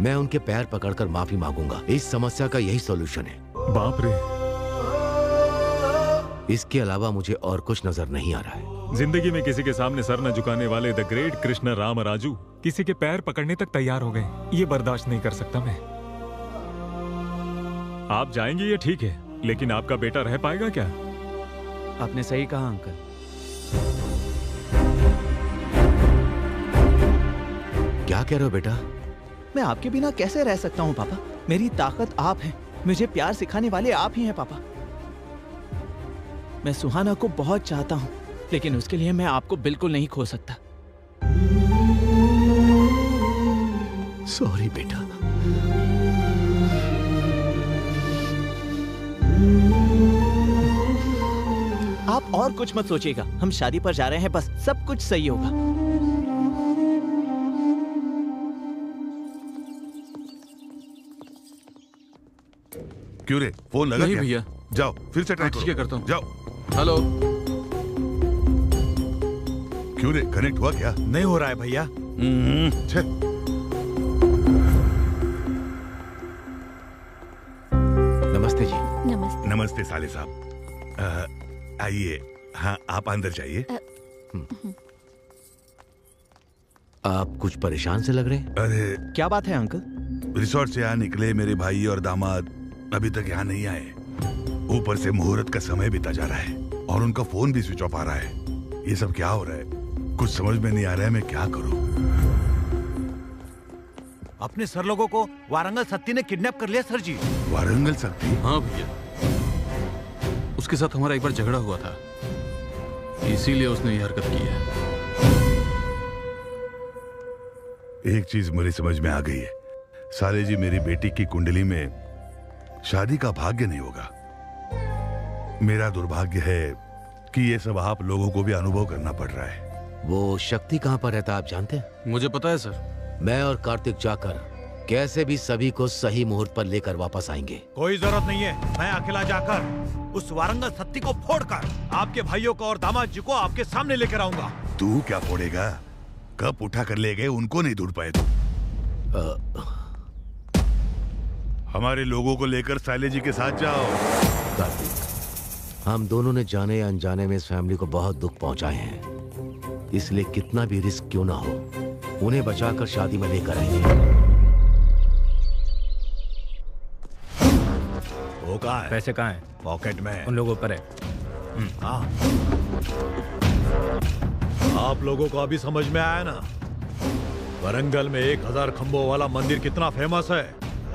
मैं उनके पैर पकड़कर माफी मांगूंगा। इस समस्या का यही सॉल्यूशन है। बाप रे, इसके अलावा मुझे और कुछ नजर नहीं आ रहा है। जिंदगी में किसी के सामने सर न झुकाने वाले द ग्रेट कृष्ण राम राजू किसी के पैर पकड़ने तक तैयार हो गए। ये बर्दाश्त नहीं कर सकता मैं। आप जाएंगे ये ठीक है, लेकिन आपका बेटा रह पाएगा क्या? आपने सही कहा अंकल। क्या कह रहे हो बेटा? मैं आपके बिना कैसे रह सकता हूँ पापा? मेरी ताकत आप हैं, मुझे प्यार सिखाने वाले आप ही हैं पापा। मैं सुहाना को बहुत चाहता हूँ, लेकिन उसके लिए मैं आपको बिल्कुल नहीं खो सकता। सॉरी बेटा। आप और कुछ मत सोचिएगा, हम शादी पर जा रहे हैं, बस सब कुछ सही होगा। क्यों रे, फोन लगा नहीं क्या? भैया। जाओ फिर से ट्राई करो। ठीक है, करता हूँ। जाओ। हेलो। क्यों रे, कनेक्ट हुआ क्या? नहीं हो रहा है भैया। छे। नमस्ते जी। नमस्ते। नमस्ते साले साहब। आइए। हाँ, आप अंदर जाइए। आप कुछ परेशान से लग रहे हैं। अरे क्या बात है अंकल? रिसोर्ट से यहाँ निकले मेरे भाई और दामाद अभी तक यहाँ नहीं आए। ऊपर से मुहूर्त का समय बीता जा रहा है और उनका फोन भी स्विच ऑफ आ रहा है। ये सब क्या हो रहा है? कुछ समझ में नहीं आ रहा है, मैं क्या करूं? अपने सर लोगों को वारंगल सत्ती ने किडनैप कर लिया सर जी। वारंगल सत्ती? हाँ भैया, उसके साथ हमारा एक बार झगड़ा हुआ था, इसीलिए उसने ये हरकत की है। एक चीज मेरी समझ में आ गई है, साले जी, मेरी बेटी की कुंडली में शादी का भाग्य नहीं होगा। मेरा दुर्भाग्य है कि ये सब आप लोगों को भी अनुभव करना पड़ रहा है। वो शक्ति कहाँ पर रहता आप जानते हैं? मुझे पता है सर। मैं और कार्तिक जाकर कैसे भी सभी को सही मुहूर्त पर लेकर वापस आएंगे। कोई जरूरत नहीं है, मैं अकेला जाकर उस वारंगल सत्ती को फोड़कर आपके भाइयों को और दामाद जी को आपके सामने लेकर आऊंगा। तू क्या फोड़ेगा? कब उठा कर ले गए उनको नहीं ढूंढ पाए तू। हमारे लोगों को लेकर साले जी के साथ जाओ। कार्तिक, हम दोनों ने जाने या अनजाने में इस फैमिली को बहुत दुख पहुंचाए हैं, इसलिए कितना भी रिस्क क्यों ना हो उन्हें बचाकर शादी में लेकर आएंगे। वो कहाँ है? पैसे कहाँ हैं? पॉकेट में। उन लोगों पर है। हाँ। आप लोगों को अभी समझ में आया ना? वारंगल में 1000 खंभों वाला मंदिर कितना फेमस है,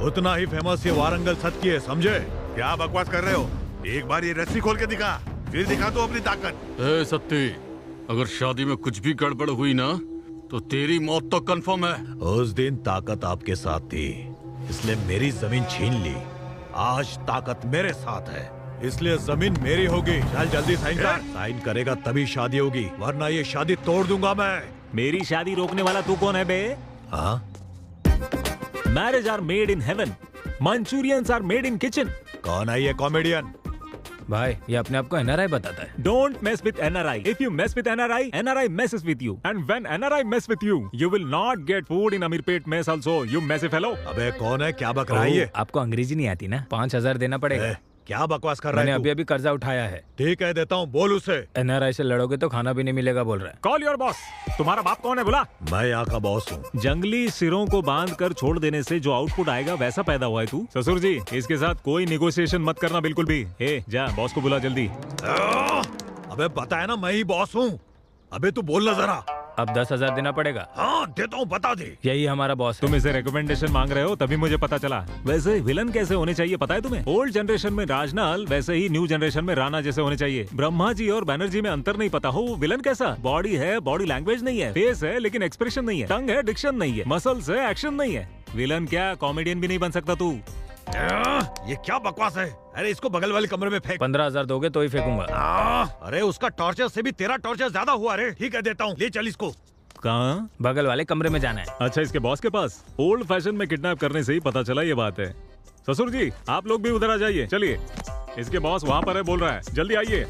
उतना ही फेमस ये वारंगल सत्ती है, समझे? क्या बकवास कर रहे हो? एक बार ये रस्सी खोल के दिखा, फिर दिखा तो अपनी ताकत। ए सत्ती, अगर शादी में कुछ भी गड़बड़ हुई ना तो तेरी मौत तो कंफर्म है। उस दिन ताकत आपके साथ थी, इसलिए मेरी जमीन छीन ली। आज ताकत मेरे साथ है, इसलिए जमीन मेरी होगी। चल जल्दी साइन कर। साइन करेगा तभी शादी होगी, वरना ये शादी तोड़ दूंगा मैं। मेरी शादी रोकने वाला तू कौन है बे? हाँ? Marriage are made in heaven, manchurians are made in kitchen. कौन है ये कॉमेडियन? भाई ये अपने आप को एनआरआई बताता है। Don't mess with NRI. If you mess with NRI, NRI messes with you. And when NRI mess with you, you will not get food in Amirpet mess also. You messy fellow. अबे कौन है? क्या बक रहा है ये? आपको अंग्रेजी नहीं आती ना? 5000 देना पड़ेगा। क्या बकवास कर रहा है? मैंने अभी अभी कर्जा उठाया है। ठीक है देता हूँ, बोल उसे। एनआरआई से लड़ोगे तो खाना भी नहीं मिलेगा बोल रहा है। Call your boss. तुम्हारा बाप कौन है बुला? मैं यहाँ का बॉस हूँ। जंगली सिरों को बांध कर छोड़ देने से जो आउटपुट आएगा वैसा पैदा हुआ है तू। ससुर जी, इसके साथ कोई निगोशिएशन मत करना बिल्कुल भी। ए, जा बॉस को बुला जल्दी। अबे पता है ना मैं ही बॉस हूँ। अबे तू बोलना जरा। अब 10,000 देना पड़ेगा। हाँ देता हूँ, बता दे। यही हमारा बॉस। तुम इसे रिकमेंडेशन मांग रहे हो तभी मुझे पता चला। वैसे विलन कैसे होने चाहिए पता है तुम्हें? ओल्ड जनरेशन में राजनाल, वैसे ही न्यू जनरेशन में राणा जैसे होने चाहिए। ब्रह्मा जी और बैनर्जी में अंतर नहीं पता हो, वो विलन कैसा? बॉडी है, बॉडी लैंग्वेज नहीं है, फेस है लेकिन एक्सप्रेशन नहीं है, टंग है, डिक्शन नहीं है, मसल्स है, एक्शन नहीं है। विलन क्या कॉमेडियन भी नहीं बन सकता तू। ये क्या बकवास है? अरे इसको बगल वाले कमरे में फेंक। 15,000 दोगे तो ही फेंकूंगा। अरे उसका टॉर्चर से भी तेरा टॉर्चर ज्यादा हुआ रे। ठीक है देता हूँ, ले चल इसको। कहाँ? बगल वाले कमरे में जाना है। अच्छा, इसके बॉस के पास? ओल्ड फैशन में किडनैप करने से ही पता चला ये बात है। ससुर जी, आप लोग भी उधर आ जाइए। चलिए, इसके बॉस वहाँ पर है, बोल रहा है, जल्दी आइए।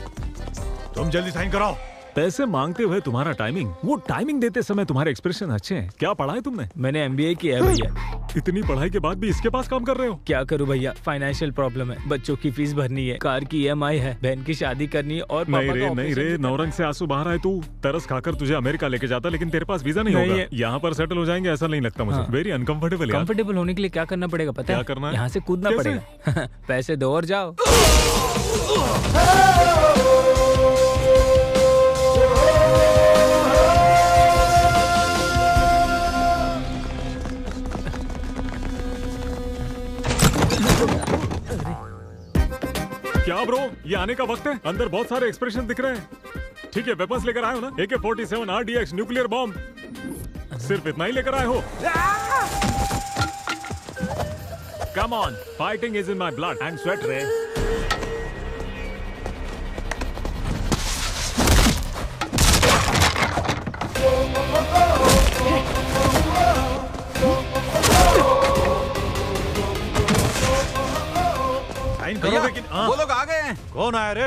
तुम जल्दी साइन कराओ। पैसे मांगते हुए तुम्हारा टाइमिंग, वो टाइमिंग देते समय तुम्हारे एक्सप्रेशन अच्छे हैं। क्या पढ़ा है तुमने? मैंने MBA किया है भैया। इतनी पढ़ाई के बाद भी इसके पास काम कर रहे हो? क्या करूं भैया, फाइनेंशियल प्रॉब्लम है। बच्चों की फीस भरनी है, कार की EMI है, बहन की शादी करनी है और नहीं रे, नौरंग से आंसू बाहर आए तू। तरस खाकर तुझे अमेरिका लेके जाता, लेकिन तेरे पास वीजा नहीं होगा। यहाँ पर सेटल हो जाएंगे ऐसा नहीं लगता मुझे। Very uncomfortable. कंफर्टेबल होने के लिए क्या करना पड़ेगा पता है? क्या करना है? यहाँ से कूदना पड़ेगा। पैसे दो और जाओ। क्या ब्रो, ये आने का वक्त है? अंदर बहुत सारे एक्सप्रेशन दिख रहे हैं। ठीक है, वेपन्स लेकर आए हो ना? AK-47 RDX न्यूक्लियर बॉम्ब, सिर्फ इतना ही लेकर आए हो? Come on, fighting is in my blood and sweat रे। साइन करो लेकिन। वो लोग आ गए हैं। कौन आया रे?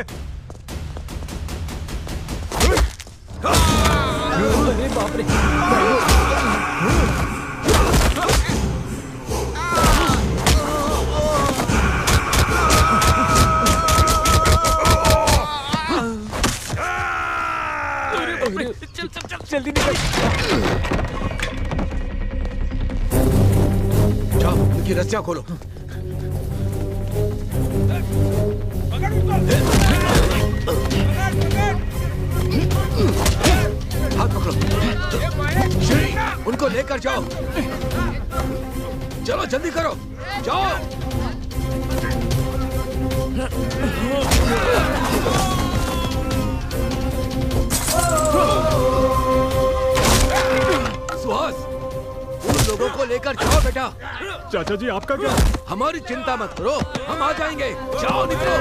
अरे बाप रे। चल जल्दी निकल। जाओ, उनकी रस्सियां खोलो। हाथ पकड़ो, उनको लेकर जाओ। चलो जल्दी करो, जाओ। सुहास, उन लोगों को लेकर जाओ बेटा। चाचा जी आपका क्या? हमारी चिंता मत करो, हम आ जाएंगे। जाओ निकलो।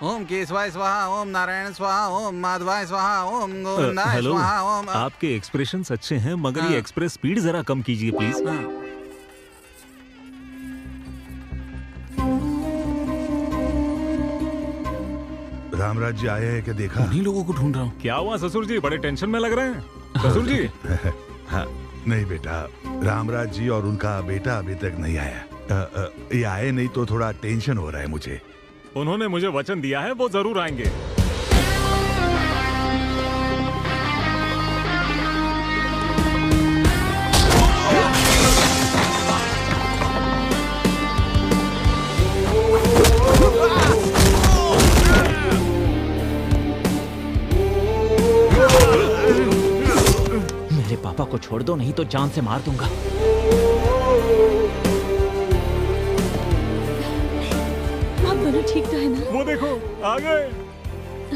ओम केशवाय स्वाहा, ओम नारायण स्वाहा, ओम माधवाय स्वाहा, ओम गोविंदाय हेलो, स्वाहा, ओम आपके एक्सप्रेशंस अच्छे हैं मगर ये एक्सप्रेस स्पीड जरा कम कीजिए प्लीज। रामराज जी आए हैं क्या देखा? उन्हीं लोगों को ढूंढ रहा हूँ। क्या हुआ ससुर जी, बड़े टेंशन में लग रहे हैं ससुर जी? हाँ, नहीं बेटा, रामराज जी और उनका बेटा अभी तक नहीं आया। ये आए नहीं तो थोड़ा टेंशन हो रहा है मुझे। उन्होंने मुझे वचन दिया है वो जरूर आएंगे। मेरे पापा को छोड़ दो, नहीं तो जान से मार दूंगा। आप दोनों ठीक तो है ना? वो देखो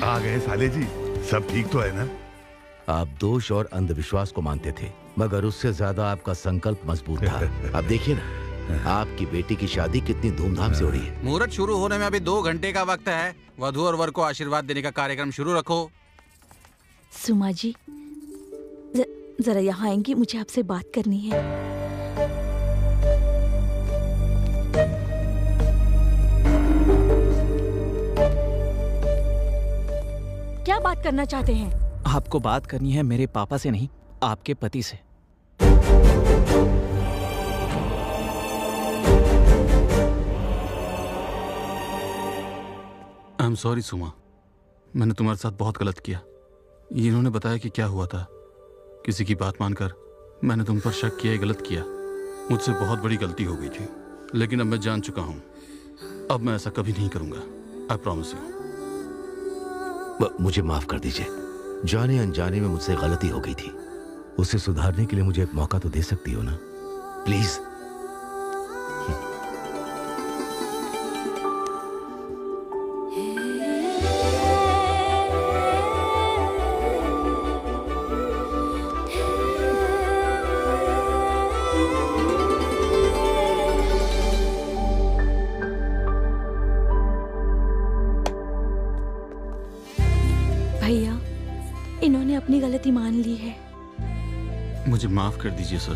आ गए साले जी, सब ठीक तो है ना? आप दोष और अंधविश्वास को मानते थे मगर उससे ज्यादा आपका संकल्प मजबूत था। अब देखिए ना, आपकी बेटी की शादी कितनी धूमधाम से हो रही है। मुहूर्त शुरू होने में अभी 2 घंटे का वक्त है। वधू और वर को आशीर्वाद देने का कार्यक्रम शुरू रखो। सुमा जी, जरा यहाँ आएंगी, मुझे आपसे बात करनी है। क्या बात करना चाहते हैं? आपको बात करनी है मेरे पापा से नहीं, आपके पति से। आई एम सॉरी सुमा, मैंने तुम्हारे साथ बहुत गलत किया। इन्होंने बताया कि क्या हुआ था, किसी की बात मानकर मैंने तुम पर शक किया, गलत किया। मुझसे बहुत बड़ी गलती हो गई थी, लेकिन अब मैं जान चुका हूँ। अब मैं ऐसा कभी नहीं करूंगा। I promise you. मुझे माफ कर दीजिए, जाने अनजाने में मुझसे गलती हो गई थी। उसे सुधारने के लिए मुझे एक मौका तो दे सकती हो ना, प्लीज। भैया, इन्होंने अपनी गलती मान ली है। मुझे माफ कर दीजिए सर।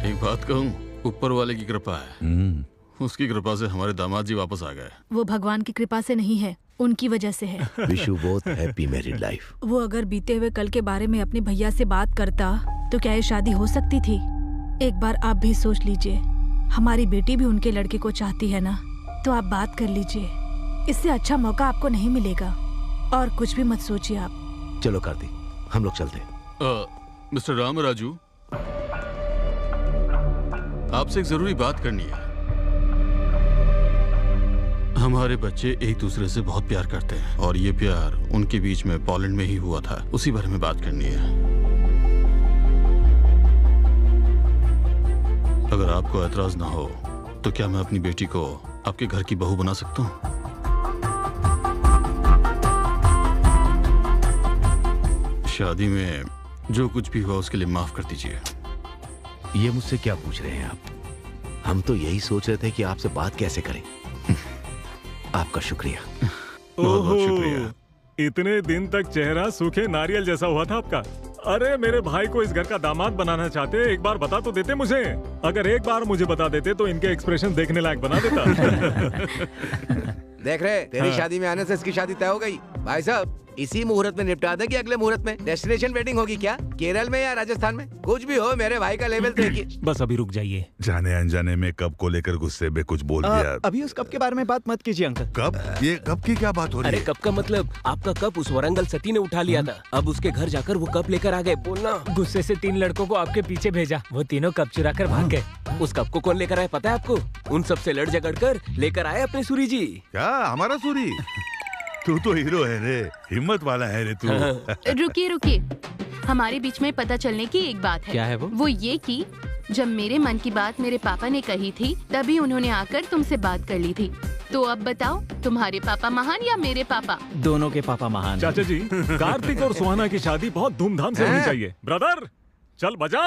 एक बात कहूँ, ऊपर वाले की कृपा है। उसकी कृपा से हमारे दामाद जी वापस आ गए। वो भगवान की कृपा से नहीं है, उनकी वजह से है। Wish you both happy married life. वो अगर बीते हुए कल के बारे में अपने भैया से बात करता तो क्या ये शादी हो सकती थी? एक बार आप भी सोच लीजिए, हमारी बेटी भी उनके लड़के को चाहती है ना, तो आप बात कर लीजिए। इससे अच्छा मौका आपको नहीं मिलेगा। और कुछ भी मत सोचिए आप। चलो कार्तिक, हम लोग चलते हैं। मिस्टर रामराजू, आपसे एक जरूरी बात करनी है। हमारे बच्चे एक दूसरे से बहुत प्यार करते हैं और ये प्यार उनके बीच में पोलैंड में ही हुआ था। उसी बारे में बात करनी है। अगर आपको एतराज ना हो तो क्या मैं अपनी बेटी को आपके घर की बहू बना सकता हूँ? शादी में जो कुछ भी हुआ उसके लिए माफ कर दीजिए। ये मुझसे क्या पूछ रहे हैं आप? हम तो यही सोच रहे थे कि आपसे बात कैसे करें। आपका शुक्रिया। बहुत बहुत शुक्रिया। इतने दिन तक चेहरा सूखे नारियल जैसा हुआ था आपका। अरे मेरे भाई को इस घर का दामाद बनाना चाहते, एक बार बता तो देते मुझे। अगर एक बार मुझे बता देते तो इनके एक्सप्रेशन देखने लायक बना देता। देख रहे, तेरी शादी में आने से इसकी शादी तय हो गई। भाई साहब, इसी मुहूर्त में निपटा दे कि अगले मुहूर्त में? डेस्टिनेशन वेडिंग होगी क्या, केरल में या राजस्थान में? कुछ भी हो, मेरे भाई का लेवल देखिए। बस अभी रुक जाइए। जाने अनजाने में कप को लेकर गुस्से में कुछ बोल दिया। अभी उस कप के बारे में बात मत कीजिए अंकल। कप? ये कप की क्या बात हो रही अरे है? कप का मतलब आपका कप उस वरंगल सती ने उठा लिया था। अब उसके घर जाकर वो कप लेकर आ गए। बोलना। गुस्से से 3 लड़कों को आपके पीछे भेजा, वो तीनों कप चुरा कर भाग गए। उस कप को कौन लेकर आया पता है आपको? उन सब से लड़ झगड़ कर लेकर आए अपने सूरी जी। क्या हमारा सूरी? तू तो हीरो है रे, हिम्मत वाला है रे तू। रुकिए रुकिए, हमारे बीच में पता चलने की एक बात है। क्या है वो? ये कि जब मेरे मन की बात मेरे पापा ने कही थी, तभी उन्होंने आकर तुमसे बात कर ली थी। तो अब बताओ, तुम्हारे पापा महान या मेरे पापा? दोनों के पापा महान। चाचा जी, कार्तिक और सुहाना की शादी बहुत धूमधाम से होनी चाहिए। ब्रदर, चल बजा।